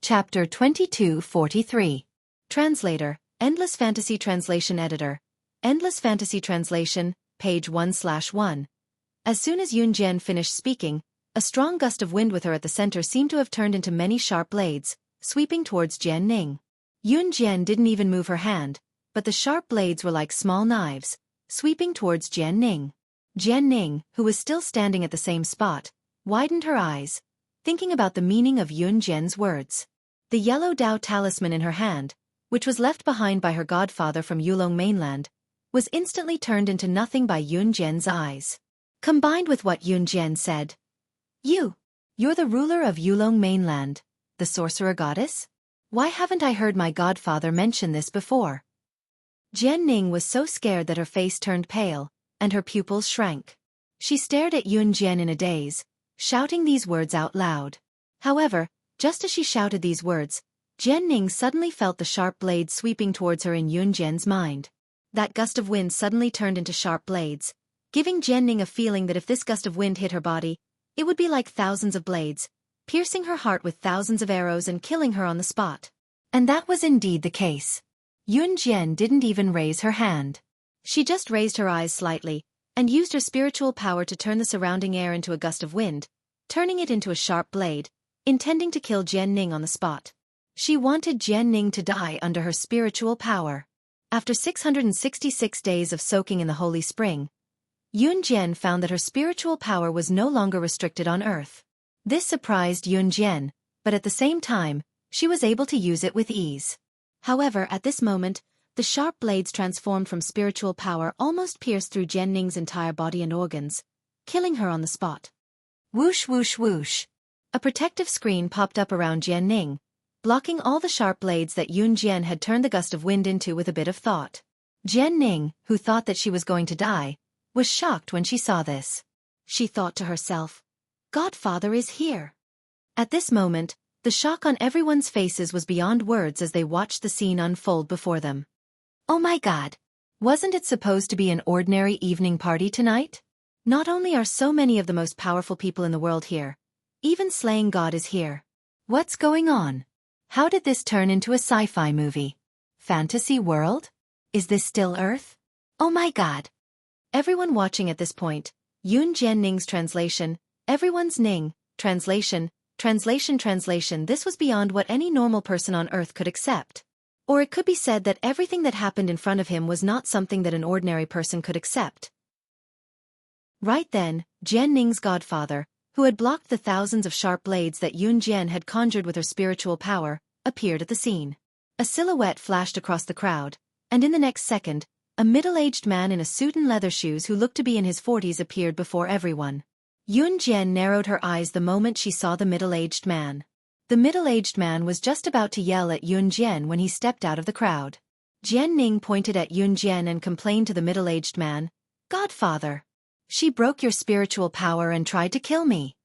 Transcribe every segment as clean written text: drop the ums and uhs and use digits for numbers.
Chapter 2243. Translator, Endless Fantasy Translation Editor. Endless Fantasy Translation, page 1/1. As soon as Yun Jian finished speaking, a strong gust of wind with her at the center seemed to have turned into many sharp blades, sweeping towards Jian Ning. Yun Jian didn't even move her hand, but the sharp blades were like small knives, sweeping towards Jian Ning. Jian Ning, who was still standing at the same spot, widened her eyes, thinking about the meaning of Yun Jian's words. The yellow Dao talisman in her hand, which was left behind by her godfather from Yulong mainland, was instantly turned into nothing by Yun Jian's eyes. Combined with what Yun Jian said, You're the ruler of Yulong mainland, the sorcerer goddess? Why haven't I heard my godfather mention this before? Jian Ning was so scared that her face turned pale, and her pupils shrank. She stared at Yun Jian in a daze, shouting these words out loud. However, just as she shouted these words, Jian Ning suddenly felt the sharp blades sweeping towards her in Yun Jian's mind. That gust of wind suddenly turned into sharp blades, giving Jian Ning a feeling that if this gust of wind hit her body, it would be like thousands of blades, piercing her heart with thousands of arrows and killing her on the spot. And that was indeed the case. Yun Jian didn't even raise her hand. She just raised her eyes slightly, and used her spiritual power to turn the surrounding air into a gust of wind, turning it into a sharp blade, intending to kill Jian Ning on the spot. She wanted Jian Ning to die under her spiritual power. After 666 days of soaking in the holy spring, Yun Jian found that her spiritual power was no longer restricted on earth. This surprised Yun Jian, but at the same time, she was able to use it with ease. However, at this moment, the sharp blades transformed from spiritual power almost pierced through Jian Ning's entire body and organs, killing her on the spot. Whoosh whoosh whoosh. A protective screen popped up around Jian Ning, blocking all the sharp blades that Yun Jian had turned the gust of wind into with a bit of thought. Jian Ning, who thought that she was going to die, was shocked when she saw this. She thought to herself, "Godfather is here." At this moment, the shock on everyone's faces was beyond words as they watched the scene unfold before them. Oh my God! Wasn't it supposed to be an ordinary evening party tonight? Not only are so many of the most powerful people in the world here, even Slaying God is here. What's going on? How did this turn into a sci-fi movie? Fantasy world? Is this still Earth? Oh my God! Everyone watching at this point, Yun Jian Ning's translation, everyone's Ning, translation, this was beyond what any normal person on Earth could accept. Or it could be said that everything that happened in front of him was not something that an ordinary person could accept. Right then, Jian Ning's godfather, who had blocked the thousands of sharp blades that Yun Jian had conjured with her spiritual power, appeared at the scene. A silhouette flashed across the crowd, and in the next second, a middle-aged man in a suit and leather shoes who looked to be in his 40s appeared before everyone. Yun Jian narrowed her eyes the moment she saw the middle-aged man. The middle-aged man was just about to yell at Yun Jian when he stepped out of the crowd. Jian Ning pointed at Yun Jian and complained to the middle-aged man, "Godfather, she broke your spiritual power and tried to kill me."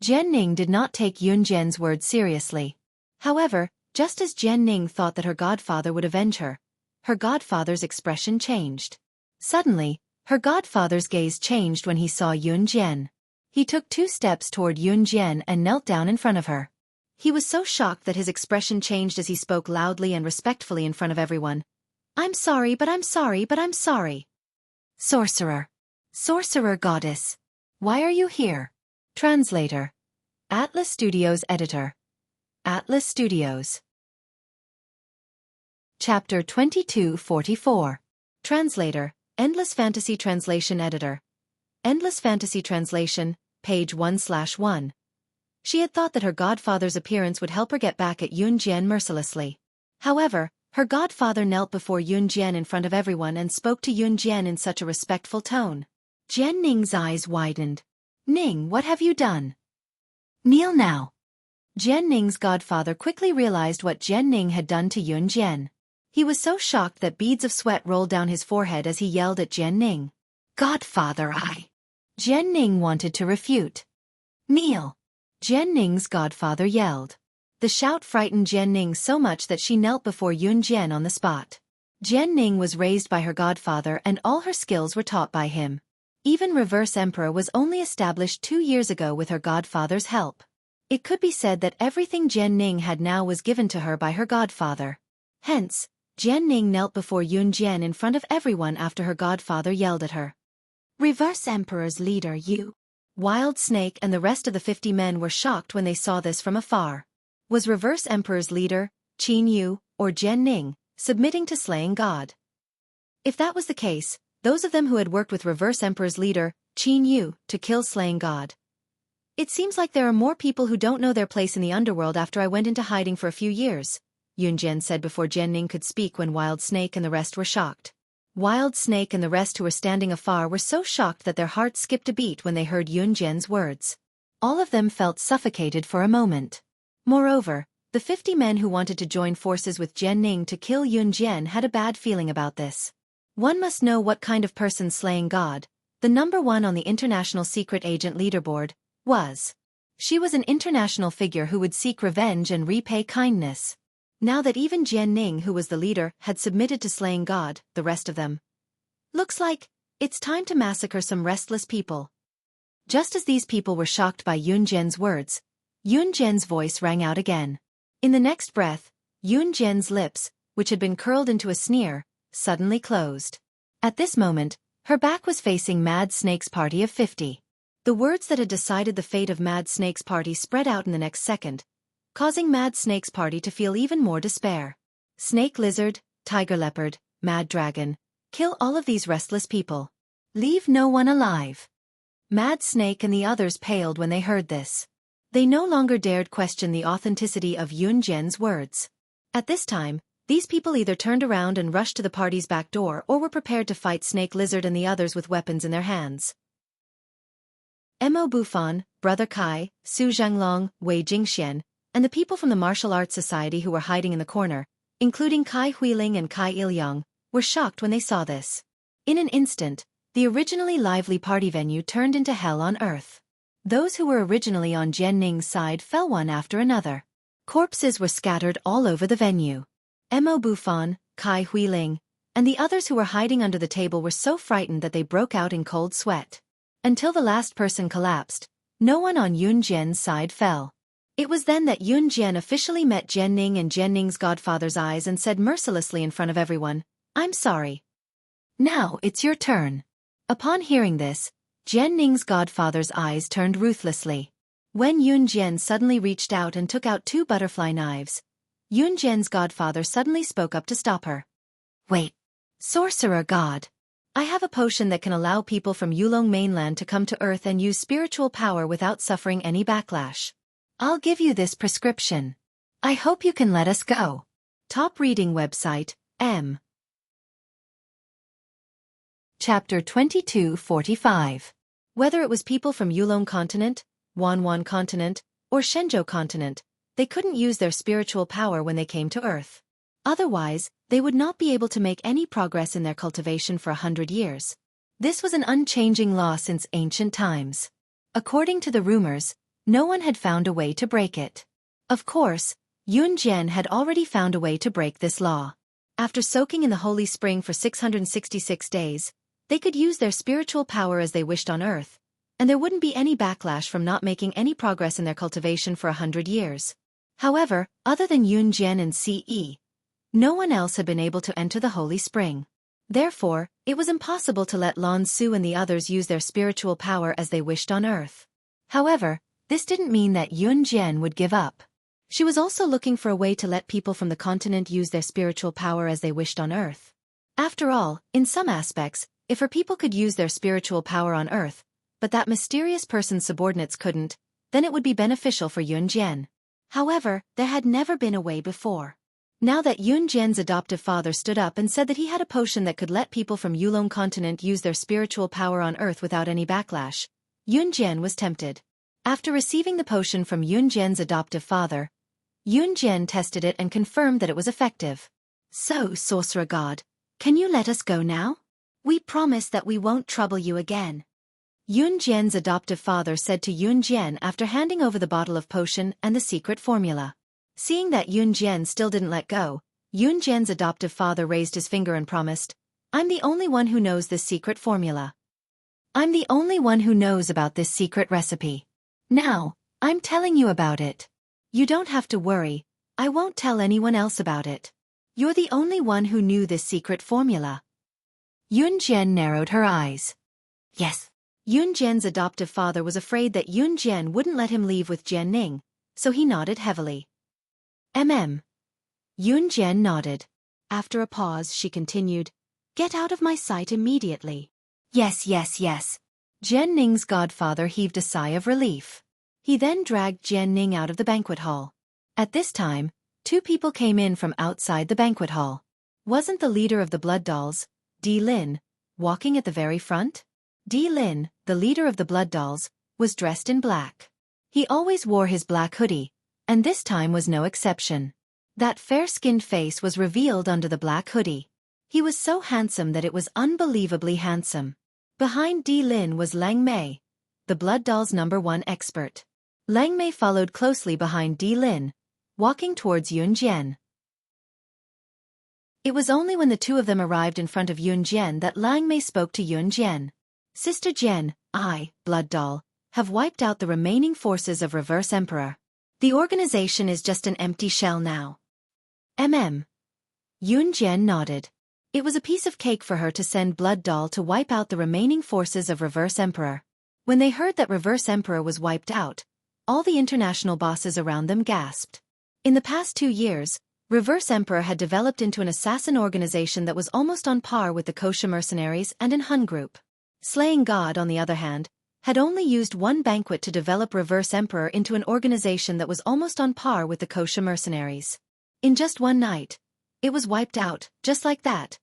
Jian Ning did not take Yun Jian's words seriously. However, just as Jian Ning thought that her godfather would avenge her, her godfather's expression changed. Suddenly, her godfather's gaze changed when he saw Yun Jian. He took 2 steps toward Yun Jian and knelt down in front of her. He was so shocked that his expression changed as he spoke loudly and respectfully in front of everyone. "I'm sorry, but I'm sorry, but I'm sorry. Sorcerer. Sorcerer goddess. Why are you here?" Translator. Atlas Studios Editor. Atlas Studios. Chapter 2244. Translator, Endless Fantasy Translation Editor. Endless Fantasy Translation, page 1/1. She had thought that her godfather's appearance would help her get back at Yun Jian mercilessly. However, her godfather knelt before Yun Jian in front of everyone and spoke to Yun Jian in such a respectful tone. Jian Ning's eyes widened. "Ning, what have you done? Kneel now." Jian Ning's godfather quickly realized what Jian Ning had done to Yun Jian. He was so shocked that beads of sweat rolled down his forehead as he yelled at Jian Ning. "Godfather, Jian Ning wanted to refute. "Kneel!" Jian Ning's godfather yelled. The shout frightened Jian Ning so much that she knelt before Yun Jian on the spot. Jian Ning was raised by her godfather and all her skills were taught by him. Even Reverse Emperor was only established 2 years ago with her godfather's help. It could be said that everything Jian Ning had now was given to her by her godfather. Hence, Jian Ning knelt before Yun Jian in front of everyone after her godfather yelled at her. "Reverse Emperor's leader, you." Wild Snake and the rest of the 50 men were shocked when they saw this from afar. Was Reverse Emperor's leader, Qin Yu, or Jian Ning, submitting to slaying God? If that was the case, those of them who had worked with Reverse Emperor's leader, Qin Yu, to kill slaying God. It seems like there are more people who don't know their place in the underworld after I went into hiding for a few years, Yun Jian said before Jian Ning could speak when Wild Snake and the rest were shocked. Wild Snake and the rest who were standing afar were so shocked that their hearts skipped a beat when they heard Yun Jian's words. All of them felt suffocated for a moment. Moreover, the 50 men who wanted to join forces with Jian Ning to kill Yun Jian had a bad feeling about this. One must know what kind of person slaying God, the #1 on the International Secret Agent leaderboard, was. She was an international figure who would seek revenge and repay kindness. Now that even Jian Ning, who was the leader, had submitted to slaying God, the rest of them. Looks like it's time to massacre some restless people. Just as these people were shocked by Yun Jian's words, Yun Jian's voice rang out again. In the next breath, Yun Jian's lips, which had been curled into a sneer, suddenly closed. At this moment, her back was facing Mad Snake's party of 50. The words that had decided the fate of Mad Snake's party spread out in the next second, causing Mad Snake's party to feel even more despair. Snake lizard, tiger leopard, mad dragon, kill all of these restless people. Leave no one alive. Mad Snake and the others paled when they heard this. They no longer dared question the authenticity of Yun Jian's words. At this time, these people either turned around and rushed to the party's back door or were prepared to fight Snake Lizard and the others with weapons in their hands. Mo Bufan, Brother Kai, Su Zhanglong, Wei Jingxian, and the people from the Martial Arts Society who were hiding in the corner, including Kai Huiling and Kai Ilyang, were shocked when they saw this. In an instant, the originally lively party venue turned into hell on earth. Those who were originally on Jian Ning's side fell one after another. Corpses were scattered all over the venue. Mo Bufan, Kai Huiling, and the others who were hiding under the table were so frightened that they broke out in cold sweat. Until the last person collapsed, no one on Yun Jian's side fell. It was then that Yun Jian officially met Jian Ning in Jian Ning's godfather's eyes and said mercilessly in front of everyone, "I'm sorry. Now it's your turn." Upon hearing this, Jian Ning's godfather's eyes turned ruthlessly. When Yun Jian suddenly reached out and took out 2 butterfly knives, Yun Jian's godfather suddenly spoke up to stop her. "Wait. Sorcerer God. I have a potion that can allow people from Yulong mainland to come to Earth and use spiritual power without suffering any backlash. I'll give you this prescription. I hope you can let us go." Top reading website, M. Chapter 2245. Whether it was people from Yulong continent, Wanwan continent, or Shenzhou continent, they couldn't use their spiritual power when they came to Earth. Otherwise, they would not be able to make any progress in their cultivation for 100 years. This was an unchanging law since ancient times. According to the rumors, no one had found a way to break it. Of course, Yun Jian had already found a way to break this law. After soaking in the holy spring for 666 days, they could use their spiritual power as they wished on Earth, and there wouldn't be any backlash from not making any progress in their cultivation for 100 years. However, other than Yun Jian and Ce, no one else had been able to enter the holy spring. Therefore, it was impossible to let Lan Su and the others use their spiritual power as they wished on Earth. However, this didn't mean that Yun Jian would give up. She was also looking for a way to let people from the continent use their spiritual power as they wished on Earth. After all, in some aspects, if her people could use their spiritual power on Earth, but that mysterious person's subordinates couldn't, then it would be beneficial for Yun Jian. However, there had never been a way before. Now that Yun Jian's adoptive father stood up and said that he had a potion that could let people from Yulong continent use their spiritual power on Earth without any backlash, Yun Jian was tempted. After receiving the potion from Yun Jian's adoptive father, Yun Jian tested it and confirmed that it was effective. "So, Sorcerer God, can you let us go now? We promise that we won't trouble you again." Yun Jian's adoptive father said to Yun Jian after handing over the bottle of potion and the secret formula. Seeing that Yun Jian still didn't let go, Yun Jian's adoptive father raised his finger and promised, "I'm the only one who knows this secret formula. I'm the only one who knows about this secret recipe. Now, I'm telling you about it. You don't have to worry, I won't tell anyone else about it. You're the only one who knew this secret formula. Yunjian narrowed her eyes. Yes. Yunjian's adoptive father was afraid that Yunjian wouldn't let him leave with Jianning, so he nodded heavily. Yunjian nodded. After a pause she continued, Get out of my sight immediately. Yes. Jianning's godfather heaved a sigh of relief. He then dragged Jianning out of the banquet hall. At this time, 2 people came in from outside the banquet hall. Wasn't the leader of the Blood Dolls, Di Lin, walking at the very front? Di Lin, the leader of the Blood Dolls, was dressed in black. He always wore his black hoodie, and this time was no exception. That fair-skinned face was revealed under the black hoodie. He was so handsome that it was unbelievably handsome. Behind Di Lin was Lang Mei, the Blood Dolls' #1 expert. Lang Mei followed closely behind Di Lin, walking towards Yunjian. It was only when the 2 of them arrived in front of Yunjian that Lang Mei spoke to Yunjian. Sister Jian, I, Blood Doll, have wiped out the remaining forces of Reverse Emperor. The organization is just an empty shell now. Yunjian nodded. It was a piece of cake for her to send Blood Doll to wipe out the remaining forces of Reverse Emperor. When they heard that Reverse Emperor was wiped out, all the international bosses around them gasped. In the past 2 years, Reverse Emperor had developed into an assassin organization that was almost on par with the Kosha mercenaries and an Hun group. Slaying God, on the other hand, had only used 1 banquet to develop Reverse Emperor into an organization that was almost on par with the Kosha mercenaries. In just 1 night, it was wiped out, just like that.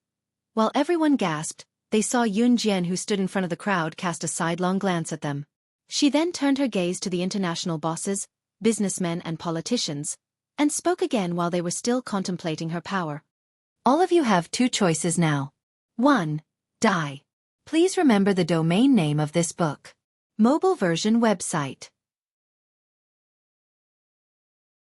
While everyone gasped, they saw Yunjian, who stood in front of the crowd, cast a sidelong glance at them. She then turned her gaze to the international bosses, businessmen and politicians, and spoke again while they were still contemplating her power. All of you have 2 choices now. 1. Die. Please remember the domain name of this book. Mobile version website.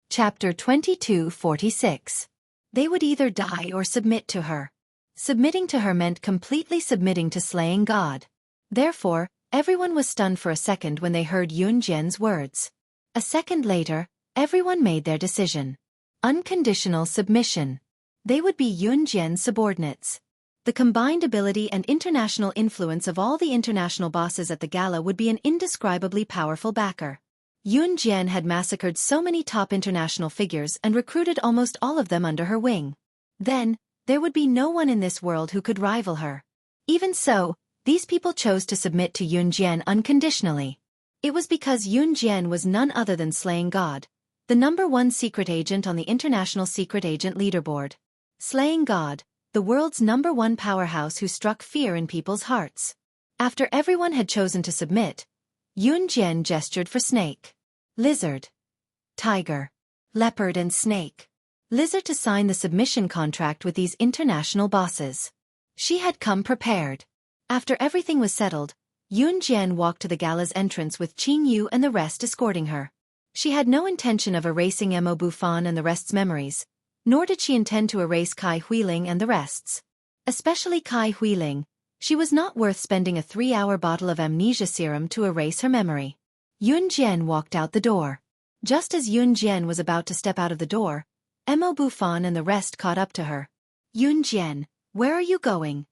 Chapter 2246. They would either die or submit to her. Submitting to her meant completely submitting to slaying God. Therefore, everyone was stunned for a second when they heard Yunjian's words. A second later, everyone made their decision. Unconditional submission. They would be Yunjian's subordinates. The combined ability and international influence of all the international bosses at the gala would be an indescribably powerful backer. Yunjian had massacred so many top international figures and recruited almost all of them under her wing. Then, there would be no one in this world who could rival her. Even so, these people chose to submit to Yunjian unconditionally. It was because Yunjian was none other than Slaying God, the #1 secret agent on the International Secret Agent Leaderboard. Slaying God, the world's #1 powerhouse who struck fear in people's hearts. After everyone had chosen to submit, Yunjian gestured for snake, lizard, tiger, leopard and snake. Lizard to sign the submission contract with these international bosses. She had come prepared. After everything was settled, Yunjian walked to the gala's entrance with Qing Yu and the rest escorting her. She had no intention of erasing Mo Bufan and the rest's memories, nor did she intend to erase Kai Huiling and the rest's. Especially Kai Huiling, she was not worth spending a 3-hour bottle of amnesia serum to erase her memory. Yunjian walked out the door. Just as Yunjian was about to step out of the door, Mo Bufan and the rest caught up to her. Yunjian, where are you going?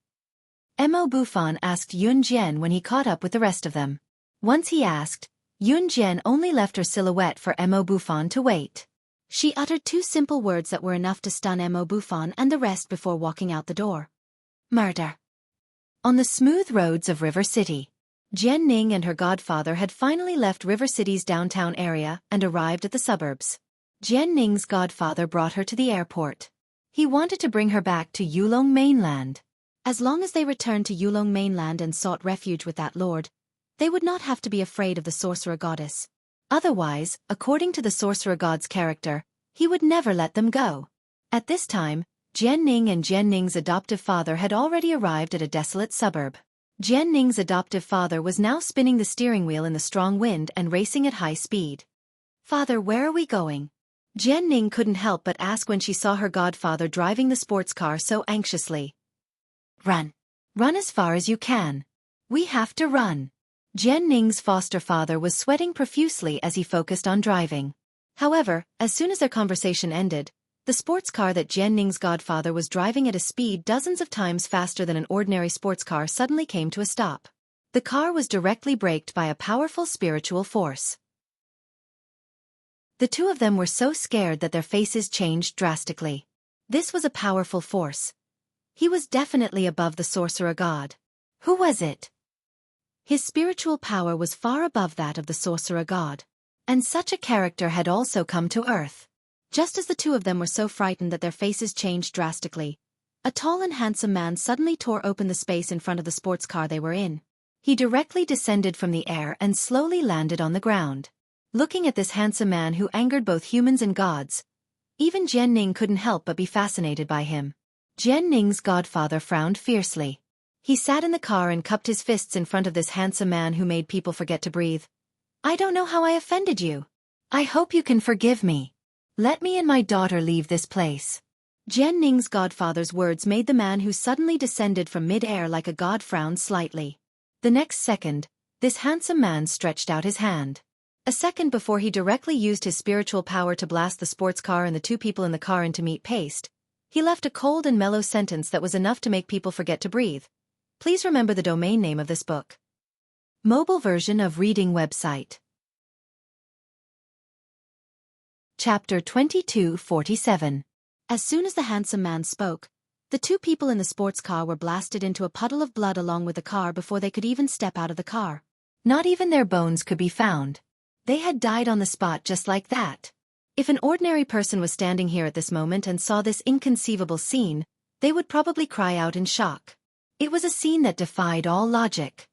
Mo Bufan asked Yunjian when he caught up with the rest of them. Once he asked, Yunjian only left her silhouette for Mo Bufan to wait. She uttered 2 simple words that were enough to stun Mo Bufan and the rest before walking out the door. Murder. On the smooth roads of River City, Jianning and her godfather had finally left River City's downtown area and arrived at the suburbs. Jianning's godfather brought her to the airport. He wanted to bring her back to Yulong mainland. As long as they returned to Yulong mainland and sought refuge with that lord, they would not have to be afraid of the sorcerer goddess. Otherwise, according to the sorcerer god's character, he would never let them go. At this time, Jianning and Jianning's adoptive father had already arrived at a desolate suburb. Jianning's adoptive father was now spinning the steering wheel in the strong wind and racing at high speed. Father, where are we going? Jianning couldn't help but ask when she saw her godfather driving the sports car so anxiously. Run. Run as far as you can. We have to run. Jian Ning's foster father was sweating profusely as he focused on driving. However, as soon as their conversation ended, the sports car that Jian Ning's godfather was driving at a speed dozens of times faster than an ordinary sports car suddenly came to a stop. The car was directly braked by a powerful spiritual force. The two of them were so scared that their faces changed drastically. This was a powerful force. He was definitely above the sorcerer god. Who was it? His spiritual power was far above that of the sorcerer god. And such a character had also come to Earth. Just as the two of them were so frightened that their faces changed drastically, a tall and handsome man suddenly tore open the space in front of the sports car they were in. He directly descended from the air and slowly landed on the ground. Looking at this handsome man who angered both humans and gods, even Jian Ning couldn't help but be fascinated by him. Jian Ning's godfather frowned fiercely. He sat in the car and cupped his fists in front of this handsome man who made people forget to breathe. I don't know how I offended you. I hope you can forgive me. Let me and my daughter leave this place. Jian Ning's godfather's words made the man who suddenly descended from mid-air like a god frown slightly. The next second, this handsome man stretched out his hand. A second before he directly used his spiritual power to blast the sports car and the two people in the car into meat paste. He left a cold and mellow sentence that was enough to make people forget to breathe. Please remember the domain name of this book. Mobile version of reading website. Chapter 2247. As soon as the handsome man spoke, the two people in the sports car were blasted into a puddle of blood along with the car before they could even step out of the car. Not even their bones could be found. They had died on the spot just like that. If an ordinary person was standing here at this moment and saw this inconceivable scene, they would probably cry out in shock. It was a scene that defied all logic.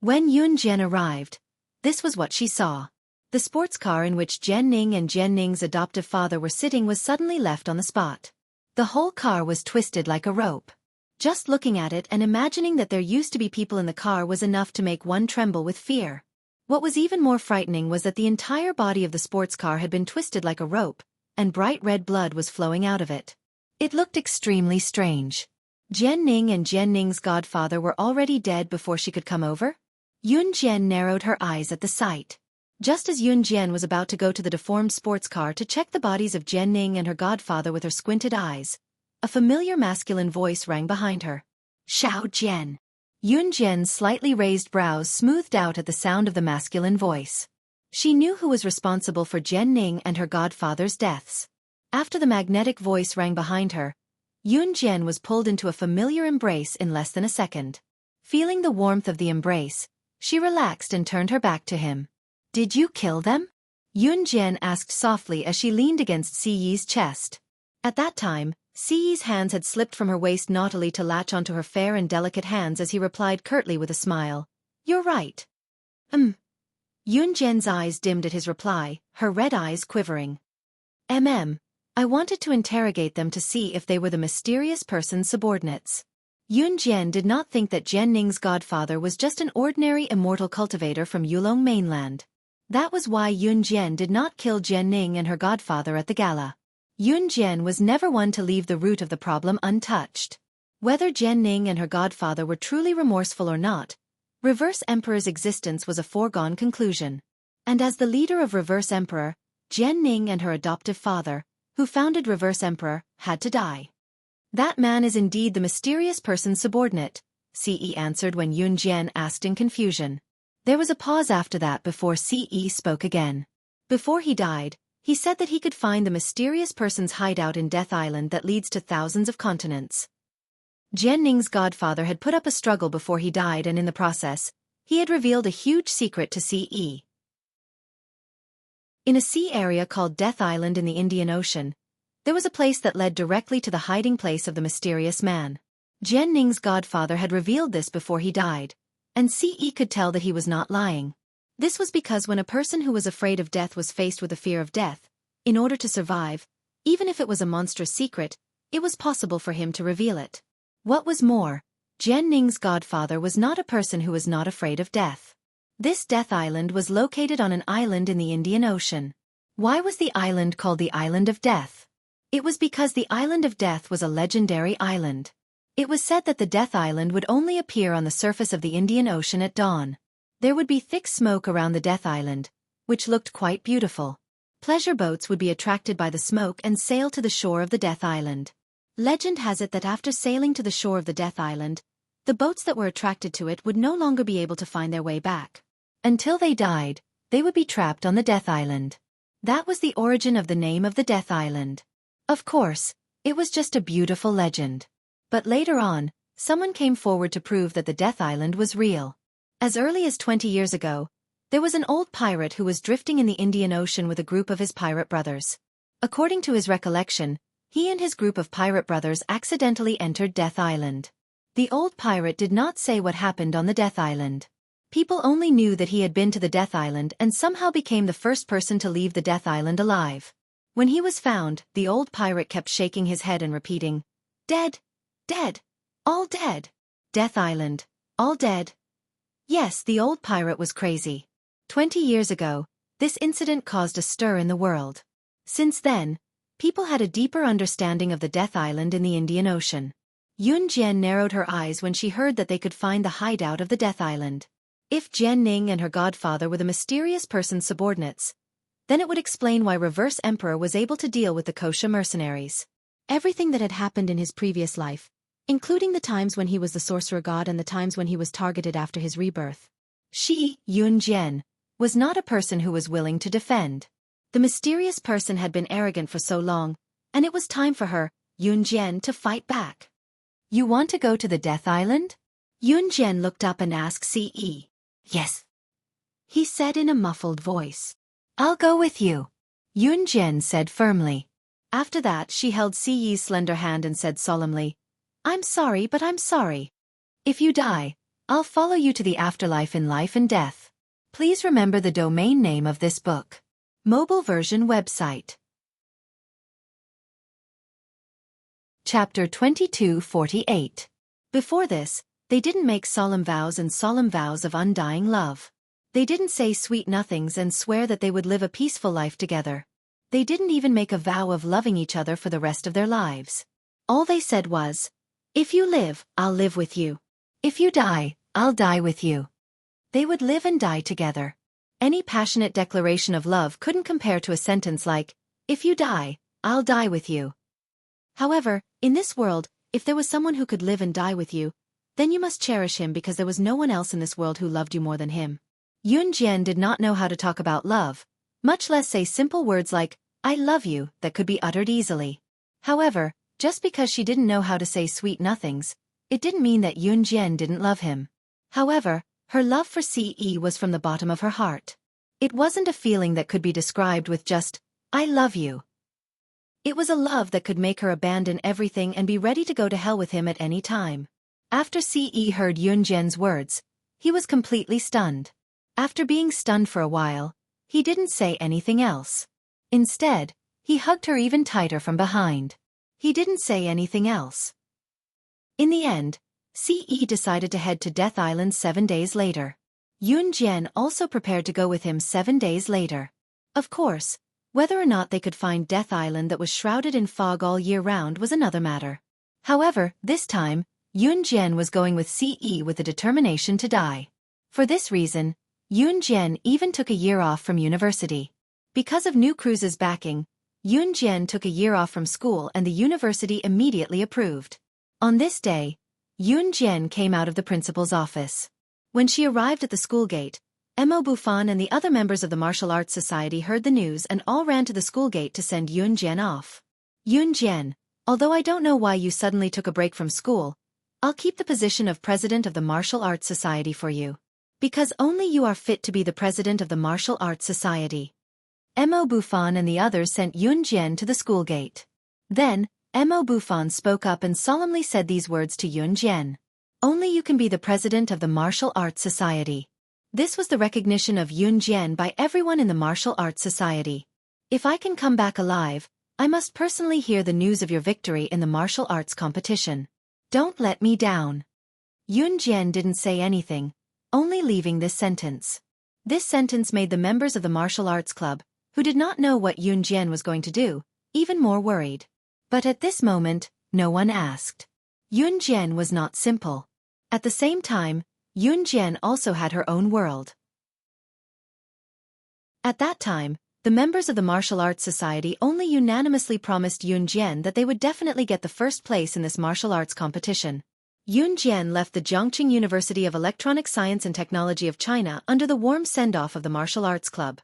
When Yun Jian arrived, this was what she saw. The sports car in which Jian Ning and Jian Ning's adoptive father were sitting was suddenly left on the spot. The whole car was twisted like a rope. Just looking at it and imagining that there used to be people in the car was enough to make one tremble with fear. What was even more frightening was that the entire body of the sports car had been twisted like a rope, and bright red blood was flowing out of it. It looked extremely strange. Jian Ning and Jian Ning's godfather were already dead before she could come over? Yun Jian narrowed her eyes at the sight. Just as Yun Jian was about to go to the deformed sports car to check the bodies of Jian Ning and her godfather with her squinted eyes, a familiar masculine voice rang behind her. Xiao Jian. Yun Jian's slightly raised brows smoothed out at the sound of the masculine voice. She knew who was responsible for Jian Ning and her godfather's deaths. After the magnetic voice rang behind her, Yun Jian was pulled into a familiar embrace in less than a second. Feeling the warmth of the embrace, she relaxed and turned her back to him. Did you kill them? Yun Jian asked softly as she leaned against Si Yi's chest. At that time, Si Yi's hands had slipped from her waist naughtily to latch onto her fair and delicate hands as he replied curtly with a smile. You're right. Yun Jian's eyes dimmed at his reply, her red eyes quivering. I wanted to interrogate them to see if they were the mysterious person's subordinates. Yun Jian did not think that Jian Ning's godfather was just an ordinary immortal cultivator from Yulong mainland. That was why Yun Jian did not kill Jian Ning and her godfather at the gala. Yun Jian was never one to leave the root of the problem untouched. Whether Jian Ning and her godfather were truly remorseful or not, Reverse Emperor's existence was a foregone conclusion. And as the leader of Reverse Emperor, Jian Ning and her adoptive father, who founded Reverse Emperor, had to die. That man is indeed the mysterious person's subordinate, Ce answered when Yun Jian asked in confusion. There was a pause after that before Ce spoke again. Before he died, he said that he could find the mysterious person's hideout in Death Island that leads to thousands of continents. Jian Ning's godfather had put up a struggle before he died, and in the process, he had revealed a huge secret to Ce. In a sea area called Death Island in the Indian Ocean, there was a place that led directly to the hiding place of the mysterious man. Jian Ning's godfather had revealed this before he died, and Ce could tell that he was not lying. This was because when a person who was afraid of death was faced with the fear of death, in order to survive, even if it was a monstrous secret, it was possible for him to reveal it. What was more, Jian Ning's godfather was not a person who was not afraid of death. This Death Island was located on an island in the Indian Ocean. Why was the island called the Island of Death? It was because the Island of Death was a legendary island. It was said that the Death Island would only appear on the surface of the Indian Ocean at dawn. There would be thick smoke around the Death Island, which looked quite beautiful. Pleasure boats would be attracted by the smoke and sail to the shore of the Death Island. Legend has it that after sailing to the shore of the Death Island, the boats that were attracted to it would no longer be able to find their way back. Until they died, they would be trapped on the Death Island. That was the origin of the name of the Death Island. Of course, it was just a beautiful legend. But later on, someone came forward to prove that the Death Island was real. As early as 20 years ago, there was an old pirate who was drifting in the Indian Ocean with a group of his pirate brothers. According to his recollection, he and his group of pirate brothers accidentally entered Death Island. The old pirate did not say what happened on the Death Island. People only knew that he had been to the Death Island and somehow became the first person to leave the Death Island alive. When he was found, the old pirate kept shaking his head and repeating, "Dead, dead, all dead. Death Island, all dead." Yes, the old pirate was crazy. 20 years ago, this incident caused a stir in the world. Since then, people had a deeper understanding of the Death Island in the Indian Ocean. Yun Jian narrowed her eyes when she heard that they could find the hideout of the Death Island. If Jian Ning and her godfather were the mysterious person's subordinates, then it would explain why Reverse Emperor was able to deal with the Kosha mercenaries. Everything that had happened in his previous life, including the times when he was the sorcerer god and the times when he was targeted after his rebirth. She, Yun Jian, was not a person who was willing to defend. The mysterious person had been arrogant for so long, and it was time for her, Yun Jian, to fight back. "You want to go to the Death Island?" Yun Jian looked up and asked Ce. "Yes," he said in a muffled voice. "I'll go with you," Yun Jian said firmly. After that she held Ce's slender hand and said solemnly, "I'm sorry, but I'm sorry. If you die, I'll follow you to the afterlife in life and death. Please remember the domain name of this book." Mobile version website. Chapter 2248. Before this, they didn't make solemn vows and solemn vows of undying love. They didn't say sweet nothings and swear that they would live a peaceful life together. They didn't even make a vow of loving each other for the rest of their lives. All they said was, "If you live, I'll live with you. If you die, I'll die with you." They would live and die together. Any passionate declaration of love couldn't compare to a sentence like, "If you die, I'll die with you." However, in this world, if there was someone who could live and die with you, then you must cherish him because there was no one else in this world who loved you more than him. Yun Jian did not know how to talk about love, much less say simple words like, "I love you," that could be uttered easily. However, just because she didn't know how to say sweet nothings, it didn't mean that Yun Jian didn't love him. However, her love for Ce was from the bottom of her heart. It wasn't a feeling that could be described with just, "I love you." It was a love that could make her abandon everything and be ready to go to hell with him at any time. After Ce heard Yun Jian's words, he was completely stunned. After being stunned for a while, he didn't say anything else. Instead, he hugged her even tighter from behind. He didn't say anything else. In the end, Ce decided to head to Death Island 7 days later. Yun Jian also prepared to go with him 7 days later. Of course, whether or not they could find Death Island that was shrouded in fog all year round was another matter. However, this time, Yun Jian was going with Ce with the determination to die. For this reason, Yun Jian even took a year off from university. Because of New Cruise's backing, Yun Jian took a year off from school and the university immediately approved. On this day, Yun Jian came out of the principal's office. When she arrived at the school gate, Mo Bufan and the other members of the Martial Arts Society heard the news and all ran to the school gate to send Yun Jian off. "Yun Jian, although I don't know why you suddenly took a break from school, I'll keep the position of president of the Martial Arts Society for you. Because only you are fit to be the president of the Martial Arts Society." Mo Bufan and the others sent Yun Jian to the school gate. Then, Mo Bufan spoke up and solemnly said these words to Yun Jian. "Only you can be the president of the Martial Arts Society." This was the recognition of Yun Jian by everyone in the Martial Arts Society. "If I can come back alive, I must personally hear the news of your victory in the martial arts competition. Don't let me down." Yun Jian didn't say anything, only leaving this sentence. This sentence made the members of the martial arts club, who did not know what Yun Jian was going to do, even more worried. But at this moment, no one asked. Yun Jian was not simple. At the same time, Yun Jian also had her own world. At that time, the members of the Martial Arts Society only unanimously promised Yun Jian that they would definitely get the first place in this martial arts competition. Yun Jian left the Zhongqing University of Electronic Science and Technology of China under the warm send-off of the martial arts club.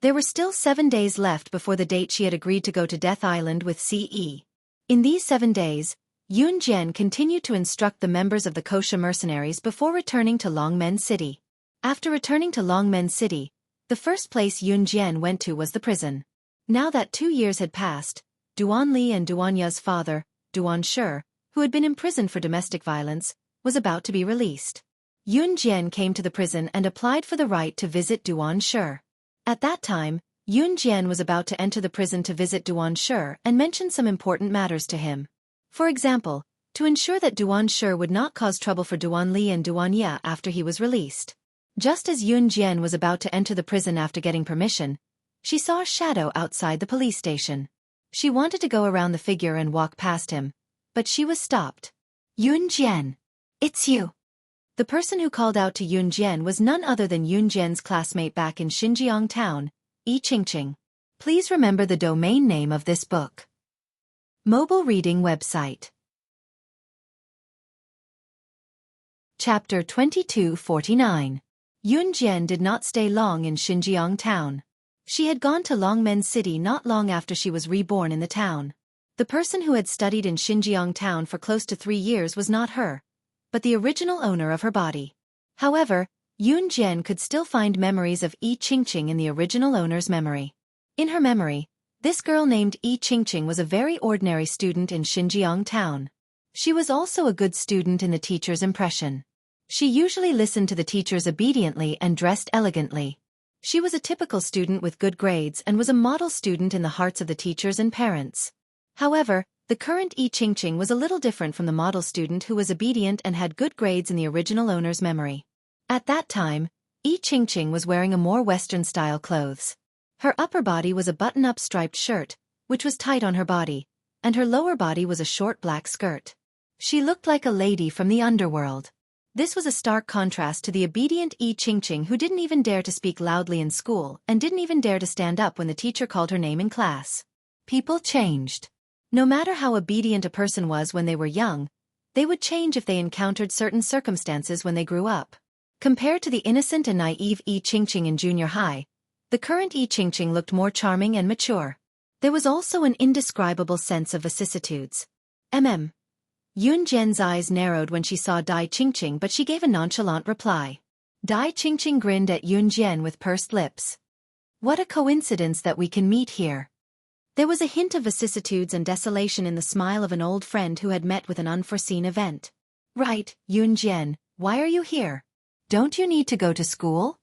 There were still 7 days left before the date she had agreed to go to Death Island with CE. In these 7 days, Yun Jian continued to instruct the members of the Kosha mercenaries before returning to Longmen City. After returning to Longmen City, the first place Yun Jian went to was the prison. Now that 2 years had passed, Duan Li and Duan Ya's father, Duan Shi, who had been imprisoned for domestic violence, was about to be released. Yun Jian came to the prison and applied for the right to visit Duan Shi. At that time, Yun Jian was about to enter the prison to visit Duan Shi and mention some important matters to him. For example, to ensure that Duan Shi would not cause trouble for Duan Li and Duan Ya after he was released. Just as Yun Jian was about to enter the prison after getting permission, she saw a shadow outside the police station. She wanted to go around the figure and walk past him, but she was stopped. Yun Jian. It's you. The person who called out to Yun Jian was none other than Yun Jian's classmate back in Xinjiang town, Yi Qingqing. Please remember the domain name of this book. Mobile reading website. Chapter 2249. Yun Jian did not stay long in Xinjiang town. She had gone to Longmen City not long after she was reborn in the town. The person who had studied in Xinjiang town for close to 3 years was not her, but the original owner of her body. However, Yun Jian could still find memories of Yi Qingqing in the original owner's memory. In her memory, this girl named Yi Qingqing was a very ordinary student in Xinjiang town. She was also a good student in the teacher's impression. She usually listened to the teachers obediently and dressed elegantly. She was a typical student with good grades and was a model student in the hearts of the teachers and parents. However, the current Yi Qingqing was a little different from the model student who was obedient and had good grades in the original owner's memory. At that time, Yi Qingqing was wearing a more Western-style clothes. Her upper body was a button-up striped shirt, which was tight on her body, and her lower body was a short black skirt. She looked like a lady from the underworld. This was a stark contrast to the obedient Yi Qingqing who didn't even dare to speak loudly in school and didn't even dare to stand up when the teacher called her name in class. People changed. No matter how obedient a person was when they were young, they would change if they encountered certain circumstances when they grew up. Compared to the innocent and naive Yi Qingqing in junior high, the current Yi Qingqing looked more charming and mature. There was also an indescribable sense of vicissitudes. Yun Jian's eyes narrowed when she saw Dai Qingqing, but she gave a nonchalant reply. Dai Qingqing grinned at Yun Jian with pursed lips. What a coincidence that we can meet here. There was a hint of vicissitudes and desolation in the smile of an old friend who had met with an unforeseen event. Right, Yun Jian, why are you here? Don't you need to go to school?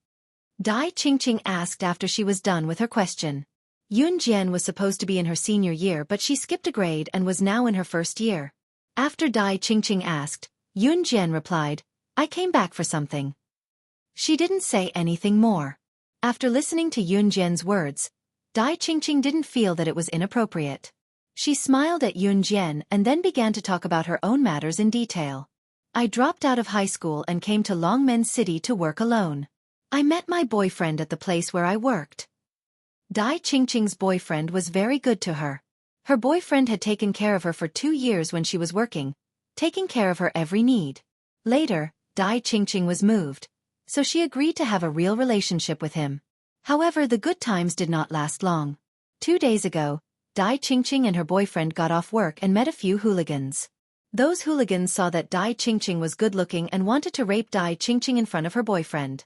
Dai Qingqing asked after she was done with her question. Yun Jian was supposed to be in her senior year, but she skipped a grade and was now in her first year. After Dai Qingqing asked, Yun Jian replied, I came back for something. She didn't say anything more. After listening to Yun Jian's words, Dai Qingqing didn't feel that it was inappropriate. She smiled at Yun Jian and then began to talk about her own matters in detail. I dropped out of high school and came to Longmen City to work alone. I met my boyfriend at the place where I worked. Dai Qingqing's boyfriend was very good to her. Her boyfriend had taken care of her for 2 years when she was working, taking care of her every need. Later, Dai Qingqing was moved, so she agreed to have a real relationship with him. However, the good times did not last long. 2 days ago, Dai Qingqing and her boyfriend got off work and met a few hooligans. Those hooligans saw that Dai Qingqing was good-looking and wanted to rape Dai Qingqing in front of her boyfriend.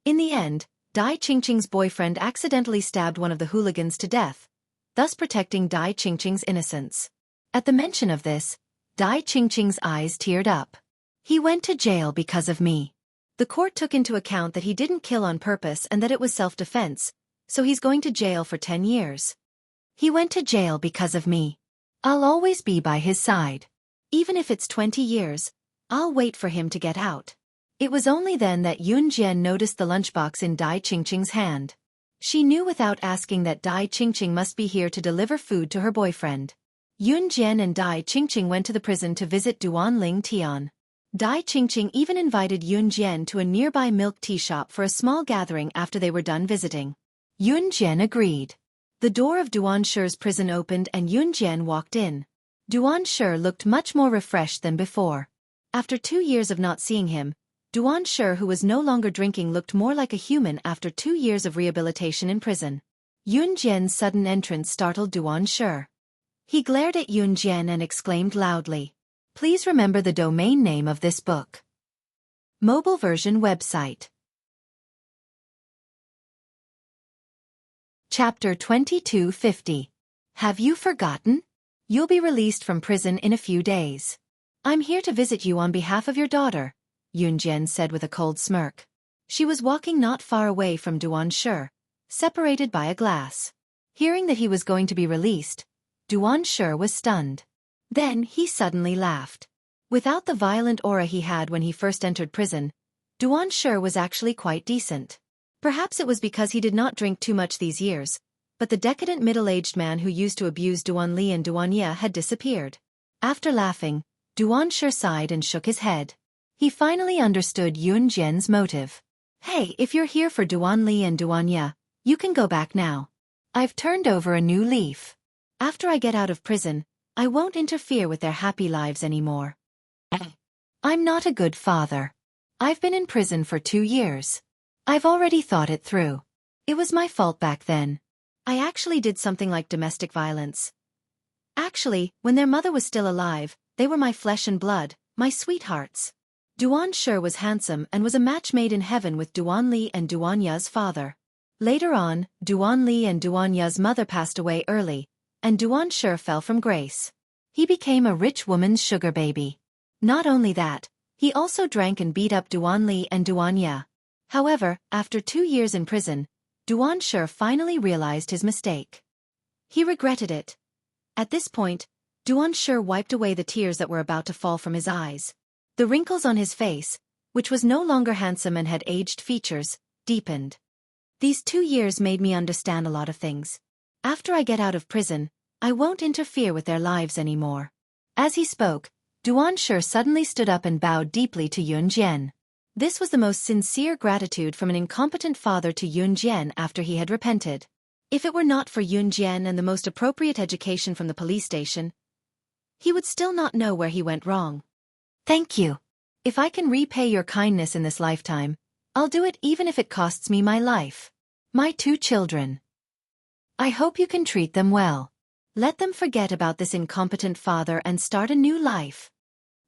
In the end, Dai Qingqing's boyfriend accidentally stabbed one of the hooligans to death, thus protecting Dai Qingqing's innocence. At the mention of this, Dai Qingqing's eyes teared up. He went to jail because of me. The court took into account that he didn't kill on purpose and that it was self-defense, so he's going to jail for 10 years. He went to jail because of me. I'll always be by his side. Even if it's 20 years, I'll wait for him to get out. It was only then that Yun Jian noticed the lunchbox in Dai Qingqing's hand. She knew without asking that Dai Qingqing must be here to deliver food to her boyfriend. Yun Jian and Dai Qingqing went to the prison to visit Duan Ling Tian. Dai Qingqing even invited Yun Jian to a nearby milk tea shop for a small gathering after they were done visiting. Yun Jian agreed. The door of Duan Shi's prison opened and Yun Jian walked in. Duan Shi looked much more refreshed than before. After 2 years of not seeing him, Duan Shi, who was no longer drinking, looked more like a human after 2 years of rehabilitation in prison. Yun Jian's sudden entrance startled Duan Shi. He glared at Yun Jian and exclaimed loudly, "Please remember the domain name of this book." Mobile version website. Chapter 2250. Have you forgotten? You'll be released from prison in a few days. I'm here to visit you on behalf of your daughter, Yun Jian said with a cold smirk. She was walking not far away from Duan Shi, separated by a glass. Hearing that he was going to be released, Duan Shi was stunned. Then he suddenly laughed. Without the violent aura he had when he first entered prison, Duan Shi was actually quite decent. Perhaps it was because he did not drink too much these years, but the decadent middle-aged man who used to abuse Duan Li and Duan Ye had disappeared. After laughing, Duan Shi sighed and shook his head. He finally understood Yun Jian's motive. Hey, if you're here for Duan Li and Duan Ye, you can go back now. I've turned over a new leaf. After I get out of prison, I won't interfere with their happy lives anymore. I'm not a good father. I've been in prison for 2 years. I've already thought it through. It was my fault back then. I actually did something like domestic violence. Actually, when their mother was still alive, they were my flesh and blood, my sweethearts. Duan Shi was handsome and was a match made in heaven with Duan Li and Duan Ye's father. Later on, Duan Li and Duan Ye's mother passed away early, and Duan Shi fell from grace. He became a rich woman's sugar baby. Not only that, he also drank and beat up Duan Li and Duan Ye. However, after 2 years in prison, Duan Shi finally realized his mistake. He regretted it. At this point, Duan Shi wiped away the tears that were about to fall from his eyes. The wrinkles on his face, which was no longer handsome and had aged features, deepened. These 2 years made me understand a lot of things. After I get out of prison, I won't interfere with their lives anymore. As he spoke, Duan Shi suddenly stood up and bowed deeply to Yun Jian. This was the most sincere gratitude from an incompetent father to Yun Jian after he had repented. If it were not for Yun Jian and the most appropriate education from the police station, he would still not know where he went wrong. Thank you. If I can repay your kindness in this lifetime, I'll do it even if it costs me my life. My 2 children. I hope you can treat them well. Let them forget about this incompetent father and start a new life.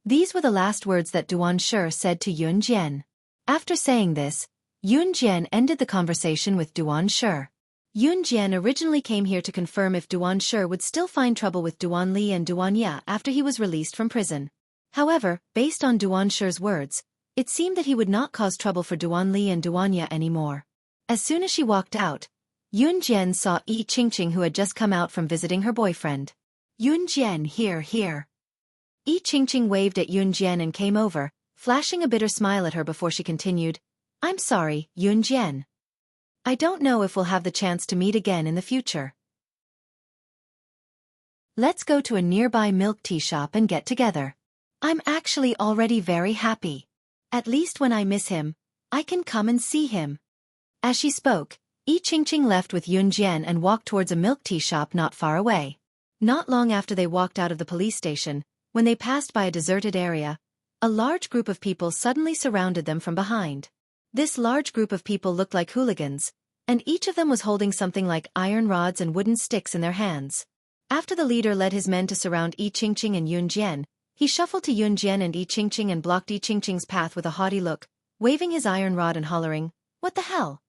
These were the last words that Duan Shi said to Yun Jian. After saying this, Yun Jian ended the conversation with Duan Shi. Yun Jian originally came here to confirm if Duan Shi would still find trouble with Duan Li and Duan Ye after he was released from prison. However, based on Duan Shi's words, it seemed that he would not cause trouble for Duan Li and Duan Ye anymore. As soon as she walked out, Yun Jian saw Yi Qingqing, who had just come out from visiting her boyfriend. Yun Jian, here. Yi Qingqing waved at Yun Jian and came over, flashing a bitter smile at her before she continued, I'm sorry, Yun Jian. I don't know if we'll have the chance to meet again in the future. Let's go to a nearby milk tea shop and get together. I'm actually already very happy. At least when I miss him, I can come and see him. As she spoke, Yi Qingqing left with Yun Jian and walked towards a milk tea shop not far away. Not long after they walked out of the police station, when they passed by a deserted area, a large group of people suddenly surrounded them from behind. This large group of people looked like hooligans, and each of them was holding something like iron rods and wooden sticks in their hands. After the leader led his men to surround Yi Qingqing and Yun Jian, he shuffled to Yun Jian and Yi Qingqing and blocked Yi Qingqing's path with a haughty look, waving his iron rod and hollering, "What the hell?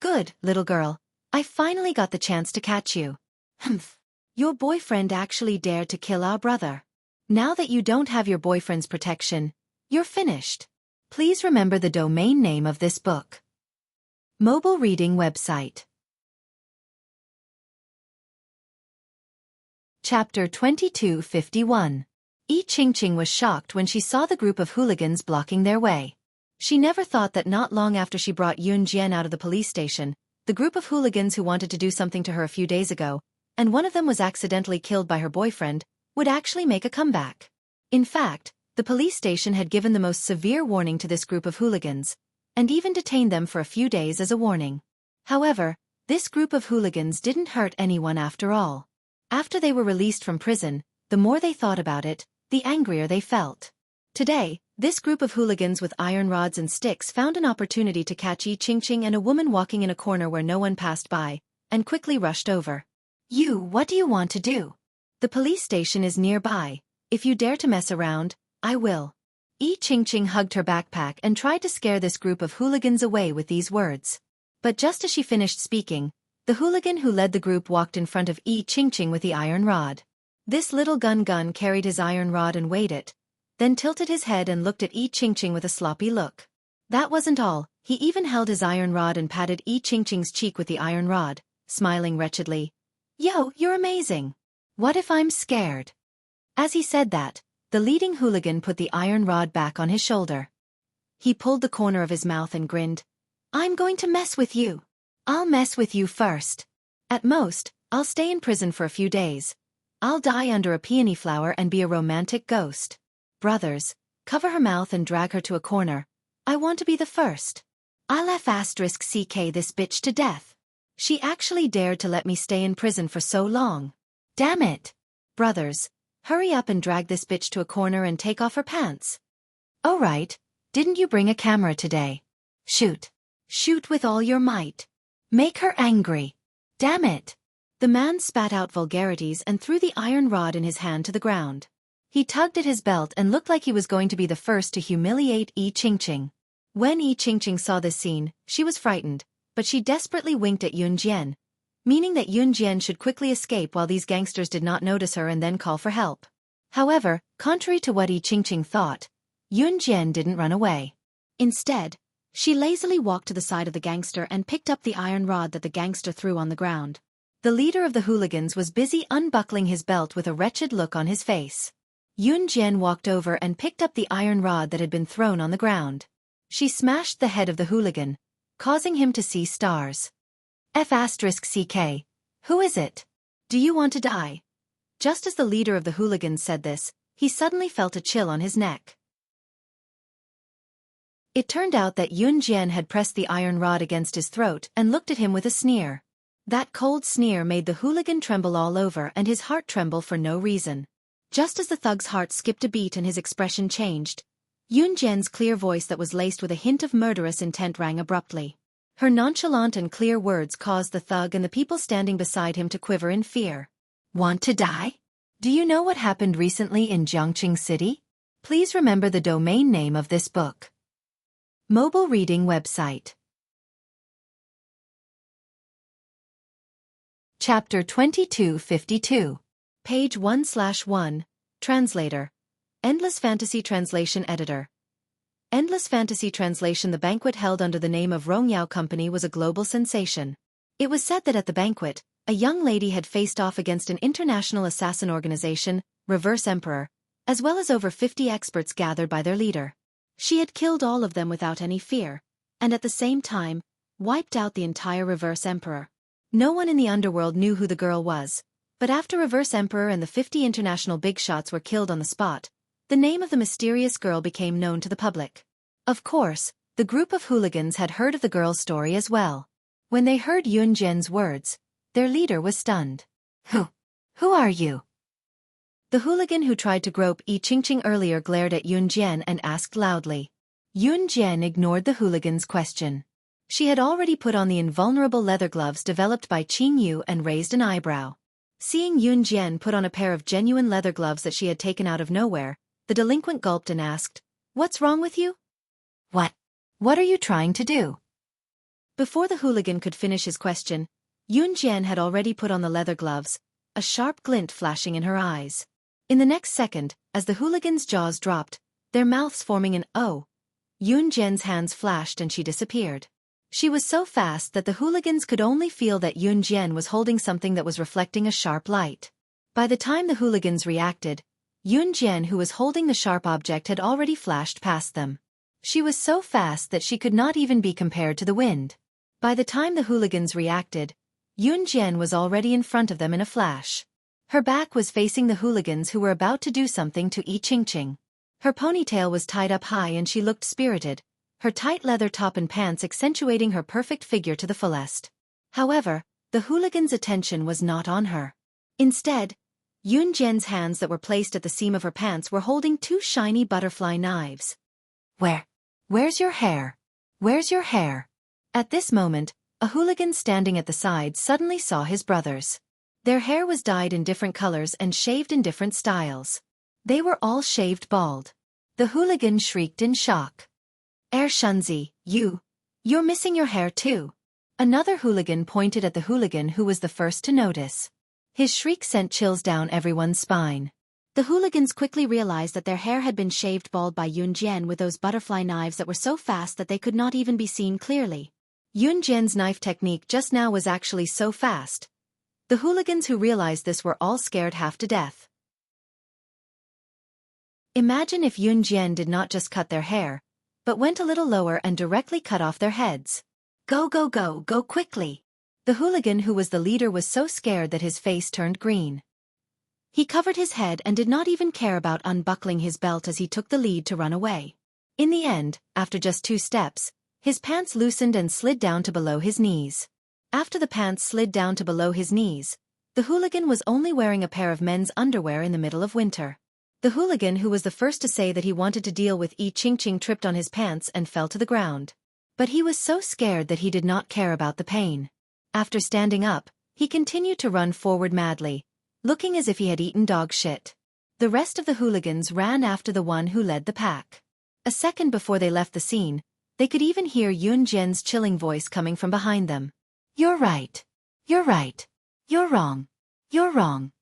Good, little girl. I finally got the chance to catch you. Humph. Your boyfriend actually dared to kill our brother. Now that you don't have your boyfriend's protection, you're finished. Please remember the domain name of this book." Mobile reading website. Chapter 2251. Yi Qingqing was shocked when she saw the group of hooligans blocking their way. She never thought that not long after she brought Yun Jian out of the police station, the group of hooligans who wanted to do something to her a few days ago, and one of them was accidentally killed by her boyfriend, would actually make a comeback. In fact, the police station had given the most severe warning to this group of hooligans, and even detained them for a few days as a warning. However, this group of hooligans didn't hurt anyone after all. After they were released from prison, the more they thought about it, the angrier they felt. Today, this group of hooligans with iron rods and sticks found an opportunity to catch Yi Qingqing and a woman walking in a corner where no one passed by, and quickly rushed over. "You, what do you want to do? The police station is nearby. If you dare to mess around, I will." Yi Qingqing hugged her backpack and tried to scare this group of hooligans away with these words. But just as she finished speaking, the hooligan who led the group walked in front of Yi Qingqing with the iron rod. This little gun carried his iron rod and weighed it, then tilted his head and looked at Yi Qingqing with a sloppy look. That wasn't all, he even held his iron rod and patted Yi Qingqing's cheek with the iron rod, smiling wretchedly. "Yo, you're amazing. What if I'm scared?" As he said that, the leading hooligan put the iron rod back on his shoulder. He pulled the corner of his mouth and grinned. "I'm going to mess with you. I'll mess with you first. At most, I'll stay in prison for a few days. I'll die under a peony flower and be a romantic ghost. Brothers, cover her mouth and drag her to a corner. I want to be the first. I'll *CK this bitch to death. She actually dared to let me stay in prison for so long. Damn it. Brothers, hurry up and drag this bitch to a corner and take off her pants. Oh right, didn't you bring a camera today? Shoot. Shoot with all your might. Make her angry. Damn it." The man spat out vulgarities and threw the iron rod in his hand to the ground. He tugged at his belt and looked like he was going to be the first to humiliate Yi Qingqing. When Yi Qingqing saw this scene, she was frightened, but she desperately winked at Yun Jian, meaning that Yun Jian should quickly escape while these gangsters did not notice her and then call for help. However, contrary to what Yi Qingqing thought, Yun Jian didn't run away. Instead, she lazily walked to the side of the gangster and picked up the iron rod that the gangster threw on the ground. The leader of the hooligans was busy unbuckling his belt with a wretched look on his face. Yun Jian walked over and picked up the iron rod that had been thrown on the ground. She smashed the head of the hooligan, causing him to see stars. *CK. Who is it? Do you want to die? Just as the leader of the hooligans said this, he suddenly felt a chill on his neck. It turned out that Yun Jian had pressed the iron rod against his throat and looked at him with a sneer. That cold sneer made the hooligan tremble all over and his heart tremble for no reason. Just as the thug's heart skipped a beat and his expression changed, Yun Jian's clear voice that was laced with a hint of murderous intent rang abruptly. Her nonchalant and clear words caused the thug and the people standing beside him to quiver in fear. "Want to die? Do you know what happened recently in Jiangqing City? Please remember the domain name of this book." Mobile reading website. Chapter 2252. Page 1/1. Translator. Endless Fantasy Translation Editor. Endless Fantasy Translation. The banquet held under the name of Rongyao Company was a global sensation. It was said that at the banquet, a young lady had faced off against an international assassin organization, Reverse Emperor, as well as over 50 experts gathered by their leader. She had killed all of them without any fear, and at the same time, wiped out the entire Reverse Emperor. No one in the underworld knew who the girl was, but after Reverse Emperor and the 50 international big shots were killed on the spot, the name of the mysterious girl became known to the public. Of course, the group of hooligans had heard of the girl's story as well. When they heard Yun Jian's words, their leader was stunned. Who are you? The hooligan who tried to grope Yi Qingqing earlier glared at Yun Jian and asked loudly. Yun Jian ignored the hooligan's question. She had already put on the invulnerable leather gloves developed by Qing Yu and raised an eyebrow. Seeing Yun Jian put on a pair of genuine leather gloves that she had taken out of nowhere, the delinquent gulped and asked, "What's wrong with you?" What are you trying to do?" Before the hooligan could finish his question, Yun Jian had already put on the leather gloves, a sharp glint flashing in her eyes. In the next second, as the hooligan's jaws dropped, their mouths forming an O, Yun Jian's hands flashed and she disappeared. She was so fast that the hooligans could only feel that Yun Jian was holding something that was reflecting a sharp light. By the time the hooligans reacted, Yun Jian, who was holding the sharp object, had already flashed past them. She was so fast that she could not even be compared to the wind. By the time the hooligans reacted, Yun Jian was already in front of them in a flash. Her back was facing the hooligans who were about to do something to Yi Qingqing. Her ponytail was tied up high and she looked spirited, her tight leather top and pants accentuating her perfect figure to the fullest. However, the hooligans' attention was not on her. Instead, Yun Jian's hands that were placed at the seam of her pants were holding two shiny butterfly knives. Where's your hair? Where's your hair? At this moment, a hooligan standing at the side suddenly saw his brothers. Their hair was dyed in different colors and shaved in different styles. They were all shaved bald. The hooligan shrieked in shock. Shunzi, you're missing your hair too. Another hooligan pointed at the hooligan who was the first to notice. His shriek sent chills down everyone's spine. The hooligans quickly realized that their hair had been shaved bald by Yun Jian with those butterfly knives that were so fast that they could not even be seen clearly. Yun Jian's knife technique just now was actually so fast. The hooligans who realized this were all scared half to death. Imagine if Yun Jian did not just cut their hair, but went a little lower and directly cut off their heads. Go quickly! The hooligan who was the leader was so scared that his face turned green. He covered his head and did not even care about unbuckling his belt as he took the lead to run away. In the end, after just 2 steps, his pants loosened and slid down to below his knees. After the pants slid down to below his knees, the hooligan was only wearing a pair of men's underwear in the middle of winter. The hooligan who was the first to say that he wanted to deal with Yi Qingqing tripped on his pants and fell to the ground. But he was so scared that he did not care about the pain. After standing up, he continued to run forward madly, looking as if he had eaten dog shit. The rest of the hooligans ran after the one who led the pack. A second before they left the scene, they could even hear Yun Jian's chilling voice coming from behind them. You're right. You're right. You're wrong. You're wrong.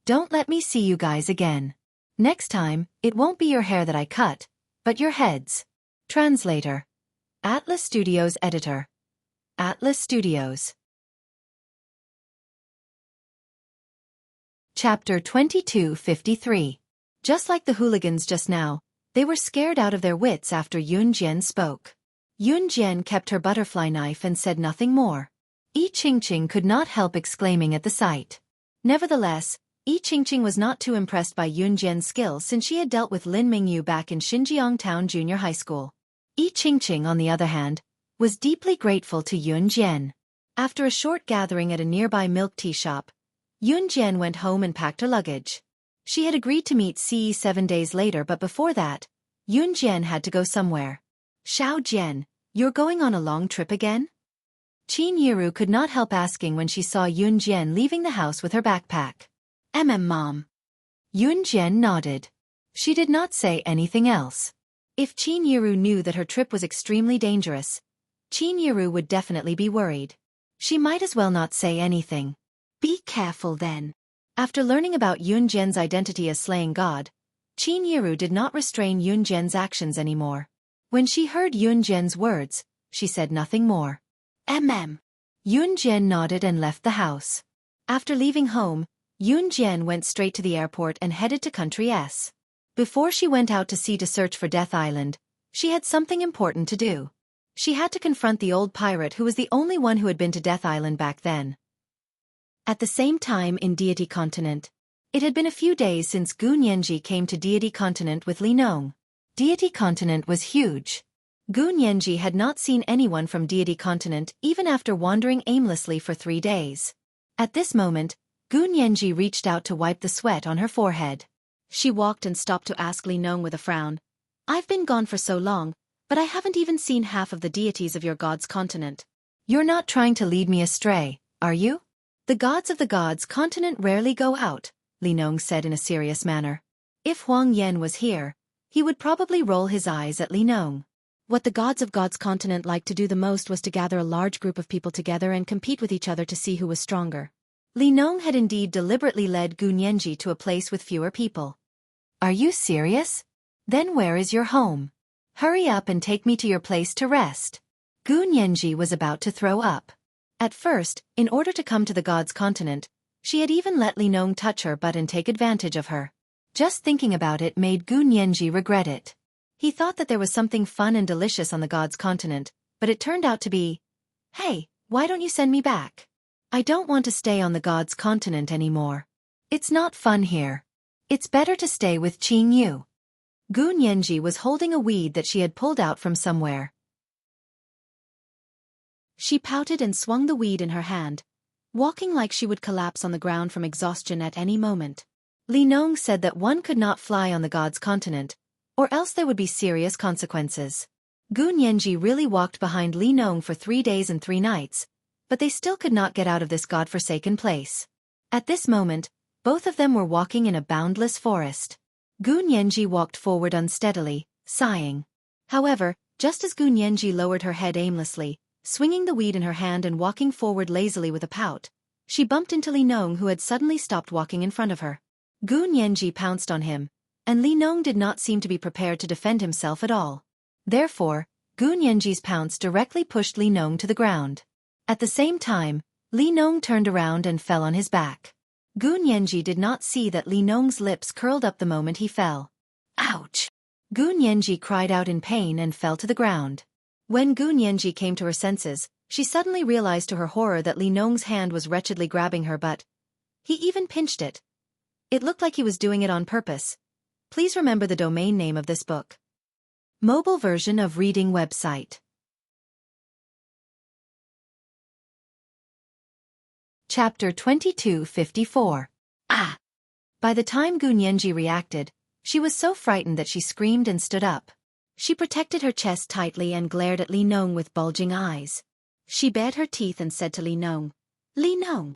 Don't let me see you guys again. Next time, it won't be your hair that I cut, but your heads. Translator. Atlas Studios Editor. Atlas Studios. Chapter 2253. Just like the hooligans just now, they were scared out of their wits after Yun Jian spoke. Yun Jian kept her butterfly knife and said nothing more. Yi Qingqing could not help exclaiming at the sight. Nevertheless, Yi Qingqing was not too impressed by Yun Jian's skill since she had dealt with Lin Mingyu back in Xinjiang Town Junior High School. Yi Qingqing, on the other hand, was deeply grateful to Yun Jian. After a short gathering at a nearby milk tea shop, Yun Jian went home and packed her luggage. She had agreed to meet Ce 7 days later, but before that, Yun Jian had to go somewhere. Xiao Jian, you're going on a long trip again? Qin Yiru could not help asking when she saw Yun Jian leaving the house with her backpack. Mom. Yun Jian nodded. She did not say anything else. If Qin Yiru knew that her trip was extremely dangerous, Qin Yiru would definitely be worried. She might as well not say anything. Be careful then. After learning about Yun Jian's identity as slaying god, Qin Yiru did not restrain Yun Jian's actions anymore. When she heard Yun Jian's words, she said nothing more. Yun Jian nodded and left the house. After leaving home, Yun Jian went straight to the airport and headed to Country S. Before she went out to sea to search for Death Island, she had something important to do. She had to confront the old pirate who was the only one who had been to Death Island back then. At the same time in Deity Continent, it had been a few days since Gu Nianji came to Deity Continent with Li Nong. Deity Continent was huge. Gu Nianji had not seen anyone from Deity Continent even after wandering aimlessly for 3 days. At this moment, Gu Nianji reached out to wipe the sweat on her forehead. She walked and stopped to ask Li Nong with a frown. I've been gone for so long, but I haven't even seen half of the deities of your god's continent. You're not trying to lead me astray, are you? The gods of the gods' continent rarely go out, Li Nong said in a serious manner. If Huang Yan was here, he would probably roll his eyes at Li Nong. What the gods of God's continent liked to do the most was to gather a large group of people together and compete with each other to see who was stronger. Li Nong had indeed deliberately led Gu Nianji to a place with fewer people. Are you serious? Then where is your home? Hurry up and take me to your place to rest. Gu Nianji was about to throw up. At first, in order to come to the god's continent, she had even let Li Nong touch her butt and take advantage of her. Just thinking about it made Gu Nianji regret it. He thought that there was something fun and delicious on the god's continent, but it turned out to be, hey, why don't you send me back? I don't want to stay on the gods' continent anymore. It's not fun here. It's better to stay with Qing Yu. Gu Nianji was holding a weed that she had pulled out from somewhere. She pouted and swung the weed in her hand, walking like she would collapse on the ground from exhaustion at any moment. Li Nong said that one could not fly on the gods' continent, or else there would be serious consequences. Gu Nianji really walked behind Li Nong for 3 days and 3 nights, but they still could not get out of this god-forsaken place. At this moment, both of them were walking in a boundless forest. Gu Nianji walked forward unsteadily, sighing. However, just as Gu Nianji lowered her head aimlessly, swinging the weed in her hand and walking forward lazily with a pout, she bumped into Li Nong, who had suddenly stopped walking in front of her. Gu Nianji pounced on him, and Li Nong did not seem to be prepared to defend himself at all. Therefore, Gu Nianji's pounce directly pushed Li Nong to the ground. At the same time, Li Nong turned around and fell on his back. Gu Nianji did not see that Li Nong's lips curled up the moment he fell. Ouch! Gu Nianji cried out in pain and fell to the ground. When Gu Nianji came to her senses, she suddenly realized to her horror that Li Nong's hand was wretchedly grabbing her butt. He even pinched it. It looked like he was doing it on purpose. Please remember the domain name of this book. Mobile version of reading website. Chapter 2254. Ah! By the time Gu Nianji reacted, she was so frightened that she screamed and stood up. She protected her chest tightly and glared at Li Nong with bulging eyes. She bared her teeth and said to Li Nong, "Li Nong,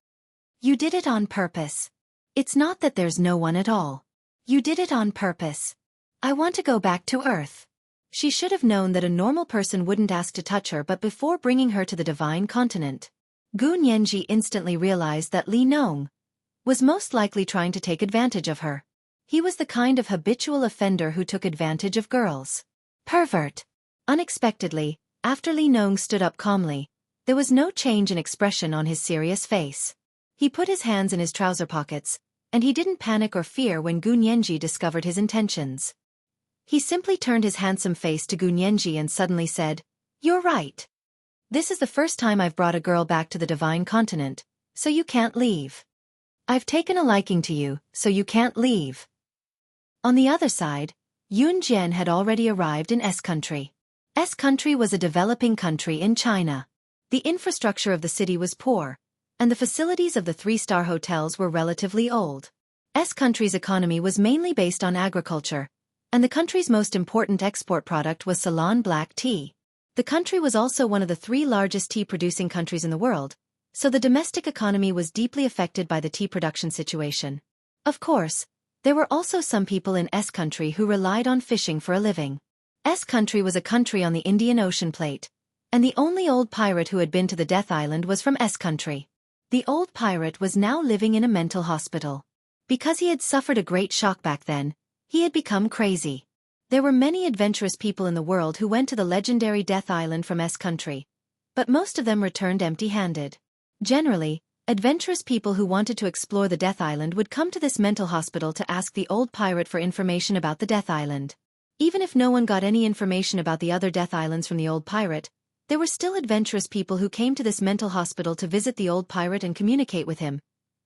you did it on purpose. It's not that there's no one at all. You did it on purpose. I want to go back to Earth." She should have known that a normal person wouldn't ask to touch her but before bringing her to the divine continent. Gu Nianji instantly realized that Li Nong was most likely trying to take advantage of her. He was the kind of habitual offender who took advantage of girls. Pervert! Unexpectedly, after Li Nong stood up calmly, there was no change in expression on his serious face. He put his hands in his trouser pockets, and he didn't panic or fear when Gu Nianji discovered his intentions. He simply turned his handsome face to Gu Nianji and suddenly said, "You're right. This is the first time I've brought a girl back to the divine continent, so you can't leave. I've taken a liking to you, so you can't leave." On the other side, Yun Jian had already arrived in S country. S country was a developing country in China. The infrastructure of the city was poor, and the facilities of the 3-star hotels were relatively old. S country's economy was mainly based on agriculture, and the country's most important export product was Ceylon black tea. The country was also one of the 3 largest tea-producing countries in the world, so the domestic economy was deeply affected by the tea production situation. Of course, there were also some people in S country who relied on fishing for a living. S country was a country on the Indian Ocean plate, and the only old pirate who had been to the Death Island was from S country. The old pirate was now living in a mental hospital. Because he had suffered a great shock back then, he had become crazy. There were many adventurous people in the world who went to the legendary Death Island from S country, but most of them returned empty-handed. Generally, adventurous people who wanted to explore the Death Island would come to this mental hospital to ask the old pirate for information about the Death Island. Even if no one got any information about the other Death Islands from the old pirate, there were still adventurous people who came to this mental hospital to visit the old pirate and communicate with him,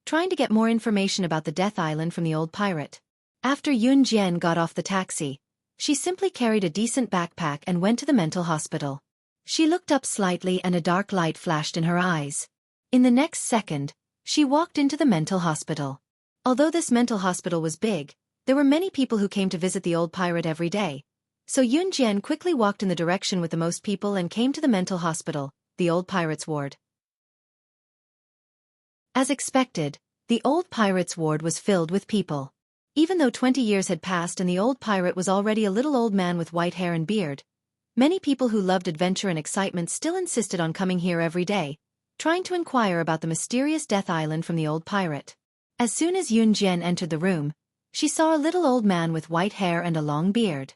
trying to get more information about the Death Island from the old pirate. After Yun Jian got off the taxi, she simply carried a decent backpack and went to the mental hospital. She looked up slightly and a dark light flashed in her eyes. In the next second, she walked into the mental hospital. Although this mental hospital was big, there were many people who came to visit the old pirate every day. So Yun Jian quickly walked in the direction with the most people and came to the mental hospital, the old pirate's ward. As expected, the old pirate's ward was filled with people. Even though 20 years had passed and the old pirate was already a little old man with white hair and beard, many people who loved adventure and excitement still insisted on coming here every day, trying to inquire about the mysterious Death Island from the old pirate. As soon as Yun Jian entered the room, she saw a little old man with white hair and a long beard.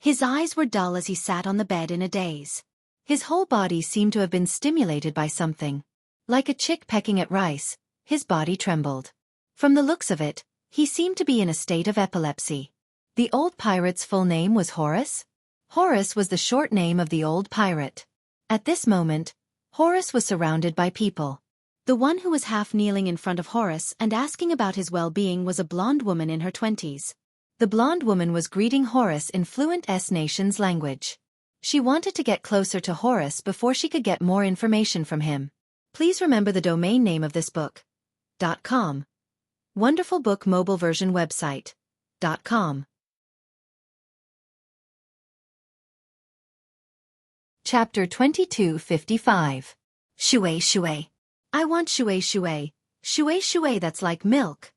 His eyes were dull as he sat on the bed in a daze. His whole body seemed to have been stimulated by something. Like a chick pecking at rice, his body trembled. From the looks of it, he seemed to be in a state of epilepsy. The old pirate's full name was Horace? Horace was the short name of the old pirate. At this moment, Horace was surrounded by people. The one who was half kneeling in front of Horace and asking about his well-being was a blonde woman in her 20s. The blonde woman was greeting Horace in fluent S-Nations language. She wanted to get closer to Horace before she could get more information from him. Please remember the domain name of this book. .com. Wonderful Book Mobile Version Website. .com. Chapter 2255. Xueqi. I want Xueqi. Xueqi that's like milk.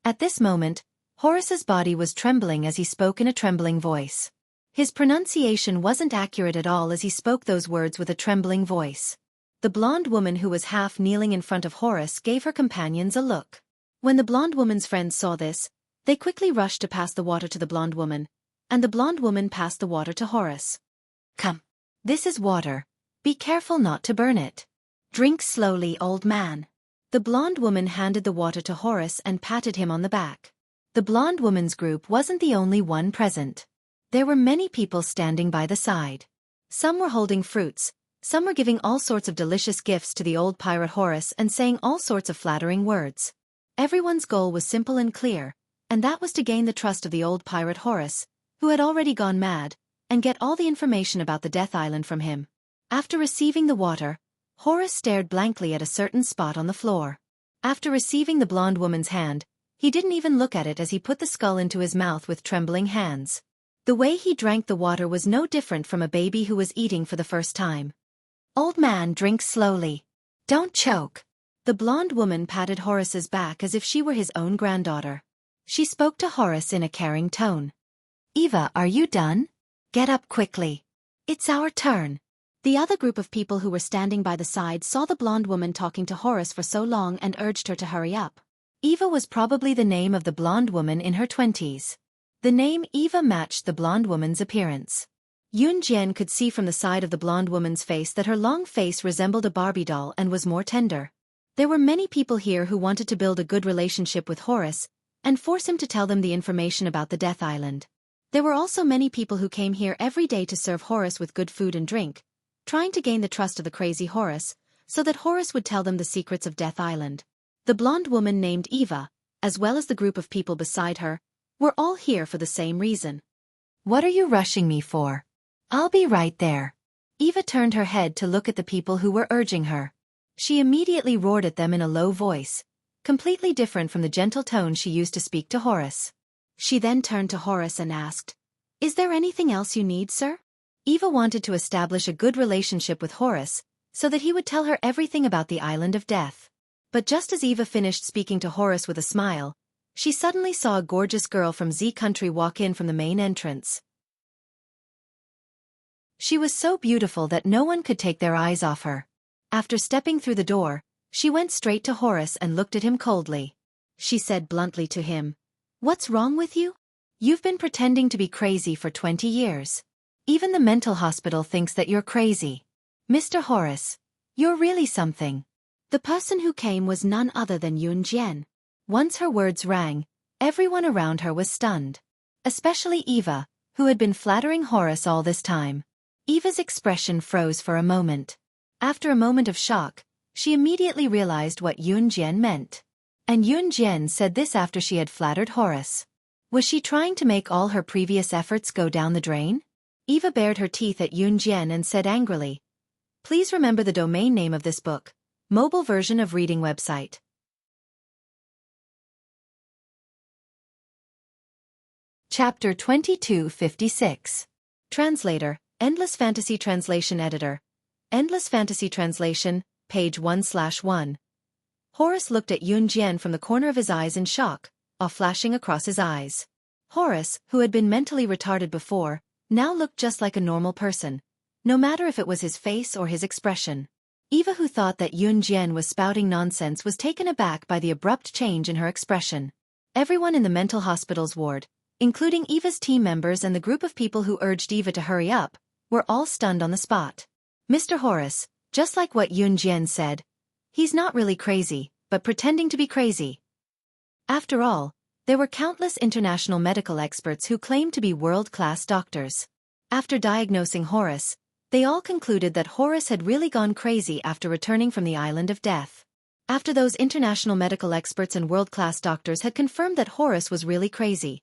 At this moment, Horace's body was trembling as he spoke in a trembling voice. His pronunciation wasn't accurate at all as he spoke those words with a trembling voice. The blonde woman who was half kneeling in front of Horace gave her companions a look. When the blonde woman's friends saw this, they quickly rushed to pass the water to the blonde woman, and the blonde woman passed the water to Horace. Come. This is water. Be careful not to burn it. Drink slowly, old man. The blonde woman handed the water to Horace and patted him on the back. The blonde woman's group wasn't the only one present. There were many people standing by the side. Some were holding fruits, some were giving all sorts of delicious gifts to the old pirate Horace and saying all sorts of flattering words. Everyone's goal was simple and clear, and that was to gain the trust of the old pirate Horace, who had already gone mad, and get all the information about the Death Island from him. After receiving the water, Horace stared blankly at a certain spot on the floor. After receiving the blonde woman's hand, he didn't even look at it as he put the skull into his mouth with trembling hands. The way he drank the water was no different from a baby who was eating for the first time. Old man, drink slowly. Don't choke. The blonde woman patted Horace's back as if she were his own granddaughter. She spoke to Horace in a caring tone. Eva, are you done? Get up quickly. It's our turn. The other group of people who were standing by the side saw the blonde woman talking to Horace for so long and urged her to hurry up. Eva was probably the name of the blonde woman in her 20s. The name Eva matched the blonde woman's appearance. Yun Jian could see from the side of the blonde woman's face that her long face resembled a Barbie doll and was more tender. There were many people here who wanted to build a good relationship with Horace and force him to tell them the information about the Death Island. There were also many people who came here every day to serve Horace with good food and drink, trying to gain the trust of the crazy Horace, so that Horace would tell them the secrets of Death Island. The blonde woman named Eva, as well as the group of people beside her, were all here for the same reason. What are you rushing me for? I'll be right there. Eva turned her head to look at the people who were urging her. She immediately roared at them in a low voice, completely different from the gentle tone she used to speak to Horace. She then turned to Horace and asked, "Is there anything else you need, sir?" Eva wanted to establish a good relationship with Horace, so that he would tell her everything about the Island of Death. But just as Eva finished speaking to Horace with a smile, she suddenly saw a gorgeous girl from Z country walk in from the main entrance. She was so beautiful that no one could take their eyes off her. After stepping through the door, she went straight to Horace and looked at him coldly. She said bluntly to him, "What's wrong with you? You've been pretending to be crazy for 20 years. Even the mental hospital thinks that you're crazy. Mr. Horace, you're really something." The person who came was none other than Yun Jian. Once her words rang, everyone around her was stunned. Especially Eva, who had been flattering Horace all this time. Eva's expression froze for a moment. After a moment of shock, she immediately realized what Yun Jian meant. And Yun Jian said this after she had flattered Horace. Was she trying to make all her previous efforts go down the drain? Eva bared her teeth at Yun Jian and said angrily, "Please remember the domain name of this book. Mobile version of reading website." Chapter 2256. Translator, Endless Fantasy Translation Editor. Endless Fantasy Translation, page 1/1. Horace looked at Yun Jian from the corner of his eyes in shock, awe flashing across his eyes. Horace, who had been mentally retarded before, now looked just like a normal person, no matter if it was his face or his expression. Eva, who thought that Yun Jian was spouting nonsense, was taken aback by the abrupt change in her expression. Everyone in the mental hospital's ward, including Eva's team members and the group of people who urged Eva to hurry up, were all stunned on the spot. Mr. Horace, just like what Yun Jian said, he's not really crazy, but pretending to be crazy. After all, there were countless international medical experts who claimed to be world-class doctors. After diagnosing Horace, they all concluded that Horace had really gone crazy after returning from the Island of Death. After those international medical experts and world-class doctors had confirmed that Horace was really crazy.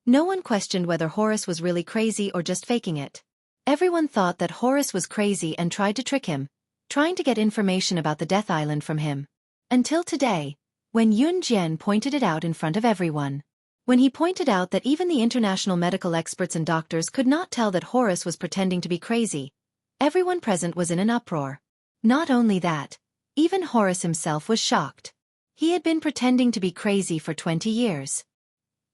No one questioned whether Horace was really crazy or just faking it. Everyone thought that Horace was crazy and tried to trick him, trying to get information about the Death Island from him. Until today, when Yun Jian pointed it out in front of everyone. When he pointed out that even the international medical experts and doctors could not tell that Horace was pretending to be crazy, everyone present was in an uproar. Not only that, even Horace himself was shocked. He had been pretending to be crazy for 20 years.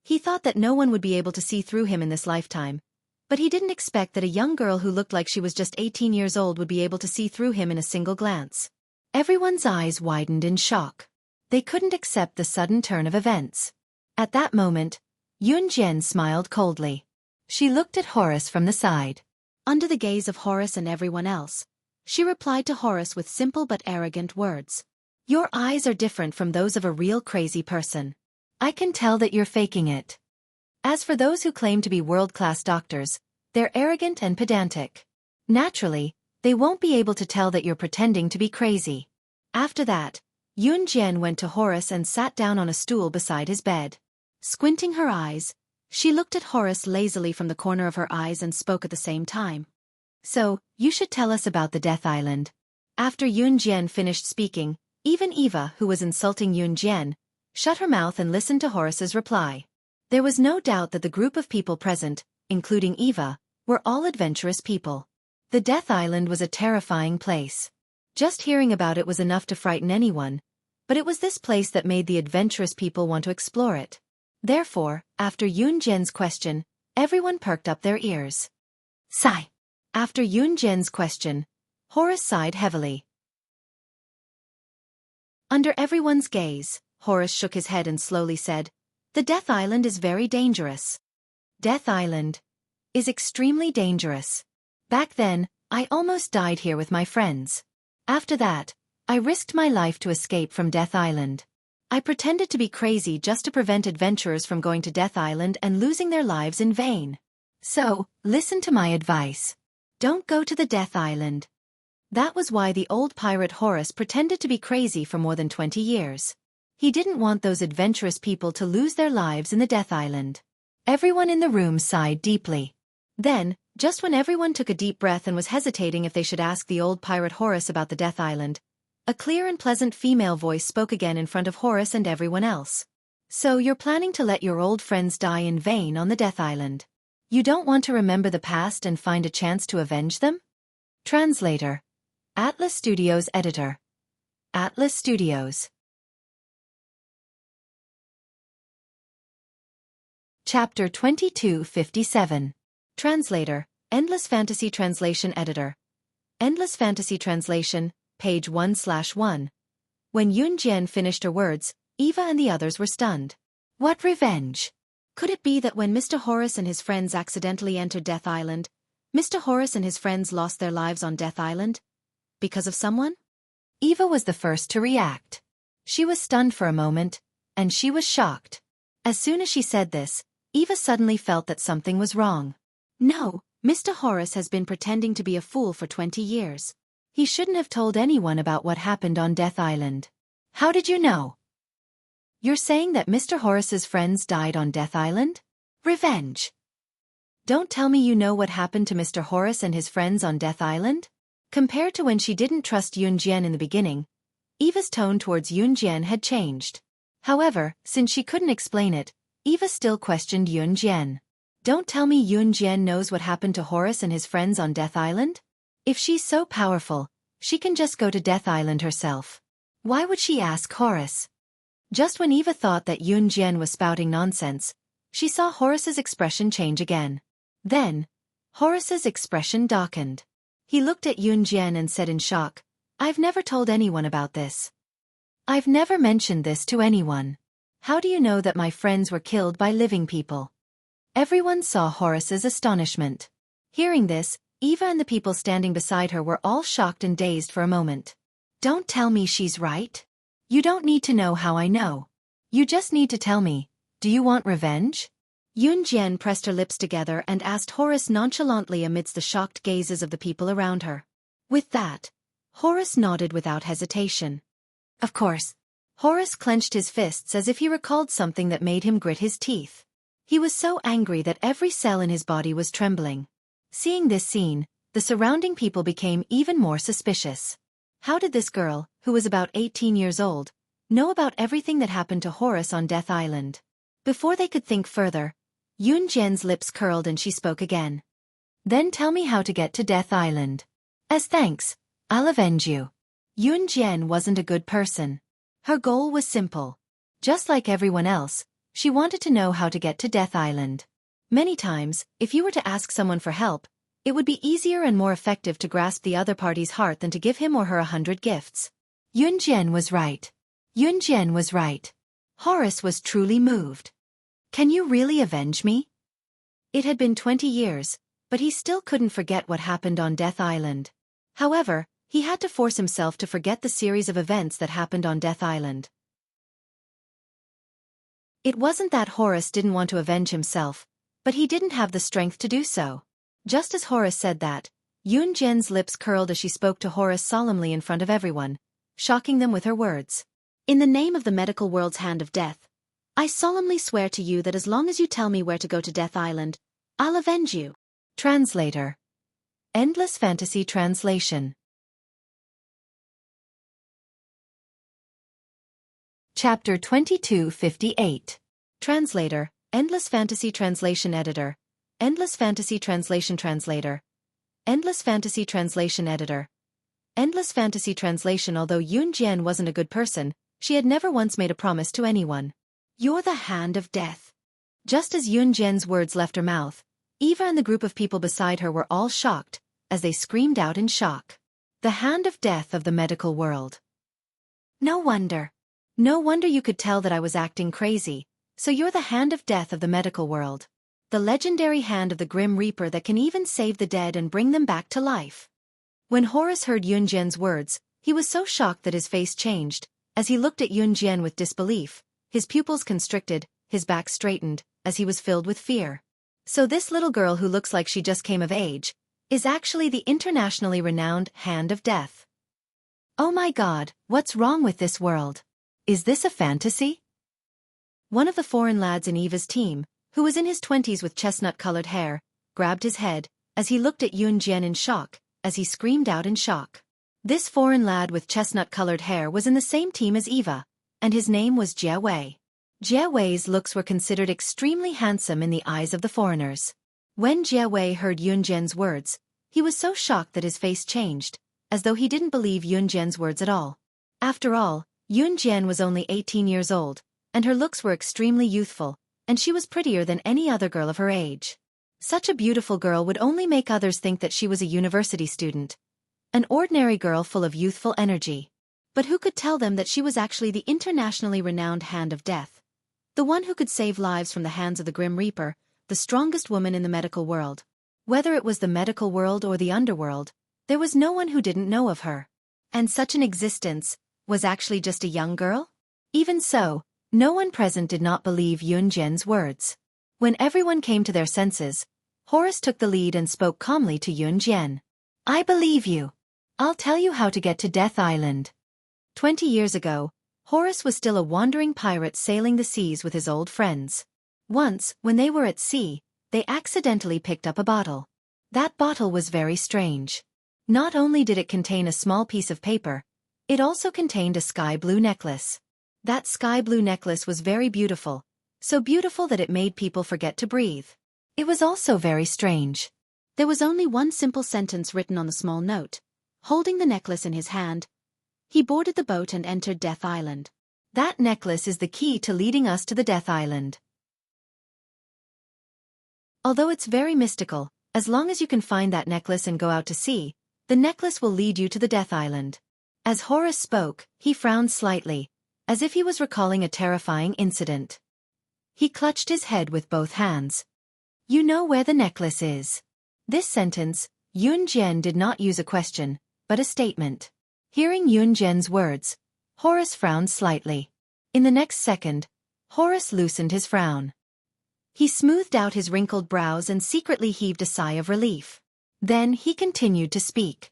He thought that no one would be able to see through him in this lifetime, but he didn't expect that a young girl who looked like she was just 18 years old would be able to see through him in a single glance. Everyone's eyes widened in shock. They couldn't accept the sudden turn of events. At that moment, Yun Jian smiled coldly. She looked at Horace from the side. Under the gaze of Horace and everyone else, she replied to Horace with simple but arrogant words. Your eyes are different from those of a real crazy person. I can tell that you're faking it. As for those who claim to be world-class doctors, they're arrogant and pedantic. Naturally, they won't be able to tell that you're pretending to be crazy. After that, Yun Jian went to Horace and sat down on a stool beside his bed. Squinting her eyes, she looked at Horace lazily from the corner of her eyes and spoke at the same time. So, you should tell us about the Death Island. After Yun Jian finished speaking, even Eva, who was insulting Yun Jian, shut her mouth and listened to Horace's reply. There was no doubt that the group of people present, including Eva, were all adventurous people. The Death Island was a terrifying place. Just hearing about it was enough to frighten anyone, but it was this place that made the adventurous people want to explore it. Therefore, after Yun Jian's question, everyone perked up their ears. Sigh. After Yun Jian's question, Horace sighed heavily. Under everyone's gaze, Horace shook his head and slowly said, The Death Island is very dangerous. Death Island is extremely dangerous. Back then, I almost died here with my friends. After that, I risked my life to escape from Death Island. I pretended to be crazy just to prevent adventurers from going to Death Island and losing their lives in vain. So, listen to my advice. Don't go to the Death Island. That was why the old pirate Horace pretended to be crazy for more than 20 years. He didn't want those adventurous people to lose their lives in the Death Island. Everyone in the room sighed deeply. Then, just when everyone took a deep breath and was hesitating if they should ask the old pirate Horace about the Death Island, a clear and pleasant female voice spoke again in front of Horace and everyone else. So you're planning to let your old friends die in vain on the Death Island? You don't want to remember the past and find a chance to avenge them? Translator. Atlas Studios Editor. Atlas Studios. Chapter 2257. Translator, Endless Fantasy Translation Editor. Endless Fantasy Translation, page 1/1. When Yun Jian finished her words, Eva and the others were stunned. What revenge? Could it be that when Mr. Horace and his friends accidentally entered Death Island, Mr. Horace and his friends lost their lives on Death Island? Because of someone? Eva was the first to react. She was stunned for a moment, and she was shocked. As soon as she said this, Eva suddenly felt that something was wrong. No, Mr. Horace has been pretending to be a fool for 20 years. He shouldn't have told anyone about what happened on Death Island. How did you know? You're saying that Mr. Horace's friends died on Death Island? Revenge. Don't tell me you know what happened to Mr. Horace and his friends on Death Island? Compared to when she didn't trust Yun Jian in the beginning, Eva's tone towards Yun Jian had changed. However, since she couldn't explain it, Eva still questioned Yun Jian. Don't tell me Yun Jian knows what happened to Horace and his friends on Death Island? If she's so powerful, she can just go to Death Island herself. Why would she ask Horace? Just when Eva thought that Yun Jian was spouting nonsense, she saw Horace's expression change again. Then, Horace's expression darkened. He looked at Yun Jian and said in shock, I've never told anyone about this. I've never mentioned this to anyone. How do you know that my friends were killed by living people? Everyone saw Horace's astonishment. Hearing this, Eva and the people standing beside her were all shocked and dazed for a moment. Don't tell me she's right. You don't need to know how I know. You just need to tell me, do you want revenge? Yun Jian pressed her lips together and asked Horace nonchalantly amidst the shocked gazes of the people around her. With that, Horace nodded without hesitation. Of course. Horace clenched his fists as if he recalled something that made him grit his teeth. He was so angry that every cell in his body was trembling. Seeing this scene, the surrounding people became even more suspicious. How did this girl, who was about 18 years old, know about everything that happened to Horace on Death Island? Before they could think further, Yun Jian's lips curled and she spoke again. Then tell me how to get to Death Island. As thanks, I'll avenge you. Yun Jian wasn't a good person. Her goal was simple. Just like everyone else, she wanted to know how to get to Death Island. Many times, if you were to ask someone for help, it would be easier and more effective to grasp the other party's heart than to give him or her 100 gifts. Yun Jian was right. Yun Jian was right. Horace was truly moved. Can you really avenge me? It had been 20 years, but he still couldn't forget what happened on Death Island. However, he had to force himself to forget the series of events that happened on Death Island. It wasn't that Horace didn't want to avenge himself, but he didn't have the strength to do so. Just as Horace said that, Yun Jian's lips curled as she spoke to Horace solemnly in front of everyone, shocking them with her words. In the name of the medical world's hand of death, I solemnly swear to you that as long as you tell me where to go to Death Island, I'll avenge you. Translator. Endless Fantasy Translation. Chapter 2258. Translator, Endless Fantasy Translation Editor. Endless Fantasy Translation Translator. Endless Fantasy Translation Editor. Endless Fantasy Translation. Although Yun Jian wasn't a good person, she had never once made a promise to anyone. You're the hand of death. Just as Yun Jian's words left her mouth, Eva and the group of people beside her were all shocked, as they screamed out in shock. The hand of death of the medical world. No wonder. No wonder you could tell that I was acting crazy, so you're the hand of death of the medical world. The legendary hand of the Grim Reaper that can even save the dead and bring them back to life. When Horace heard Yun Jian's words, he was so shocked that his face changed. As he looked at Yun Jian with disbelief, his pupils constricted, his back straightened, as he was filled with fear. So this little girl who looks like she just came of age, is actually the internationally renowned Hand of Death. Oh my God, what's wrong with this world? Is this a fantasy? One of the foreign lads in Eva's team, who was in his 20s with chestnut-colored hair, grabbed his head, as he looked at Yun Jian in shock, as he screamed out in shock. This foreign lad with chestnut-colored hair was in the same team as Eva, and his name was Jie Wei. Jie Wei's looks were considered extremely handsome in the eyes of the foreigners. When Jie Wei heard Yun Jian's words, he was so shocked that his face changed, as though he didn't believe Yun Jian's words at all. After all, Yun Jian was only 18 years old, and her looks were extremely youthful, and she was prettier than any other girl of her age. Such a beautiful girl would only make others think that she was a university student. An ordinary girl full of youthful energy. But who could tell them that she was actually the internationally renowned Hand of Death? The one who could save lives from the hands of the Grim Reaper, the strongest woman in the medical world. Whether it was the medical world or the underworld, there was no one who didn't know of her. And such an existence was actually just a young girl? Even so, no one present did not believe Yun Jian's words. When everyone came to their senses, Horace took the lead and spoke calmly to Yun Jian. I believe you. I'll tell you how to get to Death Island. 20 years ago, Horace was still a wandering pirate sailing the seas with his old friends. Once, when they were at sea, they accidentally picked up a bottle. That bottle was very strange. Not only did it contain a small piece of paper, it also contained a sky-blue necklace. That sky-blue necklace was very beautiful, so beautiful that it made people forget to breathe. It was also very strange. There was only one simple sentence written on the small note. Holding the necklace in his hand, he boarded the boat and entered Death Island. That necklace is the key to leading us to the Death Island. Although it's very mystical, as long as you can find that necklace and go out to sea, the necklace will lead you to the Death Island. As Horace spoke, he frowned slightly, as if he was recalling a terrifying incident. He clutched his head with both hands. You know where the necklace is. This sentence, Yun Jian did not use a question, but a statement. Hearing Yun Jian's words, Horace frowned slightly. In the next second, Horace loosened his frown. He smoothed out his wrinkled brows and secretly heaved a sigh of relief. Then he continued to speak.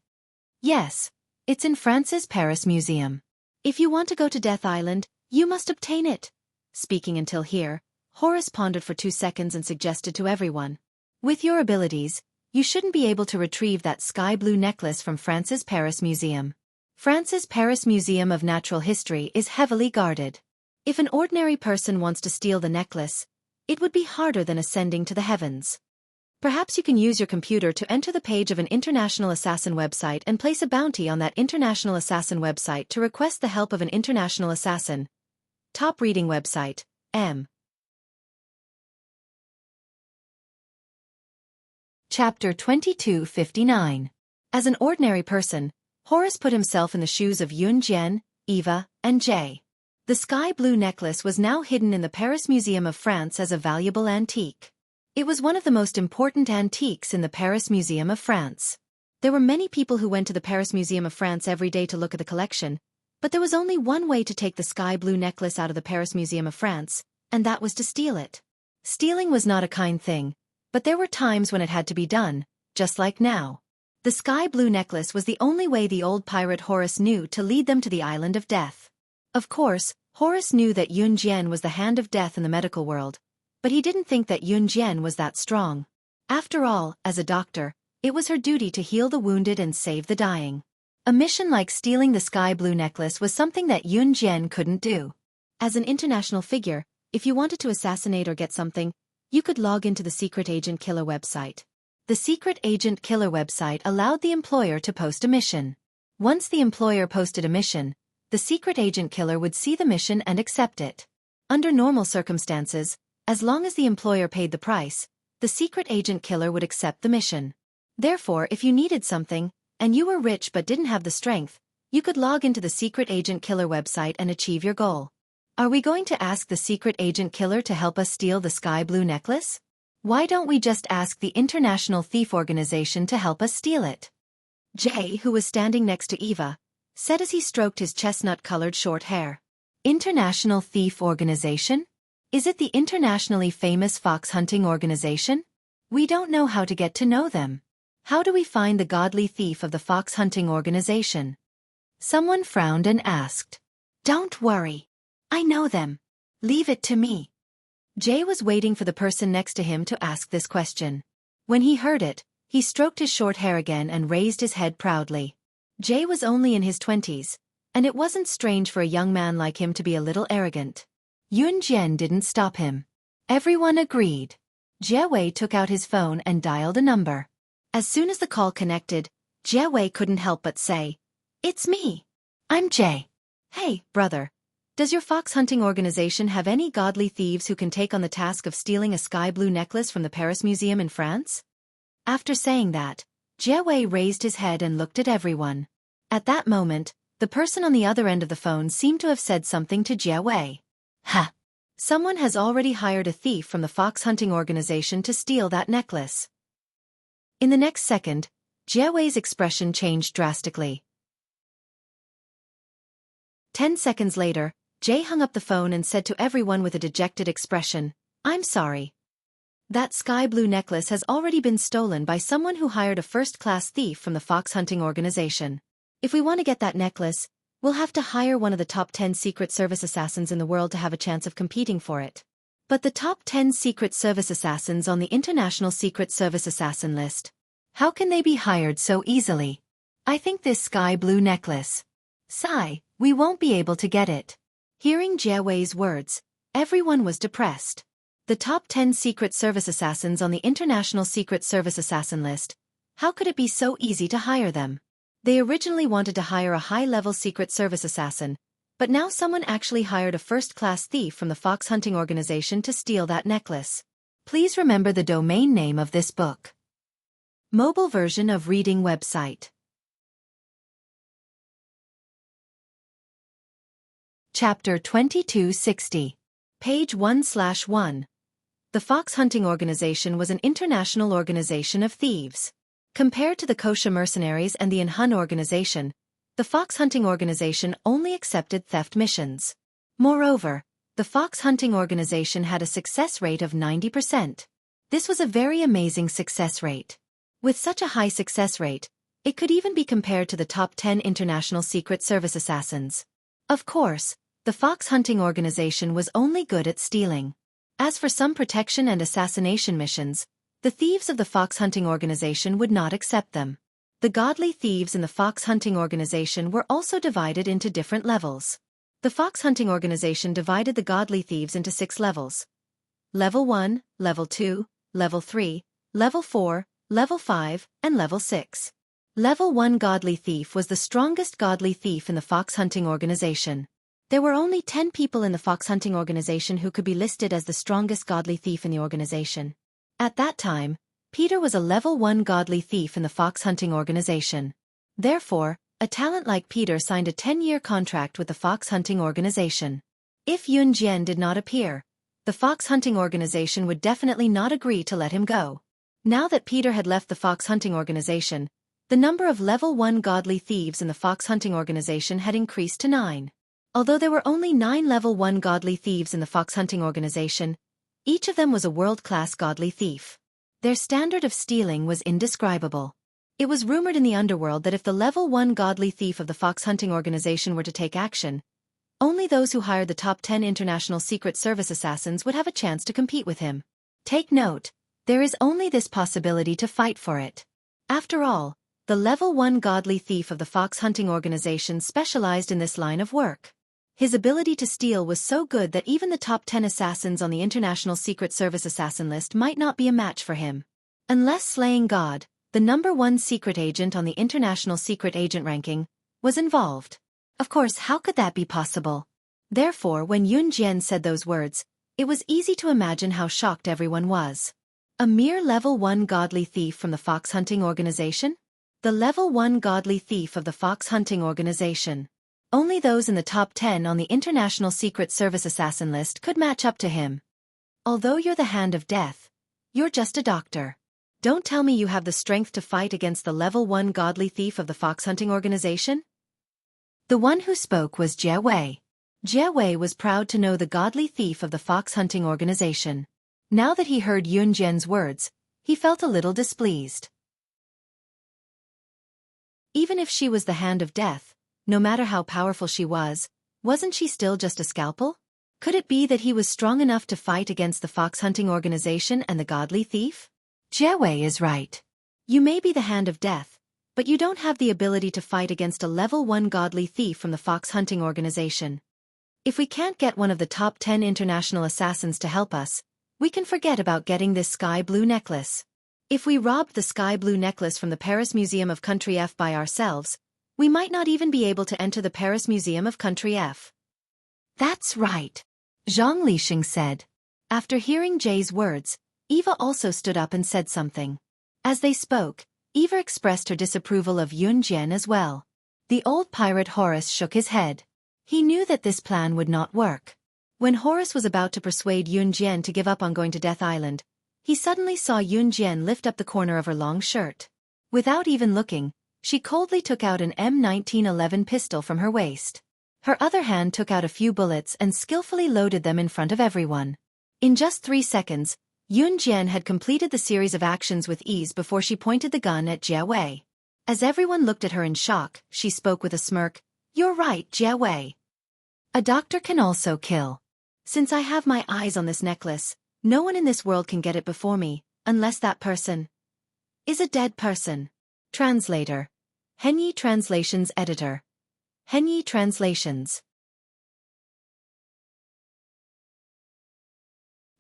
Yes, it's in France's Paris Museum. If you want to go to Death Island, you must obtain it. Speaking until here, Horace pondered for 2 seconds and suggested to everyone. With your abilities, you shouldn't be able to retrieve that sky blue necklace from France's Paris Museum. France's Paris Museum of Natural History is heavily guarded. If an ordinary person wants to steal the necklace, it would be harder than ascending to the heavens. Perhaps you can use your computer to enter the page of an international assassin website and place a bounty on that international assassin website to request the help of an international assassin. Top reading website, M. Chapter 2259. As an ordinary person, Horace put himself in the shoes of Yun Jian, Eva, and Jay. The sky blue necklace was now hidden in the Paris Museum of France as a valuable antique. It was one of the most important antiques in the Paris Museum of France. There were many people who went to the Paris Museum of France every day to look at the collection, but there was only one way to take the sky blue necklace out of the Paris Museum of France, and that was to steal it. Stealing was not a kind thing, but there were times when it had to be done, just like now. The sky blue necklace was the only way the old pirate Horace knew to lead them to the island of death. Of course, Horace knew that Yun Jian was the hand of death in the medical world, but he didn't think that Yun Jian was that strong. After all, as a doctor, it was her duty to heal the wounded and save the dying. A mission like stealing the sky blue necklace was something that Yun Jian couldn't do. As an international figure, if you wanted to assassinate or get something, you could log into the Secret Agent Killer website. The Secret Agent Killer website allowed the employer to post a mission. Once the employer posted a mission, the Secret Agent Killer would see the mission and accept it. Under normal circumstances, as long as the employer paid the price, the Secret Agent Killer would accept the mission. Therefore, if you needed something, and you were rich but didn't have the strength, you could log into the Secret Agent Killer website and achieve your goal. Are we going to ask the Secret Agent Killer to help us steal the sky blue necklace? Why don't we just ask the International Thief Organization to help us steal it? Jay, who was standing next to Eva, said as he stroked his chestnut-colored short hair. International Thief Organization? Is it the internationally famous fox hunting organization? We don't know how to get to know them. How do we find the godly thief of the fox hunting organization? Someone frowned and asked. Don't worry. I know them. Leave it to me. Jay was waiting for the person next to him to ask this question. When he heard it, he stroked his short hair again and raised his head proudly. Jay was only in his 20s, and it wasn't strange for a young man like him to be a little arrogant. Yun Jian didn't stop him. Everyone agreed. Xueqi took out his phone and dialed a number. As soon as the call connected, Xueqi couldn't help but say, It's me. I'm Jay. Hey, brother. Does your fox hunting organization have any godly thieves who can take on the task of stealing a sky blue necklace from the Paris Museum in France? After saying that, Xueqi raised his head and looked at everyone. At that moment, the person on the other end of the phone seemed to have said something to Xueqi. Ha! Someone has already hired a thief from the fox hunting organization to steal that necklace. In the next second, Xueqi's expression changed drastically. 10 seconds later, Jay hung up the phone and said to everyone with a dejected expression, I'm sorry. That sky blue necklace has already been stolen by someone who hired a first-class thief from the fox hunting organization. If we want to get that necklace, we'll have to hire one of the top 10 Secret Service assassins in the world to have a chance of competing for it. But the top 10 Secret Service assassins on the International Secret Service assassin list. How can they be hired so easily? I think this sky blue necklace. Sigh, we won't be able to get it. Hearing Xueqi's words, everyone was depressed. The top 10 Secret Service assassins on the International Secret Service assassin list. How could it be so easy to hire them? They originally wanted to hire a high-level Secret Service assassin, but now someone actually hired a first-class thief from the fox hunting organization to steal that necklace. Please remember the domain name of this book. Mobile version of reading website. Chapter 2260. Page 1/1. The Fox Hunting Organization was an international organization of thieves. Compared to the Kosha mercenaries and the Hun organization, the Fox Hunting Organization only accepted theft missions. Moreover, the Fox Hunting Organization had a success rate of 90%. This was a very amazing success rate. With such a high success rate, it could even be compared to the top 10 international Secret Service assassins. Of course, the fox hunting organization was only good at stealing. As for some protection and assassination missions, the thieves of the fox hunting organization would not accept them. The godly thieves in the fox hunting organization were also divided into different levels. The fox hunting organization divided the godly thieves into 6 levels. Level 1, Level 2, Level 3, Level 4, Level 5, and Level 6. Level 1 Godly Thief was the strongest godly thief in the fox hunting organization. There were only 10 people in the fox hunting organization who could be listed as the strongest godly thief in the organization. At that time, Peter was a Level 1 godly thief in the fox hunting organization. Therefore, a talent like Peter signed a 10-year contract with the fox hunting organization. If Yun Jian did not appear, the fox hunting organization would definitely not agree to let him go. Now that Peter had left the fox hunting organization, the number of Level 1 godly thieves in the fox hunting organization had increased to 9. Although there were only 9 Level 1 godly thieves in the fox hunting organization, each of them was a world-class godly thief. Their standard of stealing was indescribable. It was rumored in the underworld that if the Level 1 godly thief of the fox hunting organization were to take action, only those who hired the top 10 international Secret Service assassins would have a chance to compete with him. Take note, there is only this possibility to fight for it. After all, the Level 1 godly thief of the fox hunting organization specialized in this line of work. His ability to steal was so good that even the top 10 assassins on the International Secret Service assassin list might not be a match for him. Unless slaying God, the number 1 secret agent on the International Secret Agent ranking, was involved. Of course, how could that be possible? Therefore, when Yun Jian said those words, it was easy to imagine how shocked everyone was. A mere Level 1 godly thief from the fox hunting organization? The Level 1 godly thief of the fox hunting organization. Only those in the top 10 on the International Secret Service assassin list could match up to him. Although you're the hand of death, you're just a doctor. Don't tell me you have the strength to fight against the Level 1 godly thief of the fox hunting organization? The one who spoke was Xueqi. Xueqi was proud to know the godly thief of the fox hunting organization. Now that he heard Yun Jian's words, he felt a little displeased. Even if she was the hand of death, no matter how powerful she was, wasn't she still just a scalpel? Could it be that he was strong enough to fight against the fox hunting organization and the godly thief? Xueqi is right. You may be the hand of death, but you don't have the ability to fight against a Level 1 godly thief from the fox hunting organization. If we can't get one of the top 10 international assassins to help us, we can forget about getting this sky blue necklace. If we robbed the sky blue necklace from the Paris Museum of Country F by ourselves, we might not even be able to enter the Paris Museum of Country F. That's right, Zhang Lixing said. After hearing Jay's words, Eva also stood up and said something. As they spoke, Eva expressed her disapproval of Yun Jian as well. The old pirate Horace shook his head. He knew that this plan would not work. When Horace was about to persuade Yun Jian to give up on going to Death Island, he suddenly saw Yun Jian lift up the corner of her long shirt. Without even looking, she coldly took out an M1911 pistol from her waist. Her other hand took out a few bullets and skillfully loaded them in front of everyone. In just 3 seconds, Yun Jian had completed the series of actions with ease before she pointed the gun at Xueqi. As everyone looked at her in shock, she spoke with a smirk, "You're right, Xueqi. A doctor can also kill. Since I have my eyes on this necklace, no one in this world can get it before me, unless that person is a dead person." Translator. Henyi Translations Editor. Henyi Translations.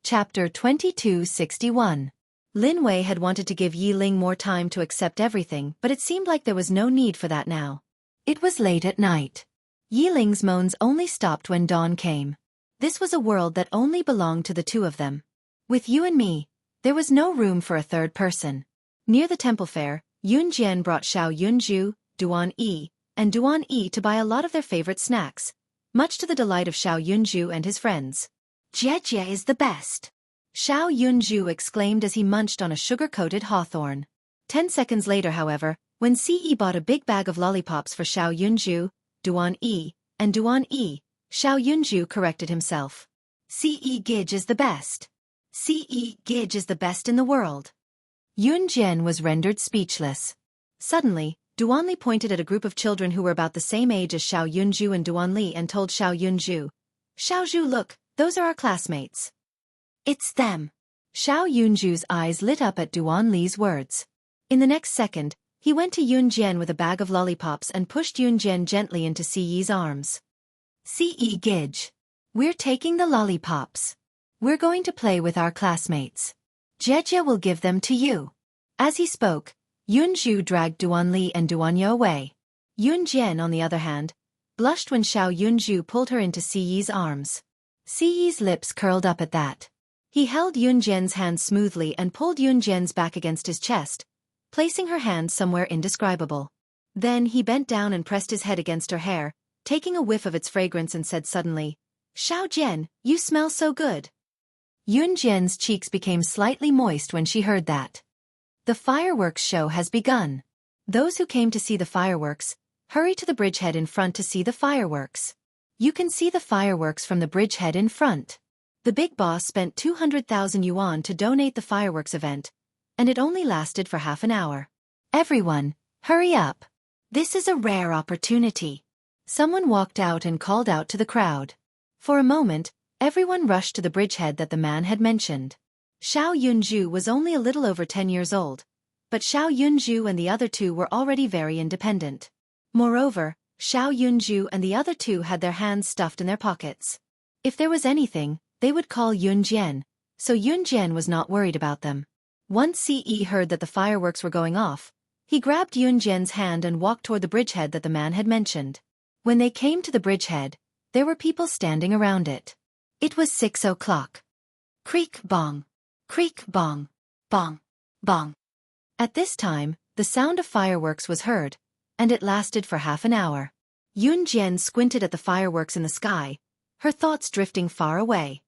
Chapter 2261. Lin Wei had wanted to give Yi Ling more time to accept everything, but it seemed like there was no need for that now. It was late at night. Yi Ling's moans only stopped when dawn came. This was a world that only belonged to the two of them. With you and me, there was no room for a third person. Near the temple fair, Yun Jian brought Xiao Yunju, Duan Yi, and Duan Yi to buy a lot of their favorite snacks, much to the delight of Xiao Yunju and his friends. "Jie is the best," Xiao Yunju exclaimed as he munched on a sugar-coated hawthorn. 10 seconds later, however, when Ce bought a big bag of lollipops for Xiao Yunju, Duan Yi, and Duan Yi, Xiao Yunju corrected himself. "Ce Gij is the best. Ce Gij is the best in the world." Yun Jian was rendered speechless. Suddenly, Duanli pointed at a group of children who were about the same age as Xiao Yunju and Duanli and told Xiao Yunju, "Xiaozhu, look, those are our classmates." "It's them." Xiao Yunju's eyes lit up at Duanli's words. In the next second, he went to Yun Jian with a bag of lollipops and pushed Yun Jian gently into Siyi's arms. "Siyi Gij. We're taking the lollipops. We're going to play with our classmates. Jejia will give them to you." As he spoke, Yun Zhu dragged Duanli and Duanya away. Yun Jian, on the other hand, blushed when Xiao Yunju pulled her into Siyi's arms. Siyi's lips curled up at that. He held Yun Jian's hand smoothly and pulled Yun Jian's back against his chest, placing her hand somewhere indescribable. Then he bent down and pressed his head against her hair, taking a whiff of its fragrance, and said suddenly, "Xiao Jian, you smell so good." Yun Jian's cheeks became slightly moist when she heard that. The fireworks show has begun. Those who came to see the fireworks, hurry to the bridgehead in front to see the fireworks. You can see the fireworks from the bridgehead in front. The big boss spent 200,000 yuan to donate the fireworks event, and it only lasted for half an hour. Everyone, hurry up. This is a rare opportunity. Someone walked out and called out to the crowd. For a moment, everyone rushed to the bridgehead that the man had mentioned. Xiao Yunju was only a little over 10 years old, but Xiao Yunju and the other two were already very independent. Moreover, Xiao Yunju and the other two had their hands stuffed in their pockets. If there was anything, they would call Yun Jian, so Yun Jian was not worried about them. Once Ce heard that the fireworks were going off, he grabbed Yun Jian's hand and walked toward the bridgehead that the man had mentioned. When they came to the bridgehead, there were people standing around it. It was 6 o'clock. Creak bong. Creak bong. Bong. Bong. At this time, the sound of fireworks was heard, and it lasted for half an hour. Yun Jian squinted at the fireworks in the sky, her thoughts drifting far away.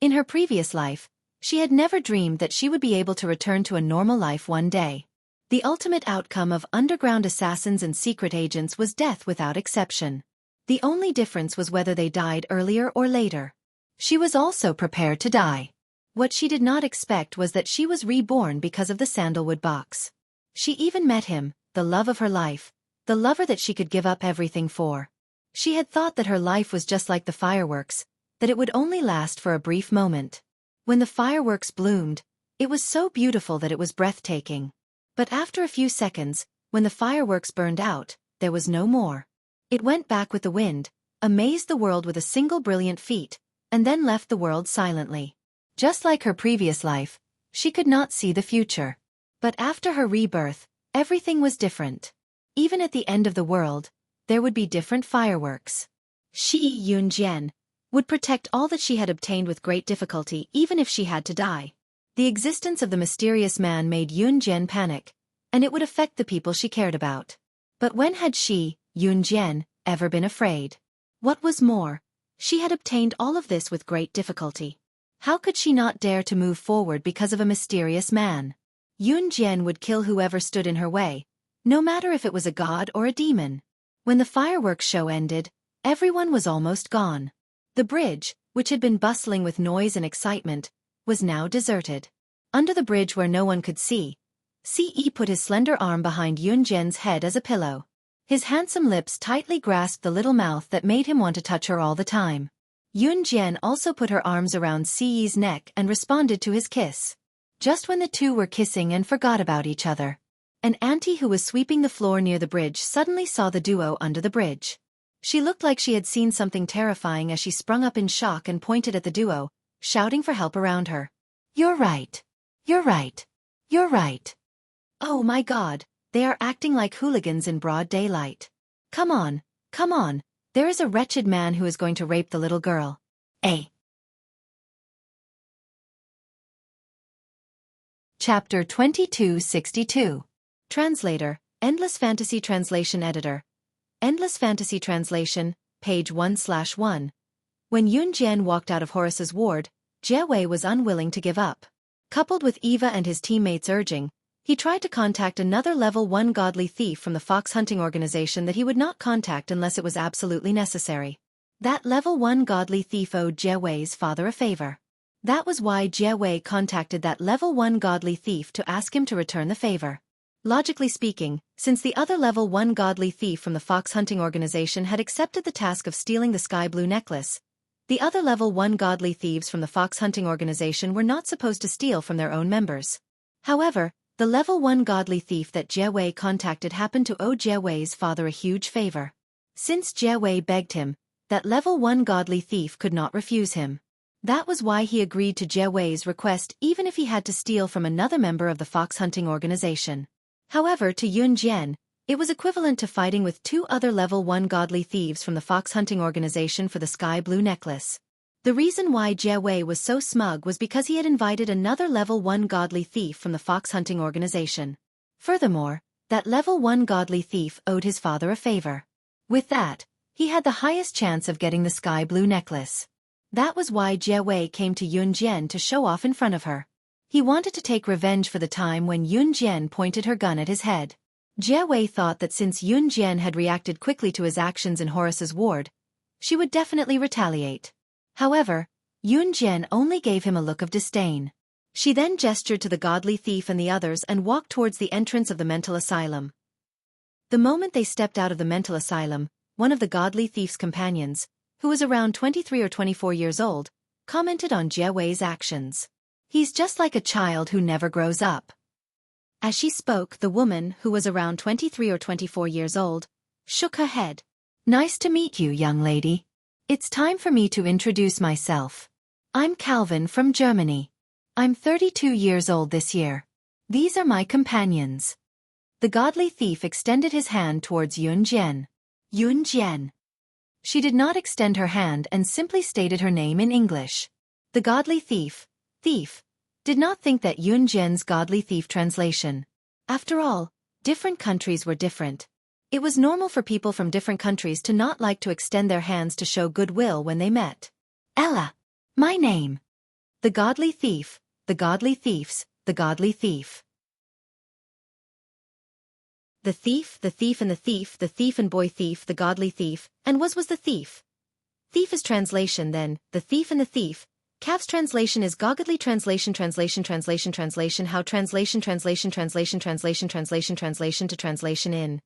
In her previous life, she had never dreamed that she would be able to return to a normal life one day. The ultimate outcome of underground assassins and secret agents was death without exception. The only difference was whether they died earlier or later. She was also prepared to die. What she did not expect was that she was reborn because of the sandalwood box. She even met him, the love of her life, the lover that she could give up everything for. She had thought that her life was just like the fireworks, that it would only last for a brief moment. When the fireworks bloomed, it was so beautiful that it was breathtaking. But after a few seconds, when the fireworks burned out, there was no more. It went back with the wind, amazed the world with a single brilliant feat, and then left the world silently. Just like her previous life, she could not see the future. But after her rebirth, everything was different. Even at the end of the world, there would be different fireworks. She, Yun Jian, would protect all that she had obtained with great difficulty even if she had to die. The existence of the mysterious man made Yun Jian panic, and it would affect the people she cared about. But when had she, Yun Jian, ever been afraid? What was more, she had obtained all of this with great difficulty. How could she not dare to move forward because of a mysterious man? Yun Jian would kill whoever stood in her way, no matter if it was a god or a demon. When the fireworks show ended, everyone was almost gone. The bridge, which had been bustling with noise and excitement, was now deserted. Under the bridge where no one could see, Ce put his slender arm behind Yun Jian's head as a pillow. His handsome lips tightly grasped the little mouth that made him want to touch her all the time. Yun Jian also put her arms around Ce's neck and responded to his kiss. Just when the two were kissing and forgot about each other, an auntie who was sweeping the floor near the bridge suddenly saw the duo under the bridge. She looked like she had seen something terrifying as she sprung up in shock and pointed at the duo, shouting for help around her. "You're right. You're right. You're right. Oh my God, they are acting like hooligans in broad daylight. Come on, there is a wretched man who is going to rape the little girl. A." Chapter 2262. Translator, Endless Fantasy Translation Editor. Endless Fantasy Translation, page 1/1. When Yun Jian walked out of Horace's ward, Jie was unwilling to give up. Coupled with Eva and his teammates' urging, he tried to contact another level 1 godly thief from the fox hunting organization that he would not contact unless it was absolutely necessary. That level 1 godly thief owed Jie's father a favor. That was why Jie contacted that level 1 godly thief to ask him to return the favor. Logically speaking, since the other level 1 godly thief from the fox hunting organization had accepted the task of stealing the sky blue necklace, the other level 1 godly thieves from the fox hunting organization were not supposed to steal from their own members. However, the level 1 godly thief that Xueqi contacted happened to owe Xueqi's father a huge favor. Since Xueqi begged him, that level 1 godly thief could not refuse him. That was why he agreed to Xueqi's request even if he had to steal from another member of the fox hunting organization. However, to Yunjian, it was equivalent to fighting with 2 other level 1 godly thieves from the fox hunting organization for the sky blue necklace. The reason why Xueqi was so smug was because he had invited another level 1 godly thief from the fox hunting organization. Furthermore, that level 1 godly thief owed his father a favor. With that, he had the highest chance of getting the sky blue necklace. That was why Xueqi came to Yunjian to show off in front of her. He wanted to take revenge for the time when Yunjian pointed her gun at his head. Xueqi thought that since Yunjian had reacted quickly to his actions in Horace's ward, she would definitely retaliate. However, Yunjian only gave him a look of disdain. She then gestured to the godly thief and the others and walked towards the entrance of the mental asylum. The moment they stepped out of the mental asylum, one of the godly thief's companions, who was around 23 or 24 years old, commented on Xueqi's actions. He's just like a child who never grows up. As she spoke, the woman, who was around 23 or 24 years old, shook her head. Nice to meet you, young lady. It's time for me to introduce myself. I'm Calvin from Germany. I'm 32 years old this year. These are my companions. The godly thief extended his hand towards Yunjian. Yunjian. She did not extend her hand and simply stated her name in English. The godly thief, did not think that Yunjian's godly thief translation. After all, different countries were different. It was normal for people from different countries to not like to extend their hands to show goodwill when they met. Ella. My name. The godly thief, the godly thieves, the godly thief. The thief and the thief and boy thief, the godly thief, and was the thief. Thief is translation then, the thief and the thief. Cav's translation is godly translation how translation to translation in.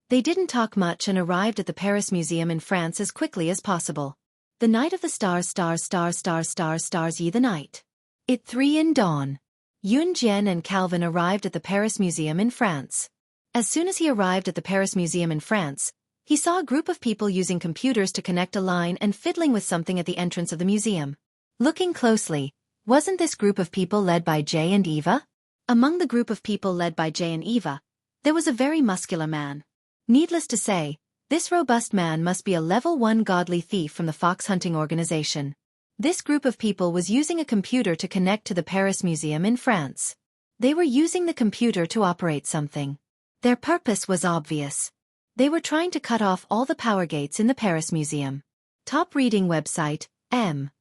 They didn't talk much and arrived at the Paris Museum in France as quickly as possible. The night of the stars ye the night. It 3 in dawn. Yunjian and Calvin arrived at the Paris Museum in France. As soon as he arrived at the Paris Museum in France, he saw a group of people using computers to connect a line and fiddling with something at the entrance of the museum. Looking closely, wasn't this group of people led by Jay and Eva? Among the group of people led by Jay and Eva, there was a very muscular man. Needless to say, this robust man must be a level 1 godly thief from the fox hunting organization. This group of people was using a computer to connect to the Paris Museum in France. They were using the computer to operate something. Their purpose was obvious. They were trying to cut off all the power gates in the Paris Museum. Top reading website, M.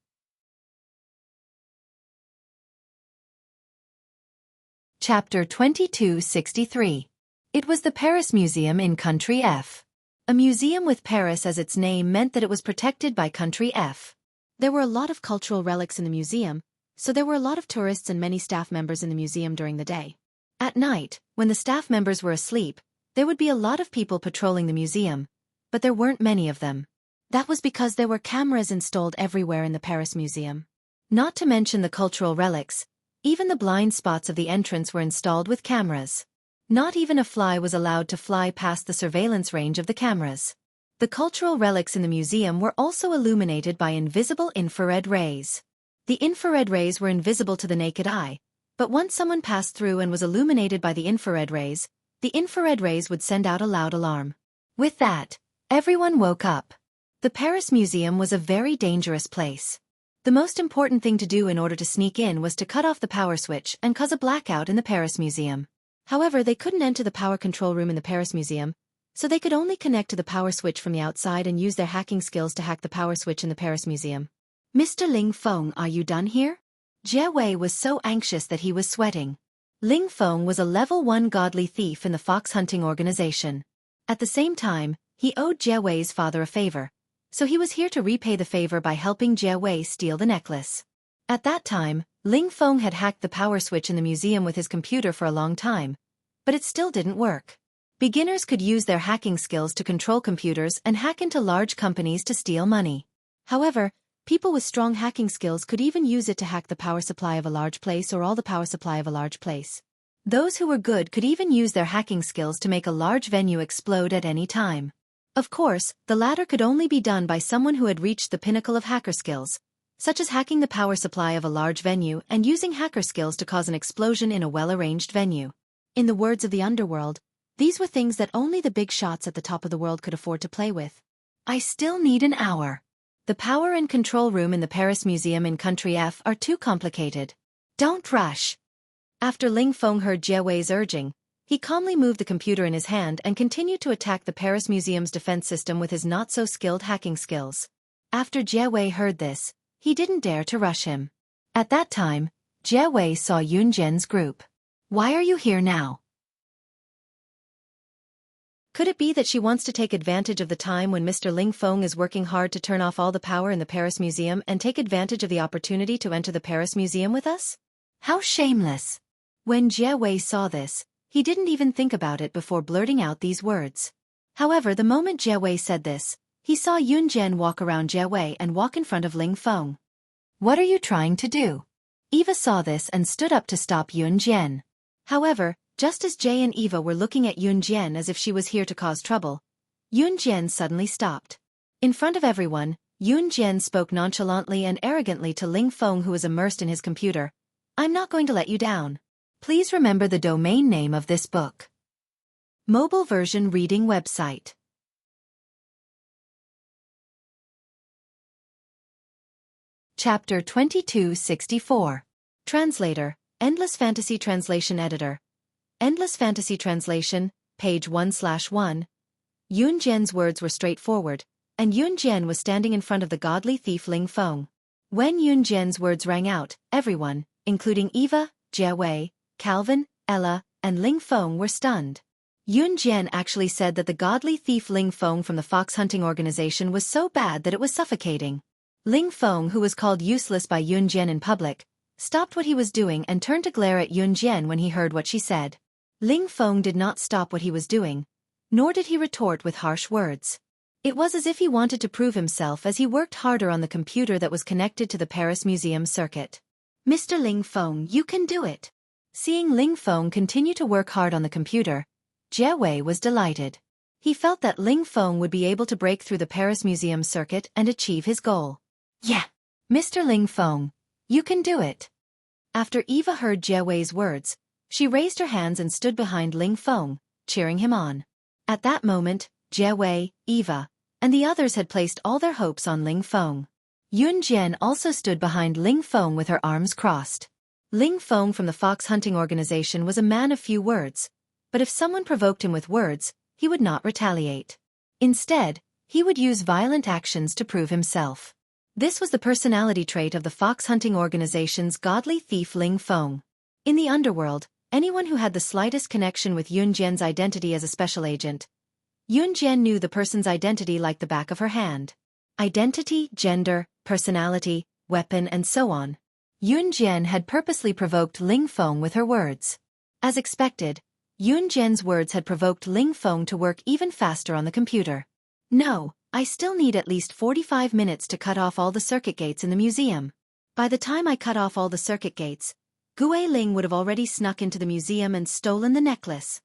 Chapter 2263. It was the Paris Museum in Country F. A museum with Paris as its name meant that it was protected by Country F. There were a lot of cultural relics in the museum, so there were a lot of tourists and many staff members in the museum during the day. At night, when the staff members were asleep, there would be a lot of people patrolling the museum, but there weren't many of them. That was because there were cameras installed everywhere in the Paris Museum. Not to mention the cultural relics, even the blind spots of the entrance were installed with cameras. Not even a fly was allowed to fly past the surveillance range of the cameras. The cultural relics in the museum were also illuminated by invisible infrared rays. The infrared rays were invisible to the naked eye, but once someone passed through and was illuminated by the infrared rays would send out a loud alarm. With that, everyone woke up. The Paris Museum was a very dangerous place. The most important thing to do in order to sneak in was to cut off the power switch and cause a blackout in the Paris Museum. However, they couldn't enter the power control room in the Paris Museum, so they could only connect to the power switch from the outside and use their hacking skills to hack the power switch in the Paris Museum. Mr. Ling Feng, are you done here? Xueqi was so anxious that he was sweating. Ling Feng was a level 1 godly thief in the fox hunting organization. At the same time, he owed Xueqi's father a favor, so he was here to repay the favor by helping Xueqi steal the necklace. At that time, Ling Feng had hacked the power switch in the museum with his computer for a long time, but it still didn't work. Beginners could use their hacking skills to control computers and hack into large companies to steal money. However, people with strong hacking skills could even use it to hack the power supply of a large place or all the power supply of a large place. Those who were good could even use their hacking skills to make a large venue explode at any time. Of course, the latter could only be done by someone who had reached the pinnacle of hacker skills, such as hacking the power supply of a large venue and using hacker skills to cause an explosion in a well-arranged venue. In the words of the underworld, these were things that only the big shots at the top of the world could afford to play with. I still need an hour. The power and control room in the Paris Museum in Country F are too complicated. Don't rush. After Ling Feng heard Jie Wei's urging, he calmly moved the computer in his hand and continued to attack the Paris Museum's defense system with his not-so-skilled hacking skills. After Jie Wei heard this, he didn't dare to rush him. At that time, Jie Wei saw Yun Jian's group. Why are you here now? Could it be that she wants to take advantage of the time when Mr. Ling Feng is working hard to turn off all the power in the Paris Museum and take advantage of the opportunity to enter the Paris Museum with us? How shameless! When Jie Wei saw this, he didn't even think about it before blurting out these words. However, the moment Jie Wei said this, he saw Yun Jian walk around Jie Wei and walk in front of Ling Feng. What are you trying to do? Eva saw this and stood up to stop Yun Jian. However, just as Jie and Eva were looking at Yun Jian as if she was here to cause trouble, Yun Jian suddenly stopped. In front of everyone, Yun Jian spoke nonchalantly and arrogantly to Ling Feng, who was immersed in his computer. I'm not going to let you down. Please remember the domain name of this book. Mobile version reading website. Chapter 2264. Translator, Endless Fantasy Translation Editor. Endless Fantasy Translation, page 1/1. Yun Jian's words were straightforward, and Yun Jian was standing in front of the godly thief Ling Feng. When Yun Jian's words rang out, everyone, including Eva, Jie Wei, Calvin, Ella, and Ling Feng were stunned. Yun Jian actually said that the godly thief Ling Feng from the fox hunting organization was so bad that it was suffocating. Ling Feng, who was called useless by Yun Jian in public, stopped what he was doing and turned to glare at Yun Jian when he heard what she said. Ling Feng did not stop what he was doing, nor did he retort with harsh words. It was as if he wanted to prove himself as he worked harder on the computer that was connected to the Paris Museum circuit. Mr. Ling Feng, you can do it. Seeing Ling Feng continue to work hard on the computer, Jie Wei was delighted. He felt that Ling Feng would be able to break through the Paris Museum circuit and achieve his goal. Yeah, Mr. Ling Feng, you can do it. After Eva heard Jie Wei's words, she raised her hands and stood behind Ling Feng, cheering him on. At that moment, Jie Wei, Eva, and the others had placed all their hopes on Ling Feng. Yun Jian also stood behind Ling Feng with her arms crossed. Ling Feng from the fox hunting organization was a man of few words, but if someone provoked him with words, he would not retaliate. Instead, he would use violent actions to prove himself. This was the personality trait of the fox hunting organization's godly thief Ling Feng. In the underworld, anyone who had the slightest connection with Yun Jian's identity as a special agent, Yun Jian knew the person's identity like the back of her hand. Identity, gender, personality, weapon, and so on. Yun Jian had purposely provoked Ling Feng with her words. As expected, Yun Jian's words had provoked Ling Feng to work even faster on the computer. No, I still need at least 45 minutes to cut off all the circuit gates in the museum. By the time I cut off all the circuit gates, Gue Ling would have already snuck into the museum and stolen the necklace.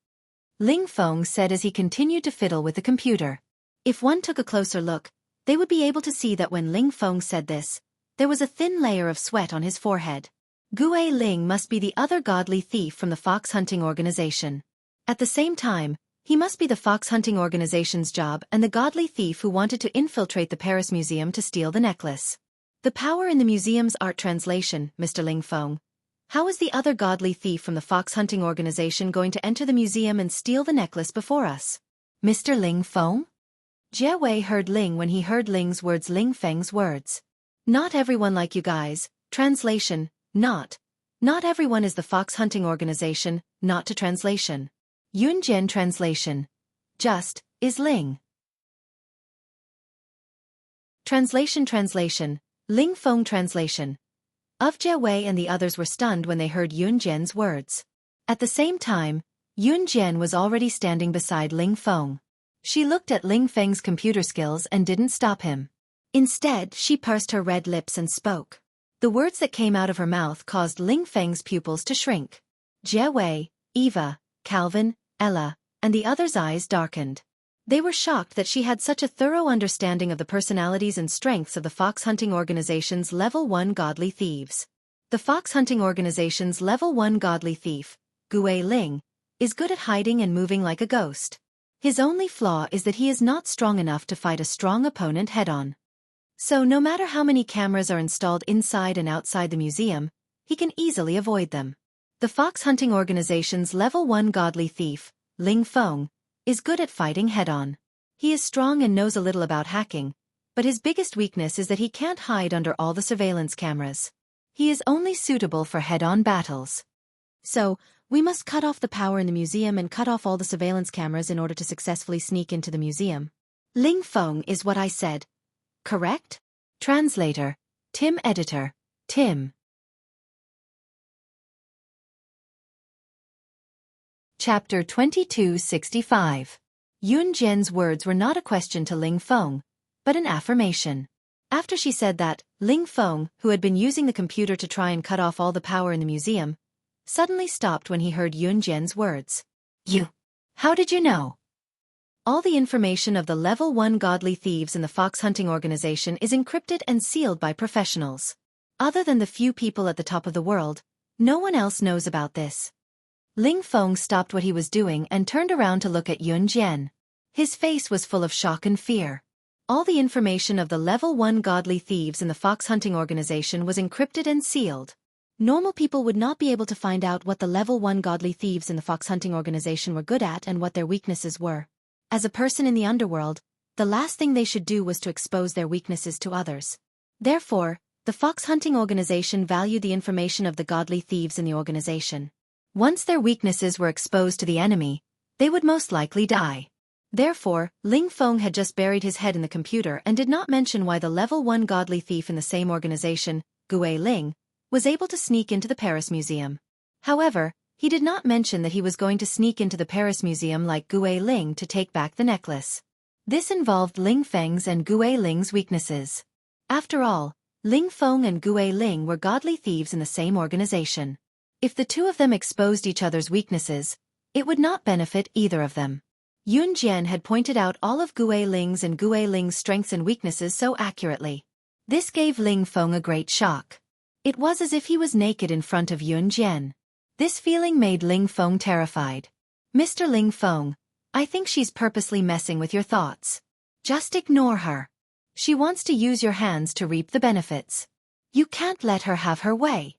Ling Feng said as he continued to fiddle with the computer. If one took a closer look, they would be able to see that when Ling Feng said this, there was a thin layer of sweat on his forehead. Gue Ling must be the other godly thief from the fox hunting organization. At the same time, he must be the fox hunting organization's job and the godly thief who wanted to infiltrate the Paris Museum to steal the necklace. The power in the museum's art translation, Mr. Ling Feng. How is the other godly thief from the fox hunting organization going to enter the museum and steal the necklace before us? Mr. Ling Feng? Jie Wei heard Ling when he heard Ling's words, Ling Feng's words. Not everyone like you guys. Translation, not everyone is the fox hunting organization, not to translation. Yun Jian translation. Just, is Ling. Translation. Ling Feng translation. Of Jie Wei and the others were stunned when they heard Yun Jian's words. At the same time, Yun Jian was already standing beside Ling Feng. She looked at Ling Feng's computer skills and didn't stop him. Instead, she pursed her red lips and spoke. The words that came out of her mouth caused Ling Feng's pupils to shrink. Jie Wei, Eva, Calvin, Ella, and the others' eyes darkened. They were shocked that she had such a thorough understanding of the personalities and strengths of the fox hunting organization's Level 1 godly thieves. The fox hunting organization's Level 1 godly thief, Gui Ling, is good at hiding and moving like a ghost. His only flaw is that he is not strong enough to fight a strong opponent head-on. So no matter how many cameras are installed inside and outside the museum, he can easily avoid them. The fox hunting organization's Level 1 godly thief, Ling Feng, is good at fighting head-on. He is strong and knows a little about hacking, but his biggest weakness is that he can't hide under all the surveillance cameras. He is only suitable for head-on battles. So, we must cut off the power in the museum and cut off all the surveillance cameras in order to successfully sneak into the museum. Ling Feng is what I said. Correct? Translator, Tim. Editor, Tim. Chapter 2265. Yun Jian's words were not a question to Ling Feng, but an affirmation. After she said that, Ling Feng, who had been using the computer to try and cut off all the power in the museum, suddenly stopped when he heard Yun Jian's words. You. How did you know? All the information of the Level 1 godly thieves in the fox hunting organization is encrypted and sealed by professionals. Other than the few people at the top of the world, no one else knows about this. Ling Feng stopped what he was doing and turned around to look at Yun Jian. His face was full of shock and fear. All the information of the Level 1 godly thieves in the fox hunting organization was encrypted and sealed. Normal people would not be able to find out what the Level 1 godly thieves in the fox hunting organization were good at and what their weaknesses were. As a person in the underworld, the last thing they should do was to expose their weaknesses to others. Therefore, the fox hunting organization valued the information of the godly thieves in the organization. Once their weaknesses were exposed to the enemy, they would most likely die. Therefore, Ling Feng had just buried his head in the computer and did not mention why the Level 1 godly thief in the same organization, Gui Ling, was able to sneak into the Paris Museum. However, he did not mention that he was going to sneak into the Paris Museum like Gui Ling to take back the necklace. This involved Ling Feng's and Gui Ling's weaknesses. After all, Ling Feng and Gui Ling were godly thieves in the same organization. If the two of them exposed each other's weaknesses, it would not benefit either of them. Yun Jian had pointed out all of Gui Ling's and Gui Ling's strengths and weaknesses so accurately. This gave Ling Feng a great shock. It was as if he was naked in front of Yun Jian. This feeling made Ling Feng terrified. Mr. Ling Feng, I think she's purposely messing with your thoughts. Just ignore her. She wants to use your hands to reap the benefits. You can't let her have her way.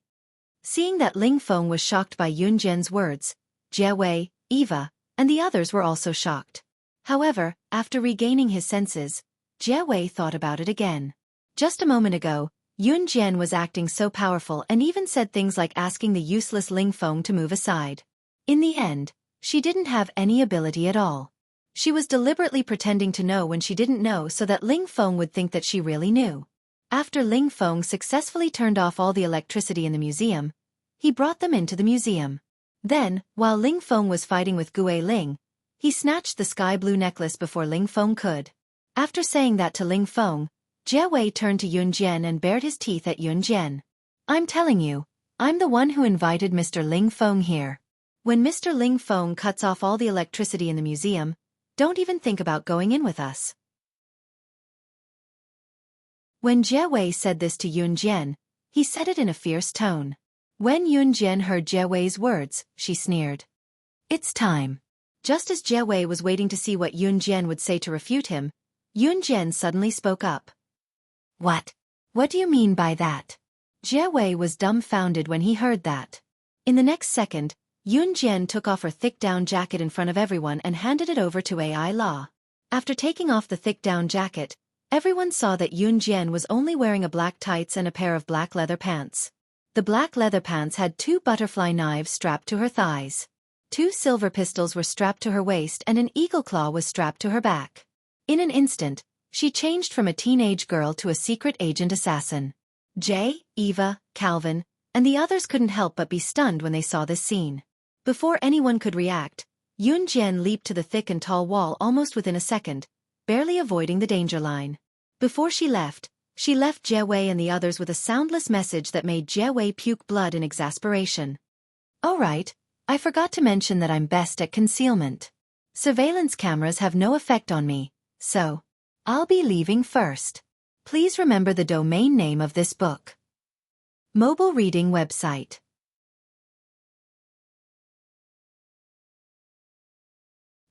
Seeing that Ling Feng was shocked by Yun Jian's words, Jie Wei, Eva, and the others were also shocked. However, after regaining his senses, Jie Wei thought about it again. Just a moment ago, Yun Jian was acting so powerful and even said things like asking the useless Ling Feng to move aside. In the end, she didn't have any ability at all. She was deliberately pretending to know when she didn't know so that Ling Feng would think that she really knew. After Ling Feng successfully turned off all the electricity in the museum, he brought them into the museum. Then, while Ling Feng was fighting with Gui Ling, he snatched the sky blue necklace before Ling Feng could. After saying that to Ling Feng, Jie Wei turned to Yun Jian and bared his teeth at Yun Jian. I'm telling you, I'm the one who invited Mr. Ling Feng here. When Mr. Ling Feng cuts off all the electricity in the museum, don't even think about going in with us. When Jie Wei said this to Yun Jian, he said it in a fierce tone. When Yun Jian heard Jie Wei's words, she sneered. It's time. Just as Jie Wei was waiting to see what Yun Jian would say to refute him, Yun Jian suddenly spoke up. What? What do you mean by that? Jie Wei was dumbfounded when he heard that. In the next second, Yun Jian took off her thick down jacket in front of everyone and handed it over to AI Law. After taking off the thick down jacket, everyone saw that Yun Jian was only wearing a black tights and a pair of black leather pants. The black leather pants had 2 butterfly knives strapped to her thighs. 2 silver pistols were strapped to her waist and an eagle claw was strapped to her back. In an instant, she changed from a teenage girl to a secret agent assassin. Jay, Eva, Calvin, and the others couldn't help but be stunned when they saw this scene. Before anyone could react, Yun Jian leaped to the thick and tall wall almost within a second, barely avoiding the danger line. Before she left Jie Wei and the others with a soundless message that made Jie Wei puke blood in exasperation. "Oh right, I forgot to mention that I'm best at concealment. Surveillance cameras have no effect on me, so I'll be leaving first. Please remember the domain name of this book." Mobile reading website.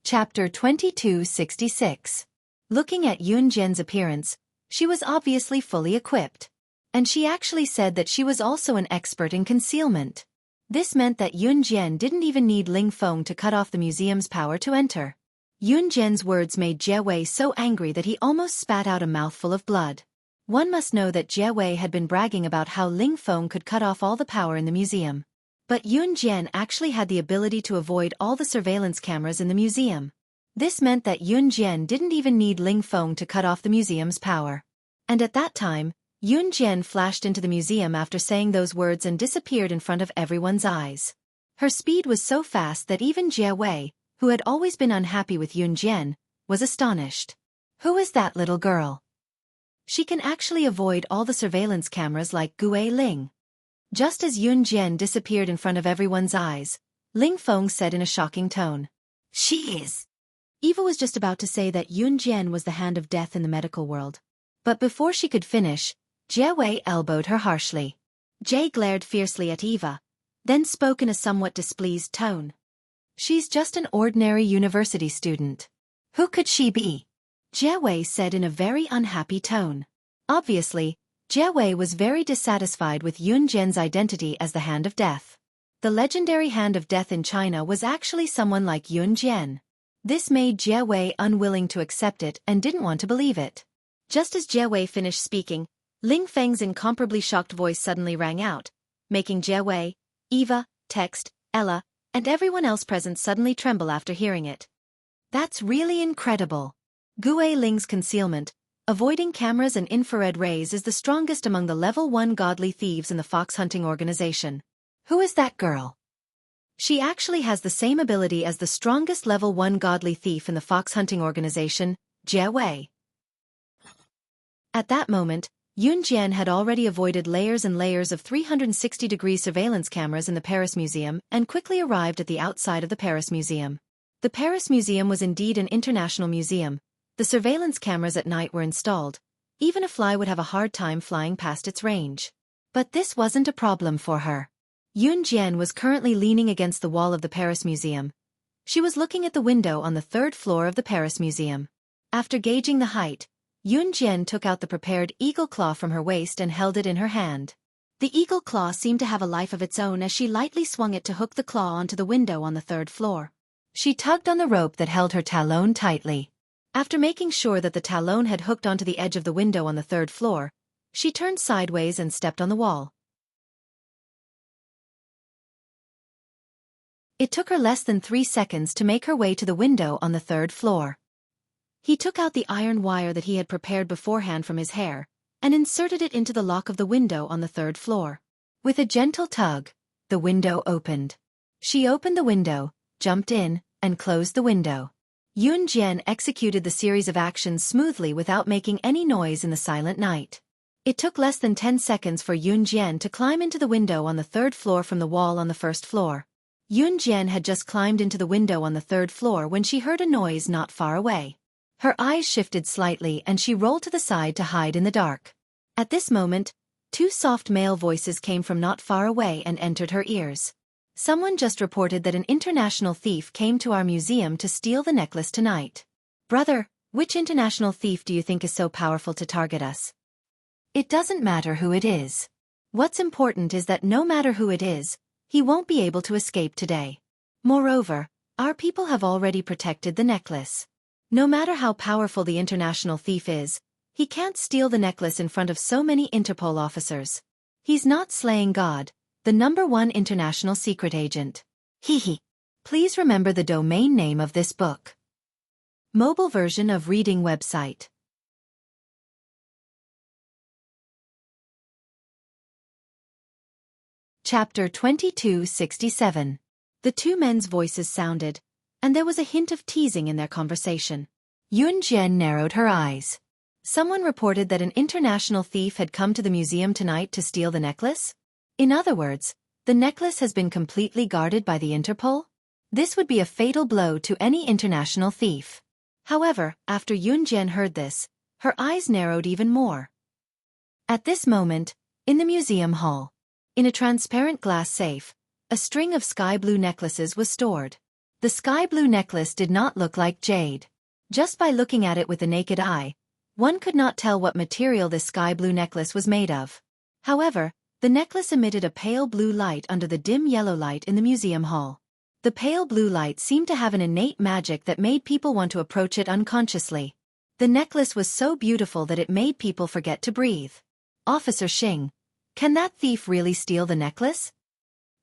Chapter 2266. Looking at Yun Jian's appearance, she was obviously fully equipped. And she actually said that she was also an expert in concealment. This meant that Yun Jian didn't even need Ling Feng to cut off the museum's power to enter. Yun Jian's words made Jie Wei so angry that he almost spat out a mouthful of blood. One must know that Jie Wei had been bragging about how Ling Feng could cut off all the power in the museum. But Yun Jian actually had the ability to avoid all the surveillance cameras in the museum. This meant that Yun Jian didn't even need Ling Feng to cut off the museum's power. And at that time, Yun Jian flashed into the museum after saying those words and disappeared in front of everyone's eyes. Her speed was so fast that even Jie Wei, who had always been unhappy with Yun Jian, was astonished. Who is that little girl? She can actually avoid all the surveillance cameras like Gue Ling. Just as Yun Jian disappeared in front of everyone's eyes, Ling Feng said in a shocking tone. "She is." Eva was just about to say that Yun Jian was the hand of death in the medical world. But before she could finish, Jie Wei elbowed her harshly. Jie glared fiercely at Eva, then spoke in a somewhat displeased tone. "She's just an ordinary university student. Who could she be?" Jie Wei said in a very unhappy tone. Obviously, Jie Wei was very dissatisfied with Yun Jian's identity as the Hand of Death. The legendary Hand of Death in China was actually someone like Yun Jian. This made Jie Wei unwilling to accept it and didn't want to believe it. Just as Jie Wei finished speaking, Ling Feng's incomparably shocked voice suddenly rang out, making Jie Wei, Eva, Text, Ella, and everyone else present suddenly tremble after hearing it. "That's really incredible. Gue Ling's concealment, avoiding cameras and infrared rays, is the strongest among the level 1 godly thieves in the fox hunting organization. Who is that girl?" "She actually has the same ability as the strongest level 1 godly thief in the fox hunting organization, Jie Wei." At that moment, Yun Jian had already avoided layers and layers of 360-degree surveillance cameras in the Paris Museum and quickly arrived at the outside of the Paris Museum. The Paris Museum was indeed an international museum. The surveillance cameras at night were installed. Even a fly would have a hard time flying past its range. But this wasn't a problem for her. Yun Jian was currently leaning against the wall of the Paris Museum. She was looking at the window on the 3rd floor of the Paris Museum. After gauging the height, Yun Jian took out the prepared eagle claw from her waist and held it in her hand. The eagle claw seemed to have a life of its own as she lightly swung it to hook the claw onto the window on the 3rd floor. She tugged on the rope that held her talon tightly. After making sure that the talon had hooked onto the edge of the window on the 3rd floor, she turned sideways and stepped on the wall. It took her less than 3 seconds to make her way to the window on the 3rd floor. He took out the iron wire that he had prepared beforehand from his hair, and inserted it into the lock of the window on the 3rd floor. With a gentle tug, the window opened. She opened the window, jumped in, and closed the window. Yun Jian executed the series of actions smoothly without making any noise in the silent night. It took less than 10 seconds for Yun Jian to climb into the window on the 3rd floor from the wall on the 1st floor. Yun Jian had just climbed into the window on the 3rd floor when she heard a noise not far away. Her eyes shifted slightly and she rolled to the side to hide in the dark. At this moment, 2 soft male voices came from not far away and entered her ears. "Someone just reported that an international thief came to our museum to steal the necklace tonight. Brother, which international thief do you think is so powerful to target us?" "It doesn't matter who it is. What's important is that no matter who it is, he won't be able to escape today. Moreover, our people have already protected the necklace. No matter how powerful the international thief is, he can't steal the necklace in front of so many Interpol officers. He's not slaying God, the #1 international secret agent. Hehe. Please remember the domain name of this book." Mobile version of reading website. Chapter 2267. The two men's voices sounded, and there was a hint of teasing in their conversation. Yun Jian narrowed her eyes. Someone reported that an international thief had come to the museum tonight to steal the necklace? In other words, the necklace has been completely guarded by the Interpol? This would be a fatal blow to any international thief. However, after Yun Jian heard this, her eyes narrowed even more. At this moment, in the museum hall, in a transparent glass safe, a string of sky blue necklaces was stored. The sky blue necklace did not look like jade. Just by looking at it with the naked eye, one could not tell what material this sky blue necklace was made of. However, the necklace emitted a pale blue light under the dim yellow light in the museum hall. The pale blue light seemed to have an innate magic that made people want to approach it unconsciously. The necklace was so beautiful that it made people forget to breathe. Officer Xing, can that thief really steal the necklace?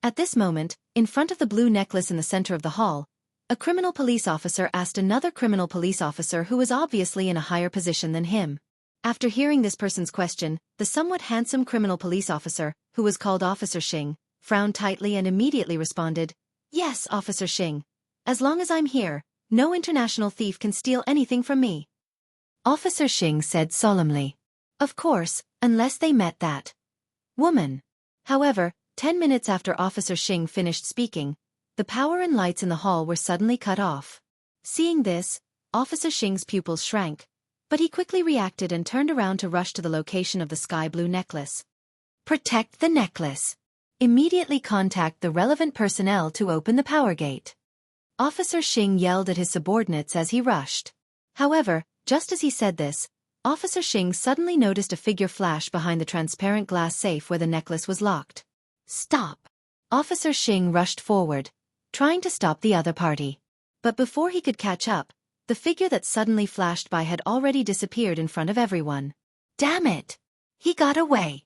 At this moment, in front of the blue necklace in the center of the hall, a criminal police officer asked another criminal police officer who was obviously in a higher position than him. After hearing this person's question, the somewhat handsome criminal police officer, who was called Officer Xing, frowned tightly and immediately responded, "Yes, Officer Xing. As long as I'm here, no international thief can steal anything from me." Officer Xing said solemnly. Of course, unless they met that woman. However, 10 minutes after Officer Xing finished speaking, the power and lights in the hall were suddenly cut off. Seeing this, Officer Xing's pupils shrank, but he quickly reacted and turned around to rush to the location of the sky blue necklace. Protect the necklace. Immediately contact the relevant personnel to open the power gate. Officer Xing yelled at his subordinates as he rushed. However, just as he said this, Officer Xing suddenly noticed a figure flash behind the transparent glass safe where the necklace was locked. Stop! Officer Xing rushed forward, trying to stop the other party. But before he could catch up, the figure that suddenly flashed by had already disappeared in front of everyone. Damn it! He got away!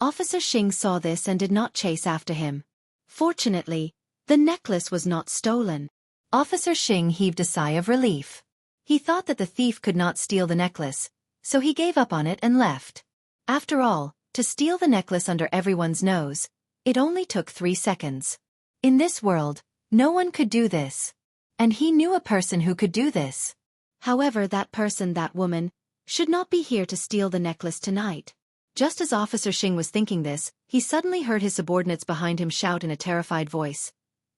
Officer Xing saw this and did not chase after him. Fortunately, the necklace was not stolen. Officer Xing heaved a sigh of relief. He thought that the thief could not steal the necklace, so he gave up on it and left. After all, to steal the necklace under everyone's nose, it only took 3 seconds. In this world, no one could do this. And he knew a person who could do this. However, that person, that woman, should not be here to steal the necklace tonight. Just as Officer Xing was thinking this, he suddenly heard his subordinates behind him shout in a terrified voice.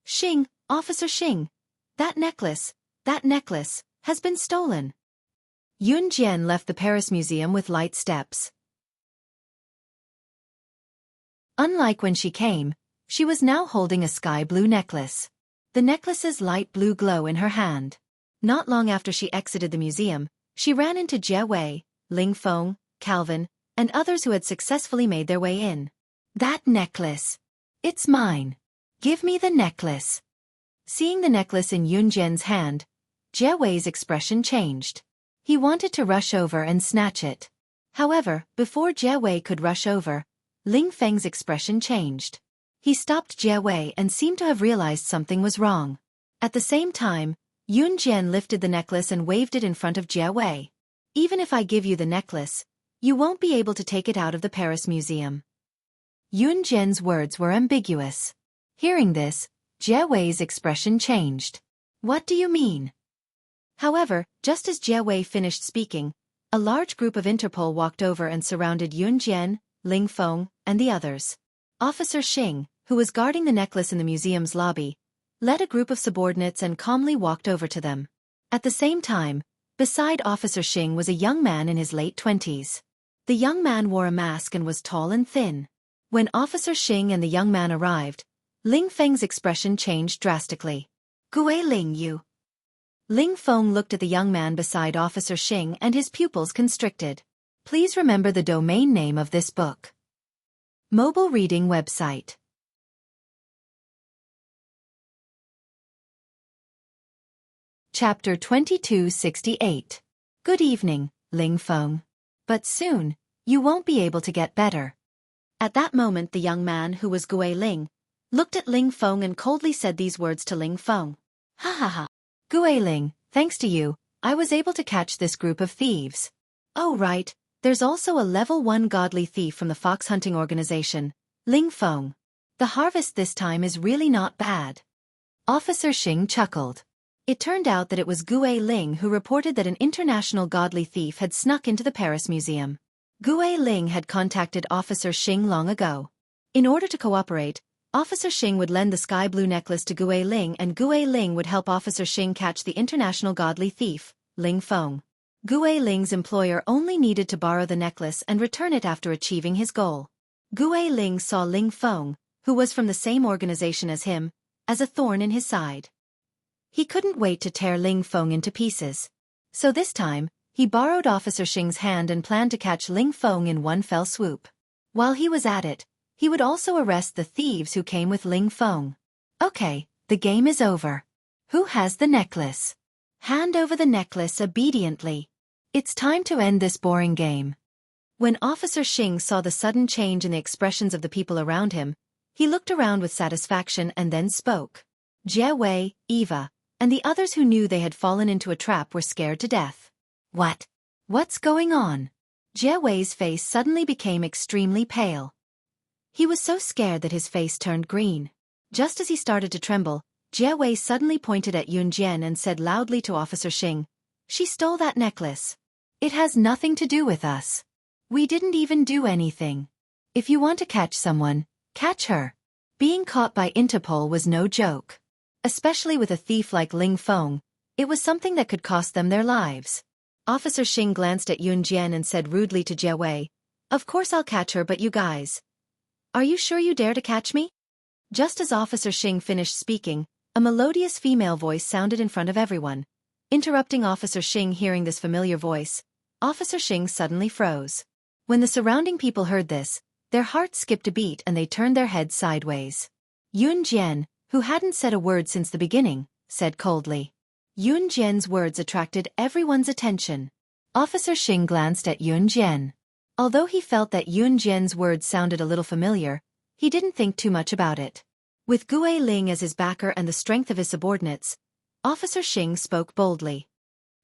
Xing, Officer Xing! That necklace has been stolen. Yun Jian left the Paris Museum with light steps. Unlike when she came, she was now holding a sky blue necklace. The necklace's light blue glow in her hand. Not long after she exited the museum, she ran into Jie Wei, Ling Feng, Calvin, and others who had successfully made their way in. That necklace! It's mine! Give me the necklace! Seeing the necklace in Yun Jian's hand, Jie Wei's expression changed. He wanted to rush over and snatch it. However, before Jie Wei could rush over, Ling Feng's expression changed. He stopped Jie Wei and seemed to have realized something was wrong. At the same time, Yun Jian lifted the necklace and waved it in front of Jie Wei. Even if I give you the necklace, you won't be able to take it out of the Paris Museum. Yun Jian's words were ambiguous. Hearing this, Jie Wei's expression changed. What do you mean? However, just as Jie Wei finished speaking, a large group of Interpol walked over and surrounded Yun Jian, Ling Feng, and the others. Officer Xing, who was guarding the necklace in the museum's lobby, led a group of subordinates and calmly walked over to them. At the same time, beside Officer Xing was a young man in his late 20s. The young man wore a mask and was tall and thin. When Officer Xing and the young man arrived, Ling Feng's expression changed drastically. Gui Ling you. Ling Feng looked at the young man beside Officer Xing and his pupils constricted. Please remember the domain name of this book. Mobile reading website. Chapter 2268. Good evening, Ling Feng. But soon, you won't be able to get better. At that moment the young man, who was Gui Ling, looked at Ling Feng and coldly said these words to Ling Feng. Ha ha ha. Gui Ling, thanks to you, I was able to catch this group of thieves. Oh right, there's also a level 1 godly thief from the fox hunting organization, Ling Feng. The harvest this time is really not bad. Officer Xing chuckled. It turned out that it was Gue Ling who reported that an international godly thief had snuck into the Paris Museum. Gue Ling had contacted Officer Xing long ago. In order to cooperate, Officer Xing would lend the sky blue necklace to Gue Ling and Gue Ling would help Officer Xing catch the international godly thief, Ling Feng. Gue Ling's employer only needed to borrow the necklace and return it after achieving his goal. Gue Ling saw Ling Feng, who was from the same organization as him, as a thorn in his side. He couldn't wait to tear Ling Feng into pieces. So this time, he borrowed Officer Xing's hand and planned to catch Ling Feng in one fell swoop. While he was at it, he would also arrest the thieves who came with Ling Feng. Okay, the game is over. Who has the necklace? Hand over the necklace obediently. It's time to end this boring game. When Officer Xing saw the sudden change in the expressions of the people around him, he looked around with satisfaction and then spoke. Jie Wei, Eva, and the others who knew they had fallen into a trap were scared to death. What? What's going on? Jie Wei's face suddenly became extremely pale. He was so scared that his face turned green. Just as he started to tremble, Jie Wei suddenly pointed at Yun Jian and said loudly to Officer Xing, "She stole that necklace. It has nothing to do with us. We didn't even do anything. If you want to catch someone, catch her." Being caught by Interpol was no joke. Especially with a thief like Ling Feng, it was something that could cost them their lives. Officer Xing glanced at Yun Jian and said rudely to Jie Wei, "Of course I'll catch her, but you guys. Are you sure you dare to catch me?" Just as Officer Xing finished speaking, a melodious female voice sounded in front of everyone. Interrupting Officer Xing hearing this familiar voice, Officer Xing suddenly froze. When the surrounding people heard this, their hearts skipped a beat and they turned their heads sideways. Yun Jian, who hadn't said a word since the beginning, said coldly. Yun Jian's words attracted everyone's attention. Officer Xing glanced at Yun Jian. Although he felt that Yun Jian's words sounded a little familiar, he didn't think too much about it. With Gue Ling as his backer and the strength of his subordinates, Officer Xing spoke boldly.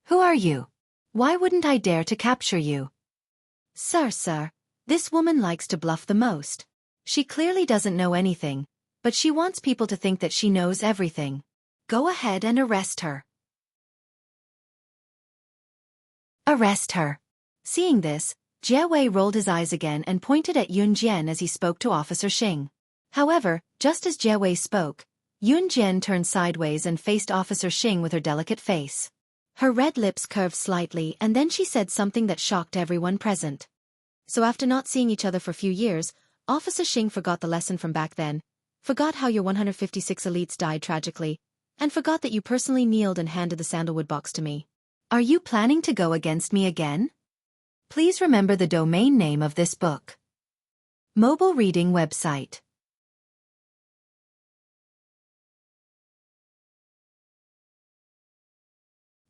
"Who are you? Why wouldn't I dare to capture you?" Sir, this woman likes to bluff the most. She clearly doesn't know anything, but she wants people to think that she knows everything. Go ahead and arrest her." Arrest her. Seeing this, Jie Wei rolled his eyes again and pointed at Yun Jian as he spoke to Officer Xing. However, just as Jie Wei spoke, Yun Jian turned sideways and faced Officer Xing with her delicate face. Her red lips curved slightly and then she said something that shocked everyone present. So after not seeing each other for a few years, Officer Xing forgot the lesson from back then, forgot how your 156 elites died tragically, and forgot that you personally kneeled and handed the sandalwood box to me. Are you planning to go against me again? Please remember the domain name of this book. Mobile reading website.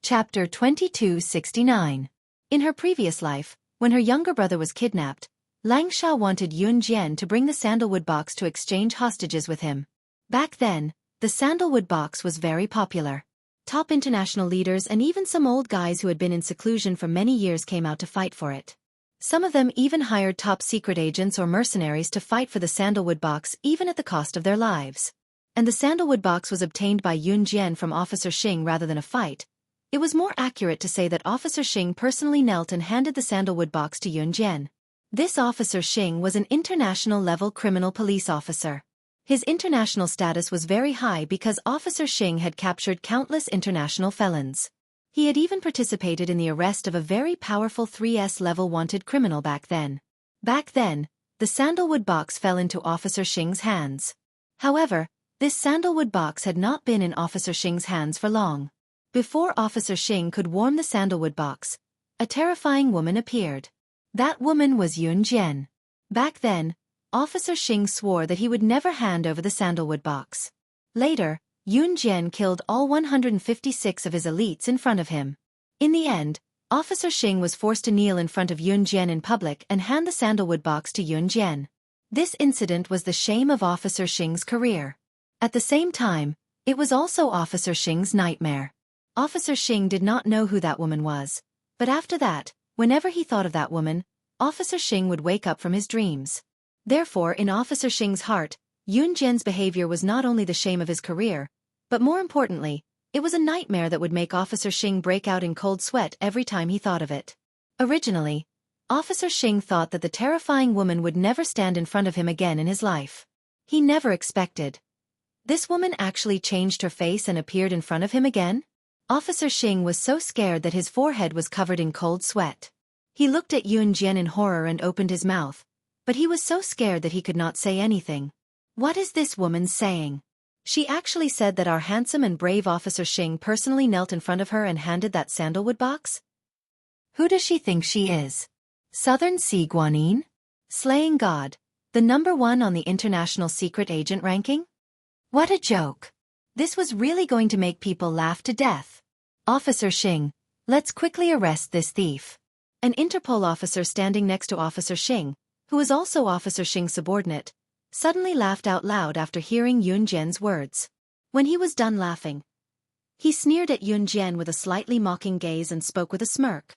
Chapter 2269. In her previous life, when her younger brother was kidnapped, Langsha wanted Yun Jian to bring the sandalwood box to exchange hostages with him. Back then, the sandalwood box was very popular. Top international leaders and even some old guys who had been in seclusion for many years came out to fight for it. Some of them even hired top secret agents or mercenaries to fight for the sandalwood box even at the cost of their lives. And the sandalwood box was obtained by Yun Jian from Officer Xing rather than a fight. It was more accurate to say that Officer Xing personally knelt and handed the sandalwood box to Yun Jian. This Officer Xing was an international-level criminal police officer. His international status was very high because Officer Xing had captured countless international felons. He had even participated in the arrest of a very powerful 3S-level wanted criminal back then. Back then, the sandalwood box fell into Officer Xing's hands. However, this sandalwood box had not been in Officer Xing's hands for long. Before Officer Xing could warm the sandalwood box, a terrifying woman appeared. That woman was Yun Jian. Back then, Officer Xing swore that he would never hand over the sandalwood box. Later, Yun Jian killed all 156 of his elites in front of him. In the end, Officer Xing was forced to kneel in front of Yun Jian in public and hand the sandalwood box to Yun Jian. This incident was the shame of Officer Xing's career. At the same time, it was also Officer Xing's nightmare. Officer Xing did not know who that woman was, but after that, whenever he thought of that woman, Officer Xing would wake up from his dreams. Therefore, in Officer Xing's heart, Yun Jian's behavior was not only the shame of his career, But more importantly, it was a nightmare that would make Officer Xing break out in cold sweat every time he thought of it. Originally, Officer Xing thought that the terrifying woman would never stand in front of him again in his life. He never expected. This woman actually changed her face and appeared in front of him again? Officer Xing was so scared that his forehead was covered in cold sweat. He looked at Yun Jian in horror and opened his mouth, but he was so scared that he could not say anything. What is this woman saying? She actually said that our handsome and brave Officer Xing personally knelt in front of her and handed that sandalwood box? Who does she think she is? Southern Sea Guanyin? Slaying God, the #1 on the international secret agent ranking? What a joke. This was really going to make people laugh to death. Officer Xing, let's quickly arrest this thief. An Interpol officer standing next to Officer Xing, who was also Officer Xing's subordinate, suddenly laughed out loud after hearing Yun Jian's words. When he was done laughing, he sneered at Yun Jian with a slightly mocking gaze and spoke with a smirk.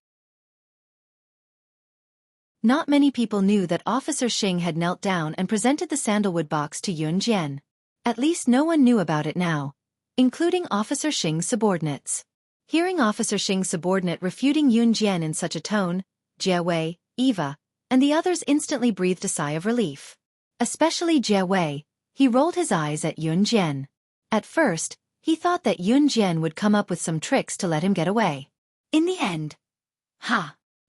Not many people knew that Officer Xing had knelt down and presented the sandalwood box to Yun Jian. At least no one knew about it now, including Officer Xing's subordinates. Hearing Officer Xing's subordinate refuting Yun Jian in such a tone, Jie Wei, Eva, and the others instantly breathed a sigh of relief. Especially Jie Wei, he rolled his eyes at Yun Jian. At first, he thought that Yun Jian would come up with some tricks to let him get away. In the end,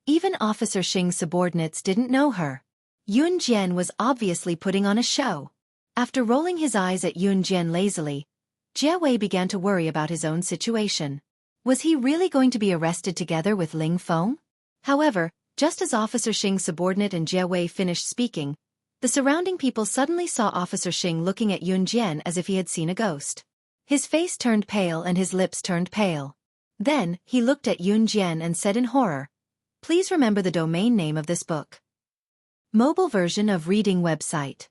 even Officer Xing's subordinates didn't know her. Yun Jian was obviously putting on a show. After rolling his eyes at Yun Jian lazily, Jie Wei began to worry about his own situation. Was he really going to be arrested together with Ling Feng? However, just as Officer Xing's subordinate and Jie Wei finished speaking, the surrounding people suddenly saw Officer Xing looking at Yun Jian as if he had seen a ghost. His face turned pale and his lips turned pale. Then, he looked at Yun Jian and said in horror, "Please remember the domain name of this book." Mobile version of reading website.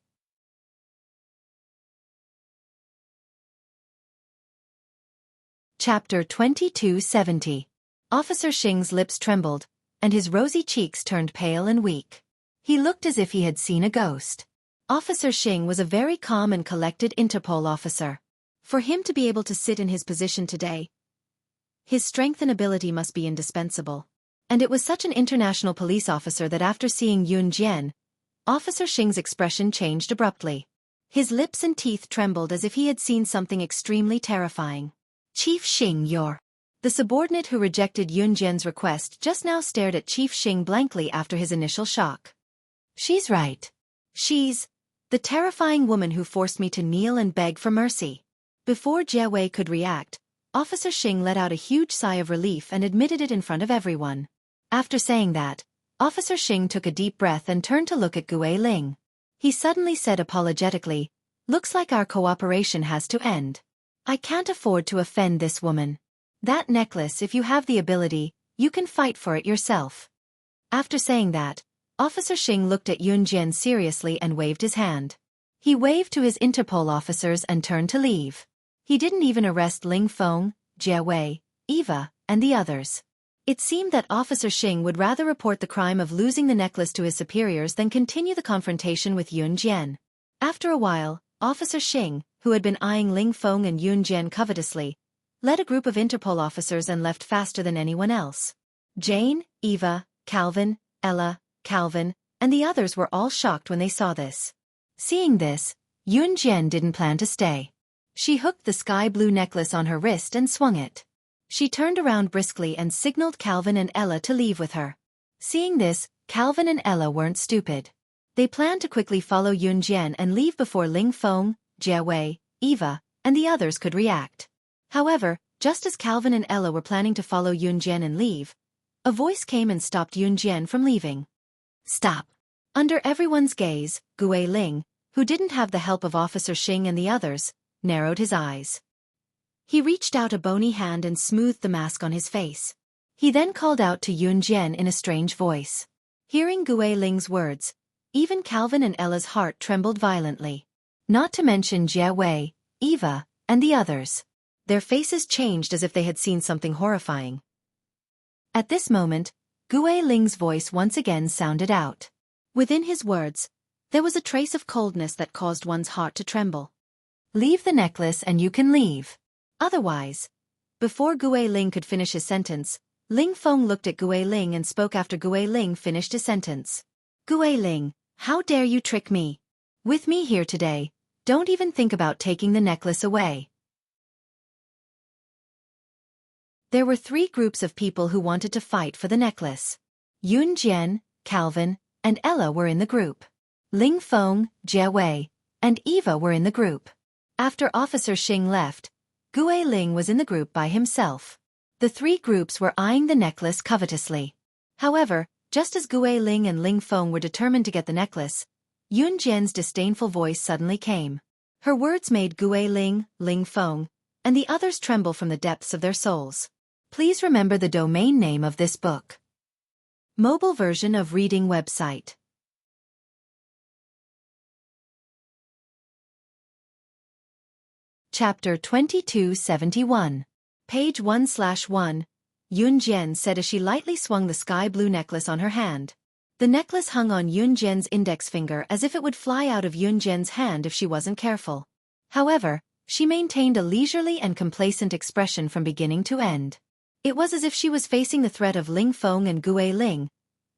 Chapter 2270. Officer Xing's lips trembled, and his rosy cheeks turned pale and weak. He looked as if he had seen a ghost. Officer Xing was a very calm and collected Interpol officer. For him to be able to sit in his position today, his strength and ability must be indispensable. And it was such an international police officer that after seeing Yun Jian, Officer Xing's expression changed abruptly. His lips and teeth trembled as if he had seen something extremely terrifying. "Chief Xing, you're..." The subordinate who rejected Yun Jian's request just now stared at Chief Xing blankly after his initial shock. "She's right. She's the terrifying woman who forced me to kneel and beg for mercy." Before Jie Wei could react, Officer Xing let out a huge sigh of relief and admitted it in front of everyone. After saying that, Officer Xing took a deep breath and turned to look at Gui Ling. He suddenly said apologetically, "Looks like our cooperation has to end. I can't afford to offend this woman. That necklace, if you have the ability, you can fight for it yourself." After saying that, Officer Xing looked at Yun Jian seriously and waved his hand. He waved to his Interpol officers and turned to leave. He didn't even arrest Ling Feng, Jie Wei, Eva, and the others. It seemed that Officer Xing would rather report the crime of losing the necklace to his superiors than continue the confrontation with Yun Jian. After a while, Officer Xing, who had been eyeing Ling Feng and Yun Jian covetously, led a group of Interpol officers and left faster than anyone else. Jane, Eva, Calvin, Ella, Calvin, and the others were all shocked when they saw this. Seeing this, Yun Jian didn't plan to stay. She hooked the sky-blue necklace on her wrist and swung it. She turned around briskly and signaled Calvin and Ella to leave with her. Seeing this, Calvin and Ella weren't stupid. They planned to quickly follow Yun Jian and leave before Ling Feng, Jie Wei, Eva, and the others could react. However, just as Calvin and Ella were planning to follow Yun Jian and leave, a voice came and stopped Yun Jian from leaving. "Stop." Under everyone's gaze, Gui Ling, who didn't have the help of Officer Xing and the others, narrowed his eyes. He reached out a bony hand and smoothed the mask on his face. He then called out to Yun Jian in a strange voice. Hearing Gui Ling's words, even Calvin and Ella's heart trembled violently. Not to mention Jie Wei, Eva, and the others. Their faces changed as if they had seen something horrifying. At this moment, Gui Ling's voice once again sounded out. Within his words, there was a trace of coldness that caused one's heart to tremble. "Leave the necklace and you can leave." Otherwise. Before Gue Ling could finish his sentence, Ling Feng looked at Gue Ling and spoke after Gue Ling finished his sentence. Gue Ling, how dare you trick me? With me here today, don't even think about taking the necklace away. There were 3 groups of people who wanted to fight for the necklace. Yun Jian, Calvin, and Ella were in the group. Ling Feng, Jie Wei, and Eva were in the group. After Officer Xing left, Gue Ling was in the group by himself. The 3 groups were eyeing the necklace covetously. However, just as Gue Ling and Ling Feng were determined to get the necklace, Yun Jian's disdainful voice suddenly came. Her words made Gue Ling, Ling Feng, and the others tremble from the depths of their souls. Please remember the domain name of this book. Mobile version of reading website. Chapter 2271. Page 1/1. Yun Jian said as she lightly swung the sky blue necklace on her hand. The necklace hung on Yun Jian's index finger as if it would fly out of Yun Jian's hand if she wasn't careful. However, she maintained a leisurely and complacent expression from beginning to end. It was as if she was facing the threat of Ling Feng and Gue Ling,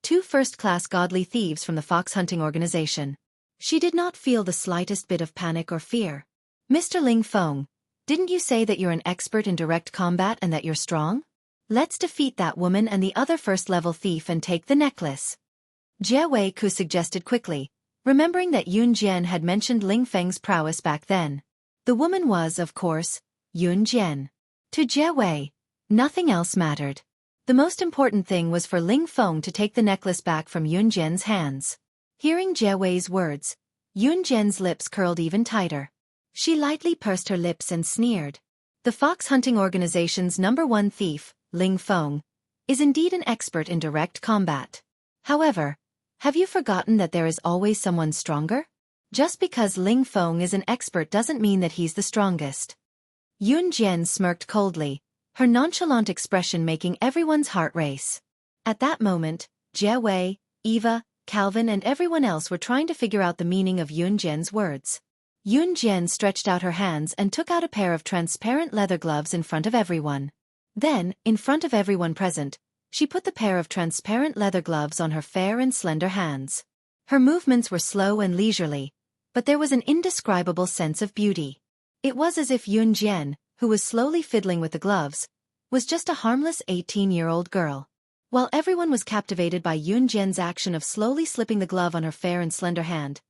2 first-class godly thieves from the fox hunting organization. She did not feel the slightest bit of panic or fear. Mr. Ling Feng, didn't you say that you're an expert in direct combat and that you're strong? Let's defeat that woman and the other first-level thief and take the necklace. Jie Wei Ku suggested quickly, remembering that Yun Jian had mentioned Ling Feng's prowess back then. The woman was, of course, Yun Jian. To Jie Wei, nothing else mattered. The most important thing was for Ling Feng to take the necklace back from Yun Jian's hands. Hearing Jie Wei's words, Yun Jian's lips curled even tighter. She lightly pursed her lips and sneered. The fox hunting organization's #1 thief, Ling Feng, is indeed an expert in direct combat. However, have you forgotten that there is always someone stronger? Just because Ling Feng is an expert doesn't mean that he's the strongest. Yun Jian smirked coldly, her nonchalant expression making everyone's heart race. At that moment, Jie Wei, Eva, Calvin and everyone else were trying to figure out the meaning of Yun Jian's words. Yun Jian stretched out her hands and took out a pair of transparent leather gloves in front of everyone. Then, in front of everyone present, she put the pair of transparent leather gloves on her fair and slender hands. Her movements were slow and leisurely, but there was an indescribable sense of beauty. It was as if Yun Jian, who was slowly fiddling with the gloves, was just a harmless 18-year-old girl. While everyone was captivated by Yun Jian's action of slowly slipping the glove on her fair and slender hand,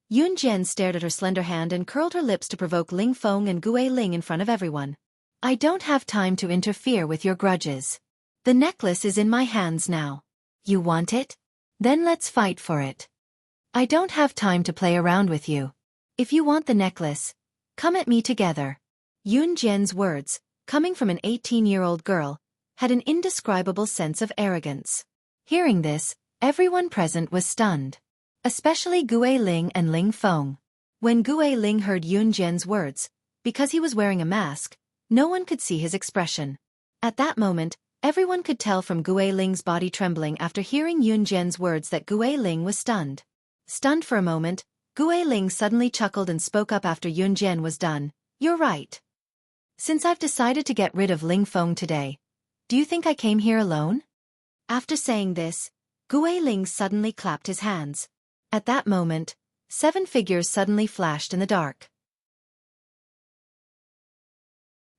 Yun Jian stared at her slender hand and curled her lips to provoke Ling Feng and Gue Ling in front of everyone. I don't have time to interfere with your grudges. The necklace is in my hands now. You want it? Then let's fight for it. I don't have time to play around with you. If you want the necklace, come at me together. Yun Jian's words, coming from an 18-year-old girl, had an indescribable sense of arrogance. Hearing this, everyone present was stunned. Especially Gue Ling and Ling Feng. When Gue Ling heard Yun Jian's words, because he was wearing a mask, no one could see his expression. At that moment, everyone could tell from Gue Ling's body trembling after hearing Yun Jian's words that Gue Ling was stunned. Stunned for a moment, Gue Ling suddenly chuckled and spoke up after Yun Jian was done. You're right. Since I've decided to get rid of Ling Feng today, do you think I came here alone? After saying this, Gue Ling suddenly clapped his hands. At that moment, 7 figures suddenly flashed in the dark.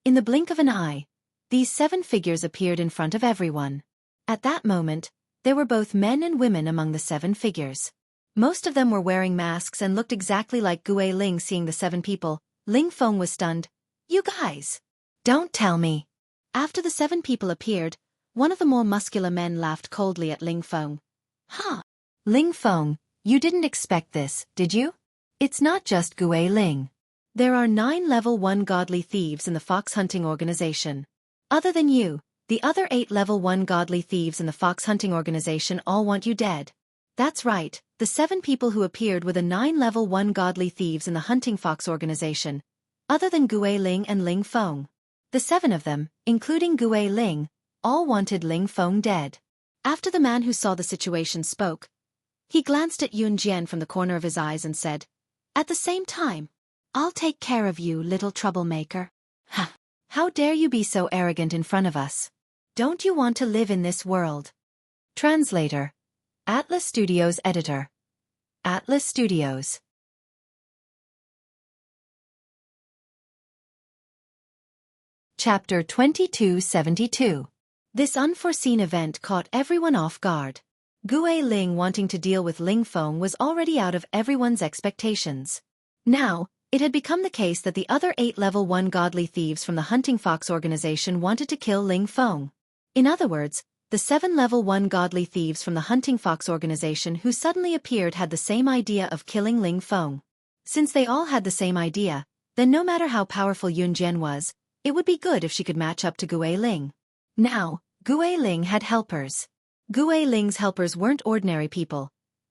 In the blink of an eye, these 7 figures appeared in front of everyone. At that moment, there were both men and women among the 7 figures. Most of them were wearing masks and looked exactly like Gue Ling. Seeing the 7 people, Ling Feng was stunned. You guys! Don't tell me! After the 7 people appeared, one of the more muscular men laughed coldly at Ling Feng. Huh! Ling Feng, you didn't expect this, did you? It's not just Gue Ling. There are 9 level 1 godly thieves in the fox hunting organization. Other than you, the other 8 level 1 godly thieves in the fox hunting organization all want you dead. That's right, the 7 people who appeared were the 9 level 1 godly thieves in the hunting fox organization, other than Gue Ling and Ling Feng. The 7 of them, including Gue Ling, all wanted Ling Feng dead. After the man who saw the situation spoke, he glanced at Yun Jian from the corner of his eyes and said, at the same time, I'll take care of you, little troublemaker. Ha! How dare you be so arrogant in front of us? Don't you want to live in this world? Translator. Atlas Studios Editor. Atlas Studios. Chapter 2272. This unforeseen event caught everyone off guard. Gue Ling wanting to deal with Ling Feng was already out of everyone's expectations. Now, it had become the case that the other 8 level 1 godly thieves from the Hunting Fox organization wanted to kill Ling Feng. In other words, the 7 level 1 godly thieves from the Hunting Fox organization who suddenly appeared had the same idea of killing Ling Feng. Since they all had the same idea, then no matter how powerful Yun Jian was, it would be good if she could match up to Gue Ling. Now, Gue Ling had helpers. Gue Ling's helpers weren't ordinary people.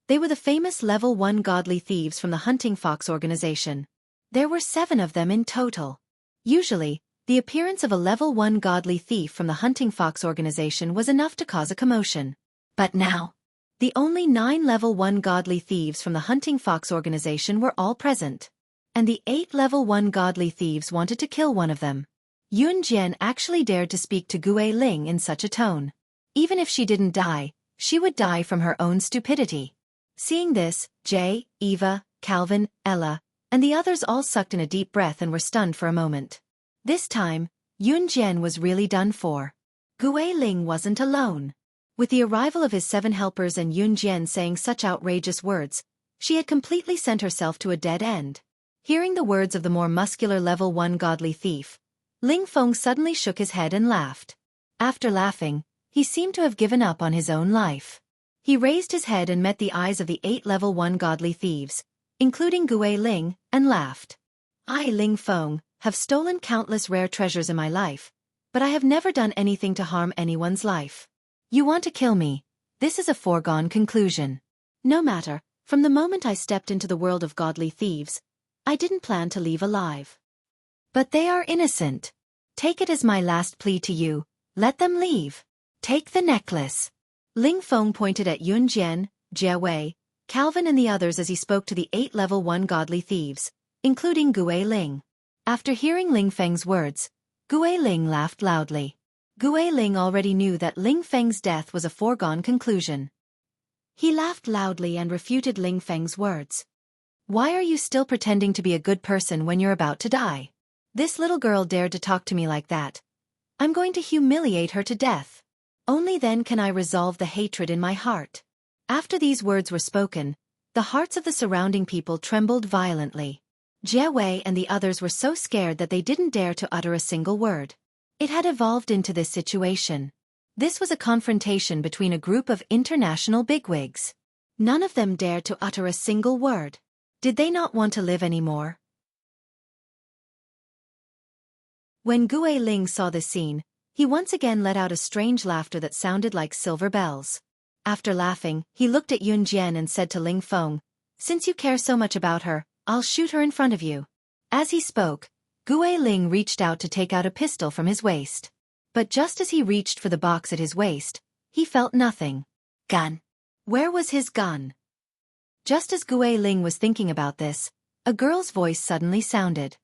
They were the famous level 1 godly thieves from the Hunting Fox organization. There were 7 of them in total. Usually, the appearance of a level 1 godly thief from the Hunting Fox organization was enough to cause a commotion. But now, the only 9 level 1 godly thieves from the Hunting Fox organization were all present. And the 8 level 1 godly thieves wanted to kill one of them. Yun Jian actually dared to speak to Gue Ling in such a tone. Even if she didn't die, she would die from her own stupidity. Seeing this, Jay, Eva, Calvin, Ella, and the others all sucked in a deep breath and were stunned for a moment. This time, Yun Jian was really done for. Gue Ling wasn't alone. With the arrival of his 7 helpers and Yun Jian saying such outrageous words, she had completely sent herself to a dead end. Hearing the words of the more muscular level 1 godly thief, Ling Feng suddenly shook his head and laughed. After laughing, he seemed to have given up on his own life. He raised his head and met the eyes of the 8 level 1 godly thieves, including Gue Ling, and laughed. I, Ling Feng, have stolen countless rare treasures in my life, but I have never done anything to harm anyone's life. You want to kill me? This is a foregone conclusion. No matter, from the moment I stepped into the world of godly thieves, I didn't plan to leave alive. But they are innocent. Take it as my last plea to you, let them leave. Take the necklace. Ling Feng pointed at Yun Jian, Jie Wei, Calvin and the others as he spoke to the 8 level 1 godly thieves, including Gue Ling. After hearing Ling Feng's words, Gue Ling laughed loudly. Gue Ling already knew that Ling Feng's death was a foregone conclusion. He laughed loudly and refuted Ling Feng's words. Why are you still pretending to be a good person when you're about to die? This little girl dared to talk to me like that. I'm going to humiliate her to death. Only then can I resolve the hatred in my heart. After these words were spoken, the hearts of the surrounding people trembled violently. Jie Wei and the others were so scared that they didn't dare to utter a single word. It had evolved into this situation. This was a confrontation between a group of international bigwigs. None of them dared to utter a single word. Did they not want to live anymore? When Gue Ling saw this scene, he once again let out a strange laughter that sounded like silver bells. After laughing, he looked at Yun Jian and said to Ling Feng, "Since you care so much about her, I'll shoot her in front of you." As he spoke, Gue Ling reached out to take out a pistol from his waist. But just as he reached for the box at his waist, he felt nothing. Gun. Where was his gun? Just as Gue Ling was thinking about this, a girl's voice suddenly sounded.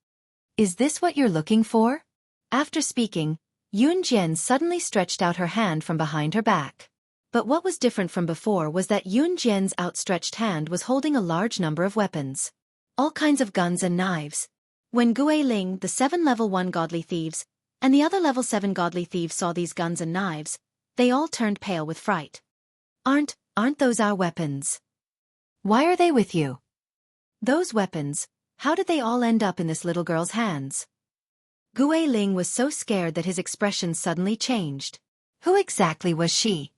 Is this what you're looking for? After speaking, Yun Jian suddenly stretched out her hand from behind her back. But what was different from before was that Yun Jian's outstretched hand was holding a large number of weapons. All kinds of guns and knives. When Gue Ling, the 7 level 1 godly thieves, and the other level 7 godly thieves saw these guns and knives, they all turned pale with fright. Aren't those our weapons? Why are they with you? Those weapons, how did they all end up in this little girl's hands? Gue Ling was so scared that his expression suddenly changed. Who exactly was she?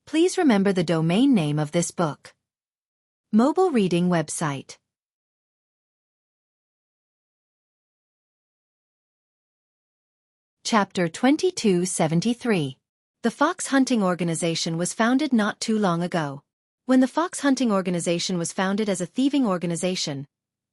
Please remember the domain name of this book. Mobile reading website. Chapter 2273. The Fox Hunting Organization was founded not too long ago. When the Fox Hunting Organization was founded as a thieving organization,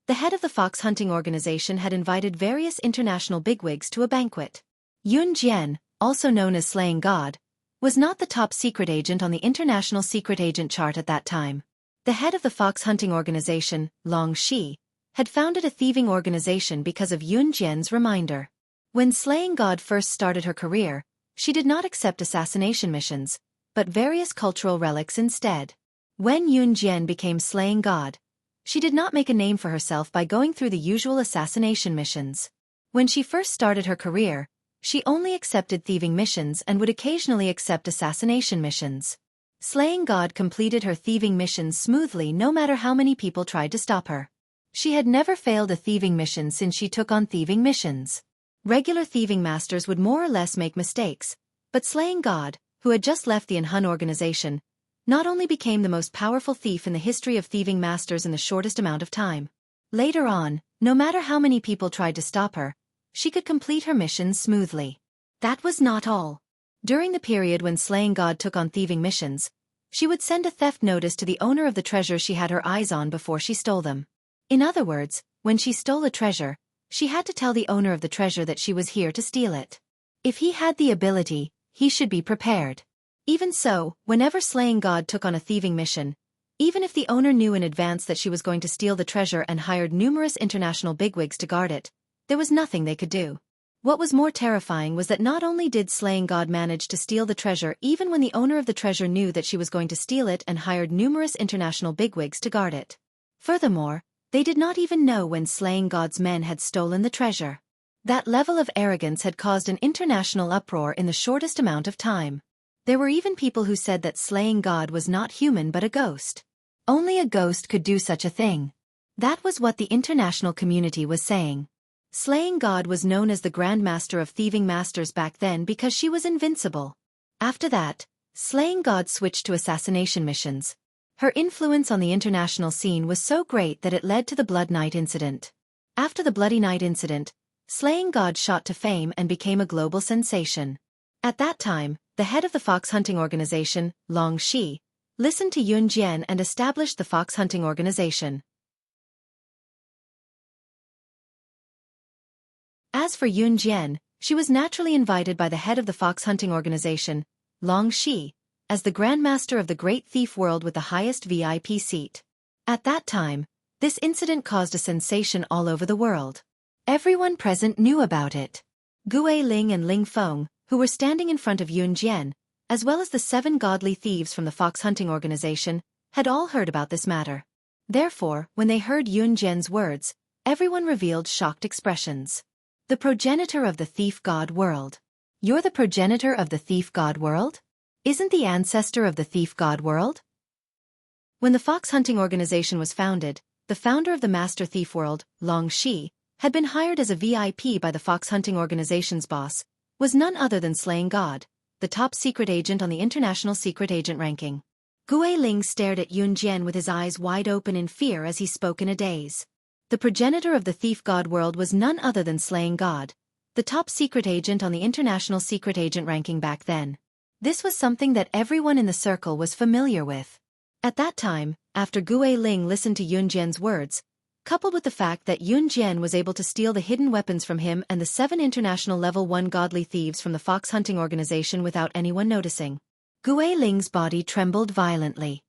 the head of the Fox Hunting Organization had invited various international bigwigs to a banquet. Yun Jian, also known as Slaying God, was not the top secret agent on the international secret agent chart at that time. The head of the Fox Hunting Organization, Long Shi, had founded a thieving organization because of Yun Jian's reminder. When Slaying God first started her career, she did not accept assassination missions, but various cultural relics instead. When Yun Jian became Slaying God, she did not make a name for herself by going through the usual assassination missions. When she first started her career, she only accepted thieving missions and would occasionally accept assassination missions. Slaying God completed her thieving missions smoothly no matter how many people tried to stop her. She had never failed a thieving mission since she took on thieving missions. Regular thieving masters would more or less make mistakes, but Slaying God, who had just left the Hun organization, not only became the most powerful thief in the history of thieving masters in the shortest amount of time. Later on, no matter how many people tried to stop her, she could complete her missions smoothly. That was not all. During the period when Slaying God took on thieving missions, she would send a theft notice to the owner of the treasure she had her eyes on before she stole them. In other words, when she stole a treasure, she had to tell the owner of the treasure that she was here to steal it. If he had the ability, he should be prepared. Even so, whenever Slaying God took on a thieving mission, even if the owner knew in advance that she was going to steal the treasure and hired numerous international bigwigs to guard it, there was nothing they could do. What was more terrifying was that not only did Slaying God manage to steal the treasure even when the owner of the treasure knew that she was going to steal it and hired numerous international bigwigs to guard it. Furthermore, they did not even know when Slaying God's men had stolen the treasure. That level of arrogance had caused an international uproar in the shortest amount of time. There were even people who said that Slaying God was not human but a ghost. Only a ghost could do such a thing. That was what the international community was saying. Slaying God was known as the Grandmaster of Thieving Masters back then because she was invincible. After that, Slaying God switched to assassination missions. Her influence on the international scene was so great that it led to the Blood Night incident. After the Bloody Night incident, Slaying God shot to fame and became a global sensation. At that time, the head of the fox hunting organization, Long Shi, listened to Yun Jian and established the fox hunting organization. As for Yun Jian, she was naturally invited by the head of the fox hunting organization, Long Shi, as the Grandmaster of the Great Thief World with the highest VIP seat. At that time, this incident caused a sensation all over the world. Everyone present knew about it. Gue Ling and Ling Feng, who were standing in front of Yun Jian, as well as the 7 godly thieves from the fox hunting organization, had all heard about this matter. Therefore, when they heard Yun Jian's words, everyone revealed shocked expressions. The progenitor of the thief god world. You're the progenitor of the thief god world? Isn't the ancestor of the thief god world? When the fox hunting organization was founded, the founder of the master thief world, Long Shi, had been hired as a VIP by the fox hunting organization's boss, was none other than Slaying God, the top secret agent on the international secret agent ranking. Gue Ling stared at Yun Jian with his eyes wide open in fear as he spoke in a daze. The progenitor of the thief god world was none other than Slaying God, the top secret agent on the international secret agent ranking back then. This was something that everyone in the circle was familiar with. At that time, after Gue Ling listened to Yun Jian's words, coupled with the fact that Yun Jian was able to steal the hidden weapons from him and the 7 international level 1 godly thieves from the fox hunting organization without anyone noticing, Gue Ling's body trembled violently.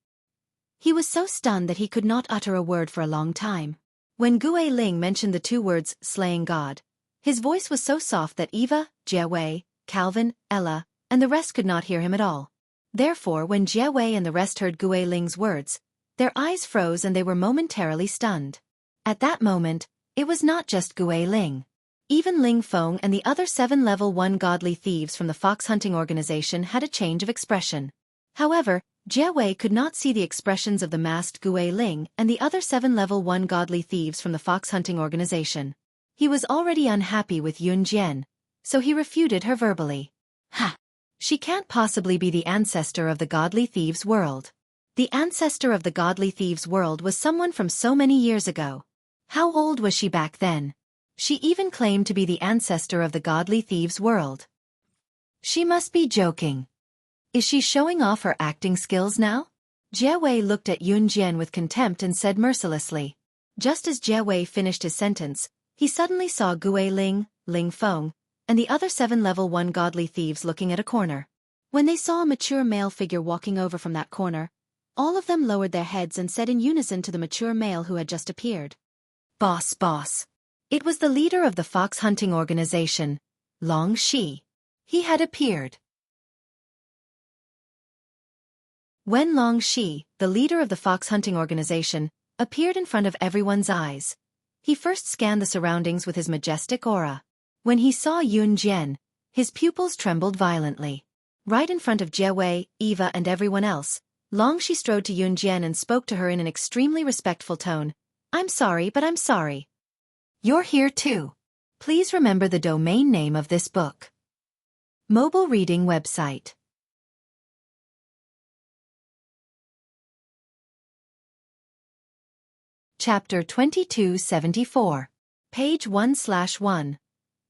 He was so stunned that he could not utter a word for a long time. When Gue Ling mentioned the 2 words, Slaying God, his voice was so soft that Eva, Jie Wei, Calvin, Ella, and the rest could not hear him at all. Therefore, when Jie Wei and the rest heard Gue Ling's words, their eyes froze and they were momentarily stunned. At that moment, it was not just Gue Ling. Even Ling Feng and the other 7 level 1 godly thieves from the fox hunting organization had a change of expression. However, Jie Wei could not see the expressions of the masked Gue Ling and the other 7 level 1 godly thieves from the fox hunting organization. He was already unhappy with Yun Jian, so he refuted her verbally. Ha! She can't possibly be the ancestor of the godly thieves world. The ancestor of the godly thieves world was someone from so many years ago. How old was she back then? She even claimed to be the ancestor of the godly thieves world. She must be joking. Is she showing off her acting skills now? Jie Wei looked at Yun Jian with contempt and said mercilessly. Just as Jie Wei finished his sentence, he suddenly saw Gue Ling, Ling Feng, and the other 7 level 1 godly thieves looking at a corner. When they saw a mature male figure walking over from that corner, all of them lowered their heads and said in unison to the mature male who had just appeared. Boss. It was the leader of the fox hunting organization, Long Shi. He had appeared. When Long Shi, the leader of the fox hunting organization, appeared in front of everyone's eyes, he first scanned the surroundings with his majestic aura. When he saw Yun Jian, his pupils trembled violently. Right in front of Jie, Eva and everyone else, Long Shi strode to Yun Jian and spoke to her in an extremely respectful tone. "I'm sorry, but I'm sorry. You're here too. Please remember the domain name of this book." Mobile reading website. Chapter 2274. Page 1/1.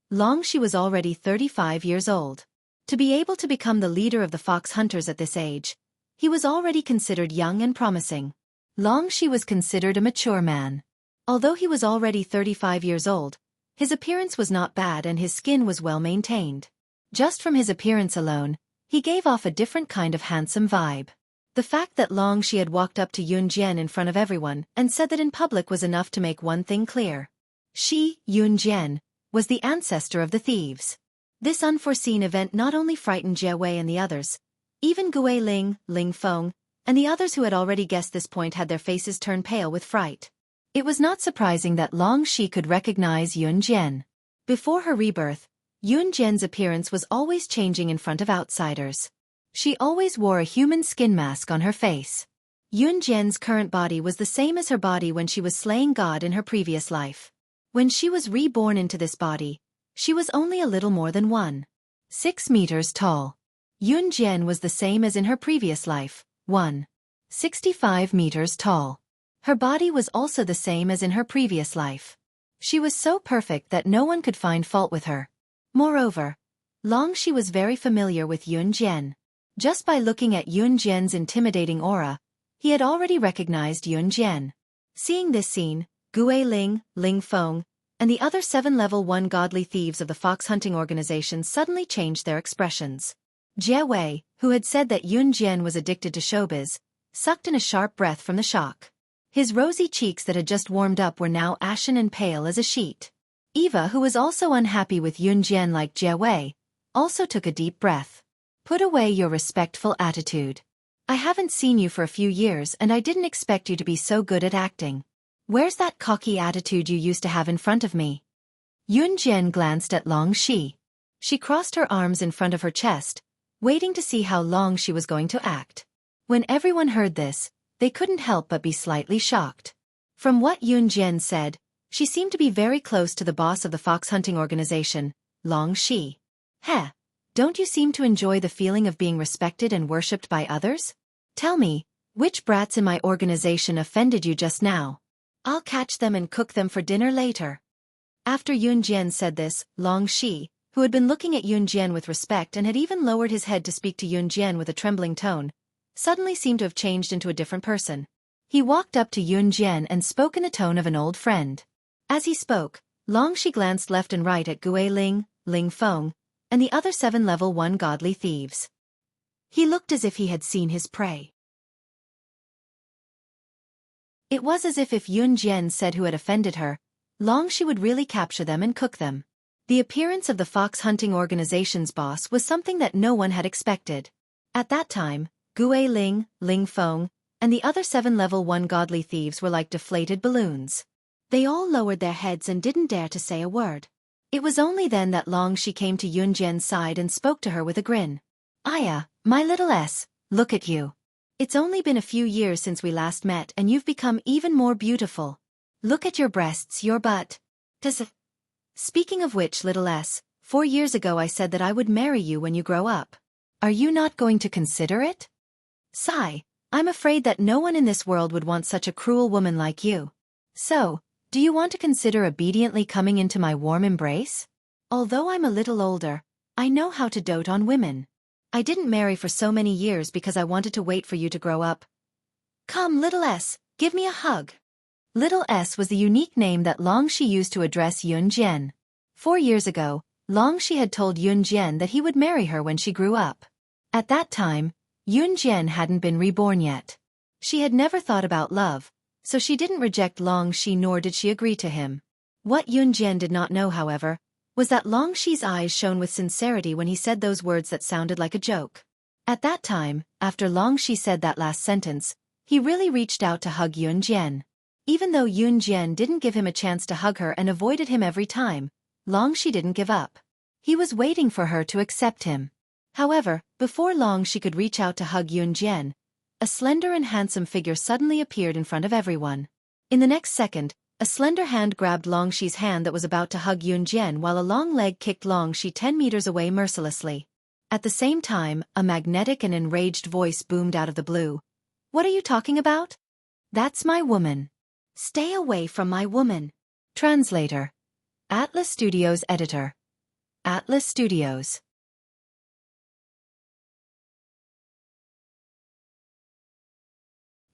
Long Shi was already 35 years old. To be able to become the leader of the fox hunters at this age, he was already considered young and promising. Long Shi was considered a mature man. Although he was already 35 years old, his appearance was not bad and his skin was well maintained. Just from his appearance alone, he gave off a different kind of handsome vibe. The fact that Long Shi had walked up to Yun Jian in front of everyone and said that in public was enough to make one thing clear. Yun Jian, was the ancestor of the thieves. This unforeseen event not only frightened Jie and the others, even Gui Ling, Ling Feng, and the others who had already guessed this point had their faces turn pale with fright. It was not surprising that Long Shi could recognize Yun Jian. Before her rebirth, Yun Jian's appearance was always changing in front of outsiders. She always wore a human skin mask on her face. Yun Jian's current body was the same as her body when she was slaying God in her previous life. When she was reborn into this body, she was only a little more than 1.6 meters tall. Yun Jian was the same as in her previous life, 1.65 meters tall. Her body was also the same as in her previous life. She was so perfect that no one could find fault with her. Moreover, Long Shi was very familiar with Yun Jian. Just by looking at Yun Jian's intimidating aura, he had already recognized Yun Jian. Seeing this scene, Gui Ling, Ling Feng, and the other 7 level 1 godly thieves of the fox hunting organization suddenly changed their expressions. Jie, who had said that Yun Jian was addicted to showbiz, sucked in a sharp breath from the shock. His rosy cheeks that had just warmed up were now ashen and pale as a sheet. Eva, who was also unhappy with Yun Jian like Jie, also took a deep breath. "Put away your respectful attitude. I haven't seen you for a few years and I didn't expect you to be so good at acting. Where's that cocky attitude you used to have in front of me?" Yun Jian glanced at Long Shi. She crossed her arms in front of her chest, waiting to see how Long Shi was going to act. When everyone heard this, they couldn't help but be slightly shocked. From what Yun Jian said, she seemed to be very close to the boss of the fox hunting organization, Long Shi. "Heh, don't you seem to enjoy the feeling of being respected and worshipped by others? Tell me, which brats in my organization offended you just now? I'll catch them and cook them for dinner later." After Yun Jian said this, Long Shi, who had been looking at Yun Jian with respect and had even lowered his head to speak to Yun Jian with a trembling tone, suddenly seemed to have changed into a different person. He walked up to Yun Jian and spoke in the tone of an old friend. As he spoke, Long Shi glanced left and right at Gui Ling, Ling Feng, and the other 7 level 1 godly thieves. He looked as if he had seen his prey. It was as if Yun Jian said who had offended her, Long Shi would really capture them and cook them. The appearance of the fox hunting organization's boss was something that no one had expected. At that time, Gui Ling, Ling Feng, and the other 7 level 1 godly thieves were like deflated balloons. They all lowered their heads and didn't dare to say a word. It was only then that Long Shi came to Yun Jian's side and spoke to her with a grin. "Aya, my little S, look at you. It's only been a few years since we last met and you've become even more beautiful. Look at your breasts, your butt. Speaking of which, little S, 4 years ago I said that I would marry you when you grow up. Are you not going to consider it? Sigh, I'm afraid that no one in this world would want such a cruel woman like you. So, do you want to consider obediently coming into my warm embrace? Although I'm a little older, I know how to dote on women. I didn't marry for so many years because I wanted to wait for you to grow up. Come, little S, give me a hug." Little S was the unique name that Long Shi used to address Yun Jian. 4 years ago, Long Shi had told Yun Jian that he would marry her when she grew up. At that time, Yun Jian hadn't been reborn yet. She had never thought about love, so she didn't reject Long Shi nor did she agree to him. What Yun Jian did not know, however, was that Long Shi's eyes shone with sincerity when he said those words that sounded like a joke. At that time, after Long Shi said that last sentence, he really reached out to hug Yun Jian. Even though Yun Jian didn't give him a chance to hug her and avoided him every time, Long Shi didn't give up. He was waiting for her to accept him. However, before Long Shi could reach out to hug Yun Jian, a slender and handsome figure suddenly appeared in front of everyone. In the next second, a slender hand grabbed Long Shi's hand that was about to hug Yun Jian while a long leg kicked Long Shi 10 meters away mercilessly. At the same time, a magnetic and enraged voice boomed out of the blue. "What are you talking about? That's my woman. Stay away from my woman." Translator. Atlas Studios Editor. Atlas Studios.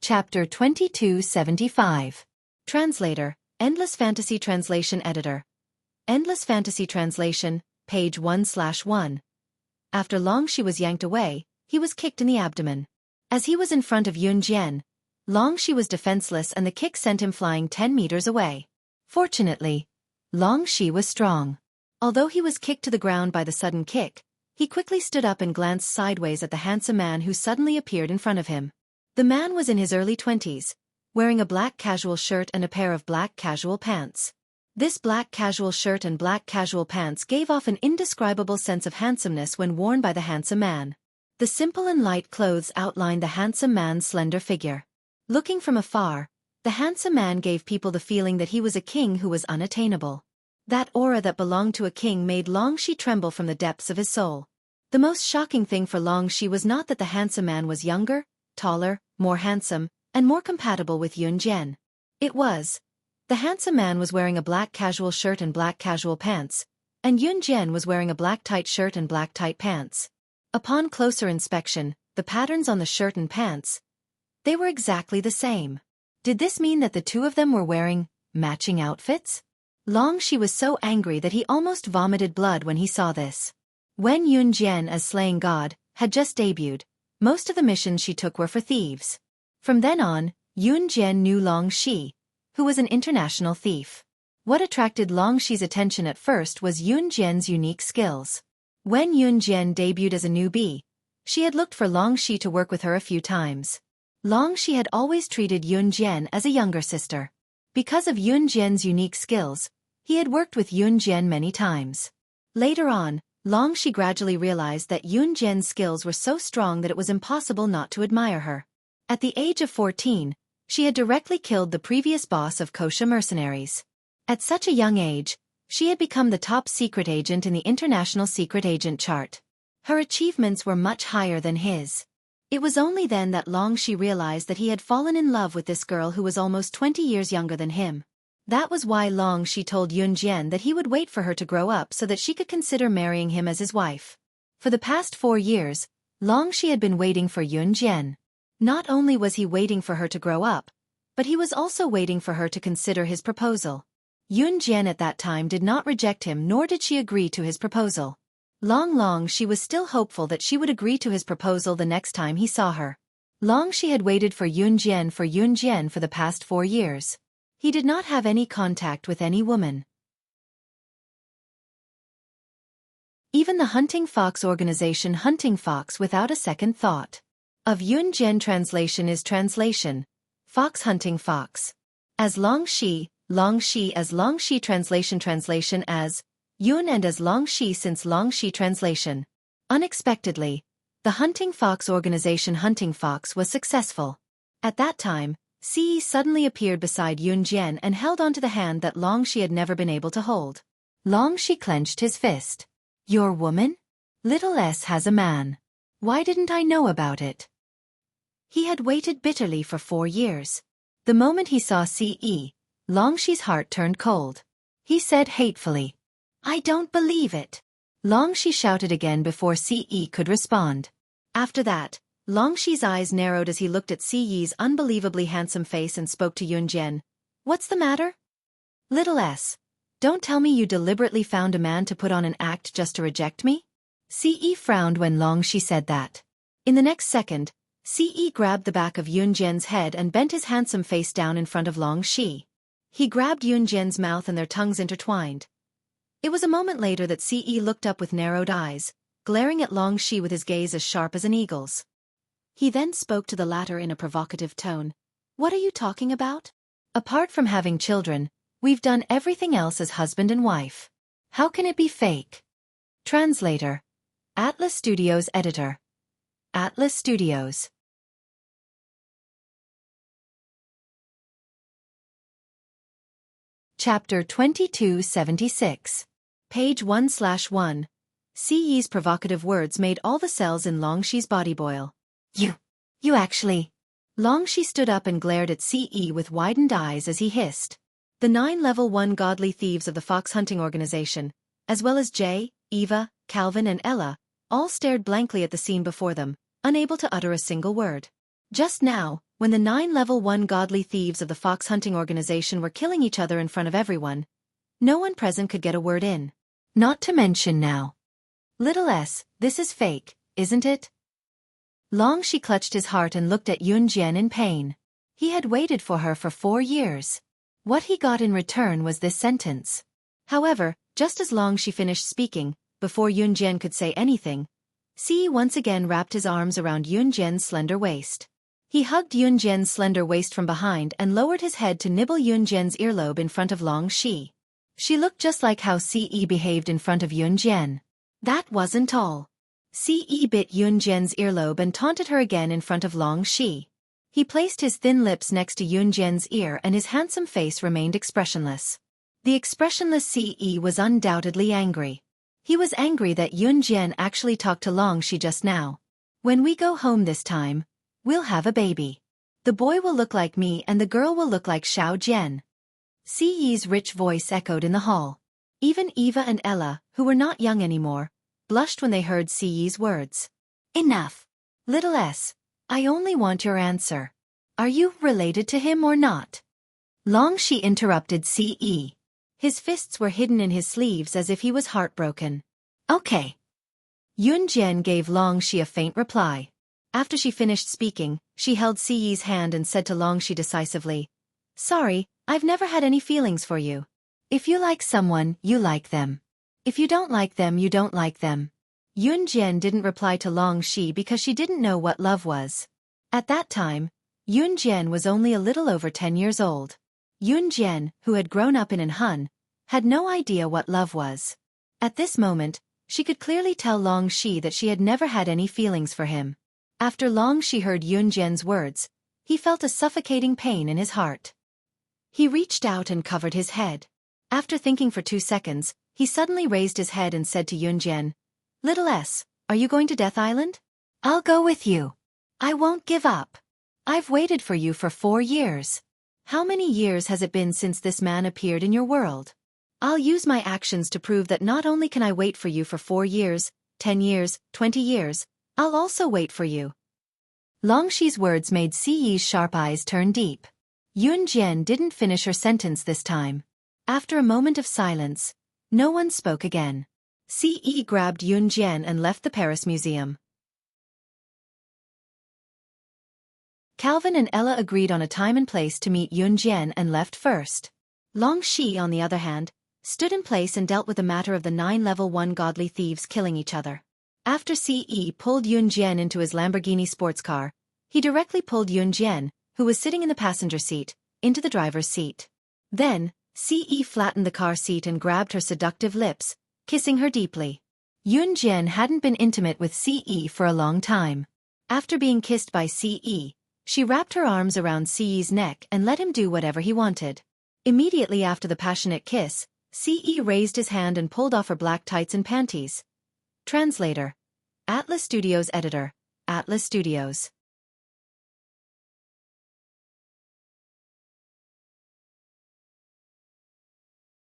Chapter 2275. Translator, Endless Fantasy Translation Editor. Endless Fantasy Translation, page 1/1. After Long Shi was yanked away, he was kicked in the abdomen. As he was in front of Yun Jian, Long Shi was defenseless and the kick sent him flying 10 meters away. Fortunately, Long Shi was strong. Although he was kicked to the ground by the sudden kick, he quickly stood up and glanced sideways at the handsome man who suddenly appeared in front of him. The man was in his early 20s, wearing a black casual shirt and a pair of black casual pants. This black casual shirt and black casual pants gave off an indescribable sense of handsomeness when worn by the handsome man. The simple and light clothes outlined the handsome man's slender figure. Looking from afar, the handsome man gave people the feeling that he was a king who was unattainable. That aura that belonged to a king made Long Shi tremble from the depths of his soul. The most shocking thing for Long Shi was not that the handsome man was younger, taller, more handsome, and more compatible with Yun Jian. It was, the handsome man was wearing a black casual shirt and black casual pants, and Yun Jian was wearing a black tight shirt and black tight pants. Upon closer inspection, the patterns on the shirt and pants, they were exactly the same. Did this mean that the two of them were wearing matching outfits? Long Shi was so angry that he almost vomited blood when he saw this. When Yun Jian as Slaying God had just debuted, most of the missions she took were for thieves. From then on, Yun Jian knew Long Shi, who was an international thief. What attracted Long Shi's attention at first was Yun Jian's unique skills. When Yun Jian debuted as a newbie, she had looked for Long Shi to work with her a few times. Long Shi had always treated Yun Jian as a younger sister. Because of Yun Jian's unique skills, he had worked with Yun Jian many times. Later on, Long Shi gradually realized that Yun Jian's skills were so strong that it was impossible not to admire her. At the age of 14, she had directly killed the previous boss of Kosha mercenaries. At such a young age, she had become the top secret agent in the International Secret Agent chart. Her achievements were much higher than his. It was only then that Long Shi realized that he had fallen in love with this girl who was almost 20 years younger than him. That was why Long Shi told Yun Jian that he would wait for her to grow up so that she could consider marrying him as his wife. For the past 4 years, Long Shi had been waiting for Yun Jian. Not only was he waiting for her to grow up, but he was also waiting for her to consider his proposal. Yun Jian at that time did not reject him nor did she agree to his proposal. Long Shi was still hopeful that she would agree to his proposal the next time he saw her. Long Shi had waited for Yun Jian for the past 4 years. He did not have any contact with any woman. Even the hunting fox organization Hunting Fox without a second thought. Of Yun Jian translation is translation, Fox Hunting Fox. As Long Shi as Long Shi translation as Yun and as Long Shi since Long Shi translation. Unexpectedly, the Hunting Fox organization Hunting Fox was successful. At that time, Ce suddenly appeared beside Yun Jian and held onto the hand that Long Shi had never been able to hold. Long Shi clenched his fist. "Your woman? Little S has a man. Why didn't I know about it?" He had waited bitterly for 4 years. The moment he saw Ce, Long Shi's heart turned cold. He said hatefully, "I don't believe it." Long Shi shouted again before Ce could respond. After that, Long Shi's eyes narrowed as he looked at Ce's unbelievably handsome face and spoke to Yun Jian. "What's the matter? Little S, don't tell me you deliberately found a man to put on an act just to reject me?" Ce frowned when Long Shi said that. In the next second, Ce grabbed the back of Yun Jian's head and bent his handsome face down in front of Long Shi. He grabbed Yun Jian's mouth and their tongues intertwined. It was a moment later that Ce looked up with narrowed eyes, glaring at Long Shi with his gaze as sharp as an eagle's. He then spoke to the latter in a provocative tone. What are you talking about? Apart from having children, we've done everything else as husband and wife. How can it be fake? Translator. Atlas Studios Editor. Atlas Studios. Chapter 2276. Page 1/1. Ce's provocative words made all the cells in Long Shi's body boil. You actually... Long Shi stood up and glared at Ce with widened eyes as he hissed. The 9 Level 1 godly thieves of the fox hunting organization, as well as Jay, Eva, Calvin and Ella, all stared blankly at the scene before them, unable to utter a single word. Just now, when the 9 Level 1 godly thieves of the fox hunting organization were killing each other in front of everyone, no one present could get a word in. Not to mention now. Little S, this is fake, isn't it? Long Shi clutched his heart and looked at Yun Jian in pain. He had waited for her for 4 years. What he got in return was this sentence. However, just as Long Shi finished speaking, before Yun Jian could say anything, Ce once again wrapped his arms around Yun Jian's slender waist. He hugged Yun Jian's slender waist from behind and lowered his head to nibble Yun Jian's earlobe in front of Long Shi. She looked just like how Ce behaved in front of Yun Jian. That wasn't all. Ce bit Yun Jian's earlobe and taunted her again in front of Long Shi. He placed his thin lips next to Yun Jian's ear and his handsome face remained expressionless. The expressionless Ce was undoubtedly angry. He was angry that Yun Jian actually talked to Long Shi just now. When we go home this time, we'll have a baby. The boy will look like me and the girl will look like Xiao Jian. Ce's rich voice echoed in the hall. Even Eva and Ella, who were not young anymore, blushed when they heard Ce's words. Enough. Little S, I only want your answer. Are you related to him or not? Long Shi interrupted Ce. His fists were hidden in his sleeves as if he was heartbroken. Okay. Yun Jian gave Long Shi a faint reply. After she finished speaking, she held Ce's hand and said to Long Shi decisively, Sorry, I've never had any feelings for you. If you like someone, you like them. If you don't like them, you don't like them. Yun Jian didn't reply to Long Shi because she didn't know what love was. At that time, Yun Jian was only a little over 10 years old. Yun Jian, who had grown up in Han, had no idea what love was. At this moment, she could clearly tell Long Shi that she had never had any feelings for him. After Long Shi heard Yun Jian's words, he felt a suffocating pain in his heart. He reached out and covered his head. After thinking for 2 seconds, he suddenly raised his head and said to Yun Jian, Little S, are you going to Death Island? I'll go with you. I won't give up. I've waited for you for 4 years. How many years has it been since this man appeared in your world? I'll use my actions to prove that not only can I wait for you for 4 years, 10 years, 20 years, I'll also wait for you. Long Shi's words made Ce's sharp eyes turn deep. Yun Jian didn't finish her sentence this time. After a moment of silence, no one spoke again. Ce grabbed Yun Jian and left the Paris Museum. Calvin and Ella agreed on a time and place to meet Yun Jian and left first. Long Shi, on the other hand, stood in place and dealt with the matter of the 9 Level 1 godly thieves killing each other. After Ce pulled Yun Jian into his Lamborghini sports car, he directly pulled Yun Jian, who was sitting in the passenger seat, into the driver's seat. Then, Ce flattened the car seat and grabbed her seductive lips, kissing her deeply. Yun Jian hadn't been intimate with Ce for a long time. After being kissed by Ce, she wrapped her arms around Ce's neck and let him do whatever he wanted. Immediately after the passionate kiss, Ce raised his hand and pulled off her black tights and panties. Translator. Atlas Studios Editor. Atlas Studios.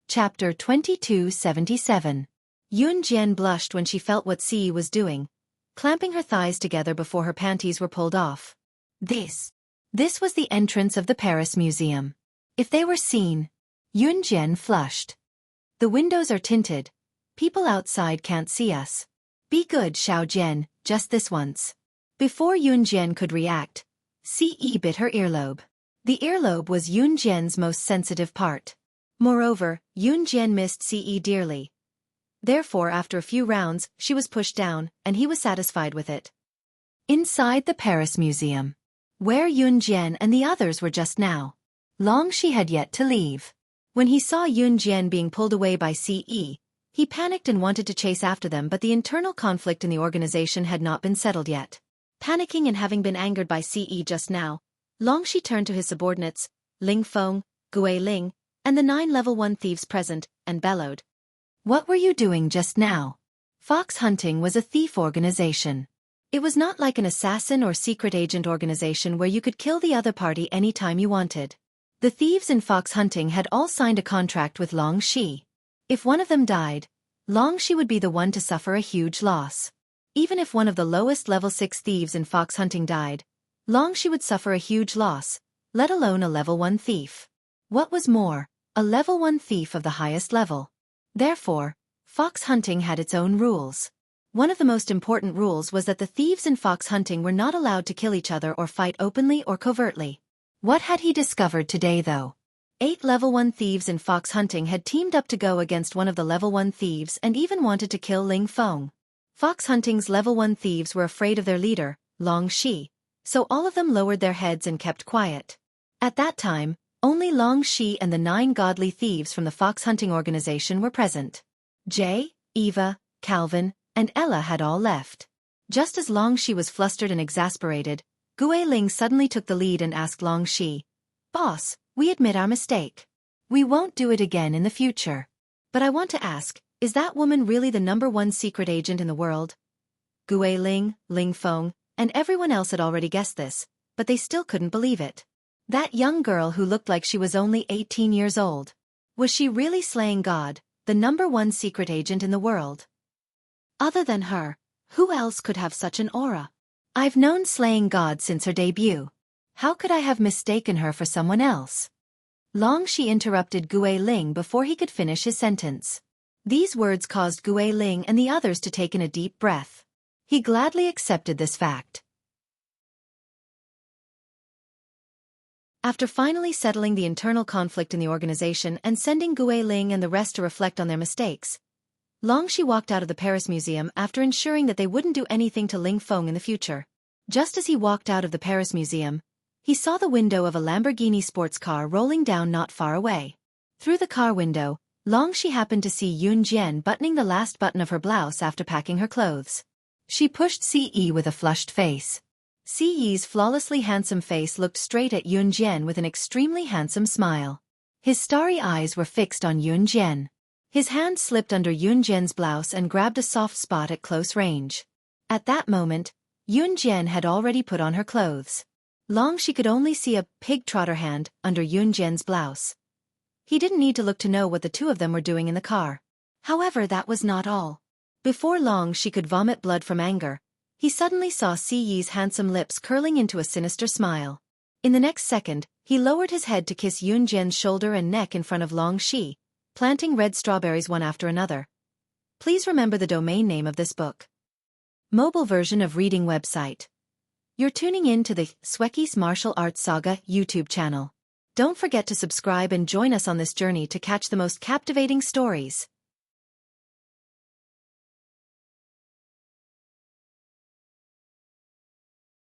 Chapter 2277. Yun Jian blushed when she felt what Ce was doing, clamping her thighs together before her panties were pulled off. This was the entrance of the Paris Museum. If they were seen, Yun Jian flushed. The windows are tinted. People outside can't see us. Be good, Xiao Jian, just this once. Before Yun Jian could react, Ce bit her earlobe. The earlobe was Yun Jian's most sensitive part. Moreover, Yun Jian missed Ce dearly. Therefore after a few rounds, she was pushed down, and he was satisfied with it. Inside the Paris Museum, where Yun Jian and the others were just now, Long Shi had yet to leave. When he saw Yun Jian being pulled away by Ce, he panicked and wanted to chase after them, but the internal conflict in the organization had not been settled yet. Panicking and having been angered by Ce just now, Long Shi turned to his subordinates, Ling Feng, Gui Ling, and the 9 level 1 thieves present, and bellowed. What were you doing just now? Fox hunting was a thief organization. It was not like an assassin or secret agent organization where you could kill the other party any time you wanted. The thieves in fox hunting had all signed a contract with Long Shi. If one of them died, Long Shi would be the one to suffer a huge loss. Even if one of the lowest level 6 thieves in fox hunting died, Long Shi would suffer a huge loss, let alone a level 1 thief. What was more, a level 1 thief of the highest level. Therefore, fox hunting had its own rules. One of the most important rules was that the thieves in fox hunting were not allowed to kill each other or fight openly or covertly. What had he discovered today though? 8 level 1 thieves in fox hunting had teamed up to go against one of the level 1 thieves and even wanted to kill Ling Feng. Fox hunting's level 1 thieves were afraid of their leader, Long Shi, so all of them lowered their heads and kept quiet. At that time, only Long Shi and the 9 godly thieves from the fox hunting organization were present. Jay, Eva, Calvin, and Ella had all left. Just as Long Shi was flustered and exasperated, Gui Ling suddenly took the lead and asked Long Shi, "Boss, we admit our mistake. We won't do it again in the future. But I want to ask, is that woman really the #1 secret agent in the world?" Gui Ling, Ling Feng, and everyone else had already guessed this, but they still couldn't believe it. That young girl who looked like she was only 18 years old. Was she really slaying God, the #1 secret agent in the world? Other than her, who else could have such an aura? I've known slaying God since her debut. How could I have mistaken her for someone else? Long Shi interrupted Gui Ling before he could finish his sentence. These words caused Gui Ling and the others to take in a deep breath. He gladly accepted this fact. After finally settling the internal conflict in the organization and sending Gui Ling and the rest to reflect on their mistakes, Long Shi walked out of the Paris Museum after ensuring that they wouldn't do anything to Ling Feng in the future. Just as he walked out of the Paris Museum, he saw the window of a Lamborghini sports car rolling down not far away. Through the car window, Long Shi happened to see Yun Jian buttoning the last button of her blouse after packing her clothes. She pushed Ce with a flushed face. Ce's flawlessly handsome face looked straight at Yun Jian with an extremely handsome smile. His starry eyes were fixed on Yun Jian. His hand slipped under Yun Jian's blouse and grabbed a soft spot at close range. At that moment, Yun Jian had already put on her clothes. Long Shi could only see a pig trotter hand under Yun Jian's blouse. He didn't need to look to know what the two of them were doing in the car. However, that was not all. Before long she could vomit blood from anger, he suddenly saw Ce's handsome lips curling into a sinister smile. In the next second, he lowered his head to kiss Yun Jian's shoulder and neck in front of Long Shi, planting red strawberries one after another. Please remember the domain name of this book. Mobile version of reading website. You're tuning in to the Xueqi's Martial Arts Saga YouTube channel. Don't forget to subscribe and join us on this journey to catch the most captivating stories.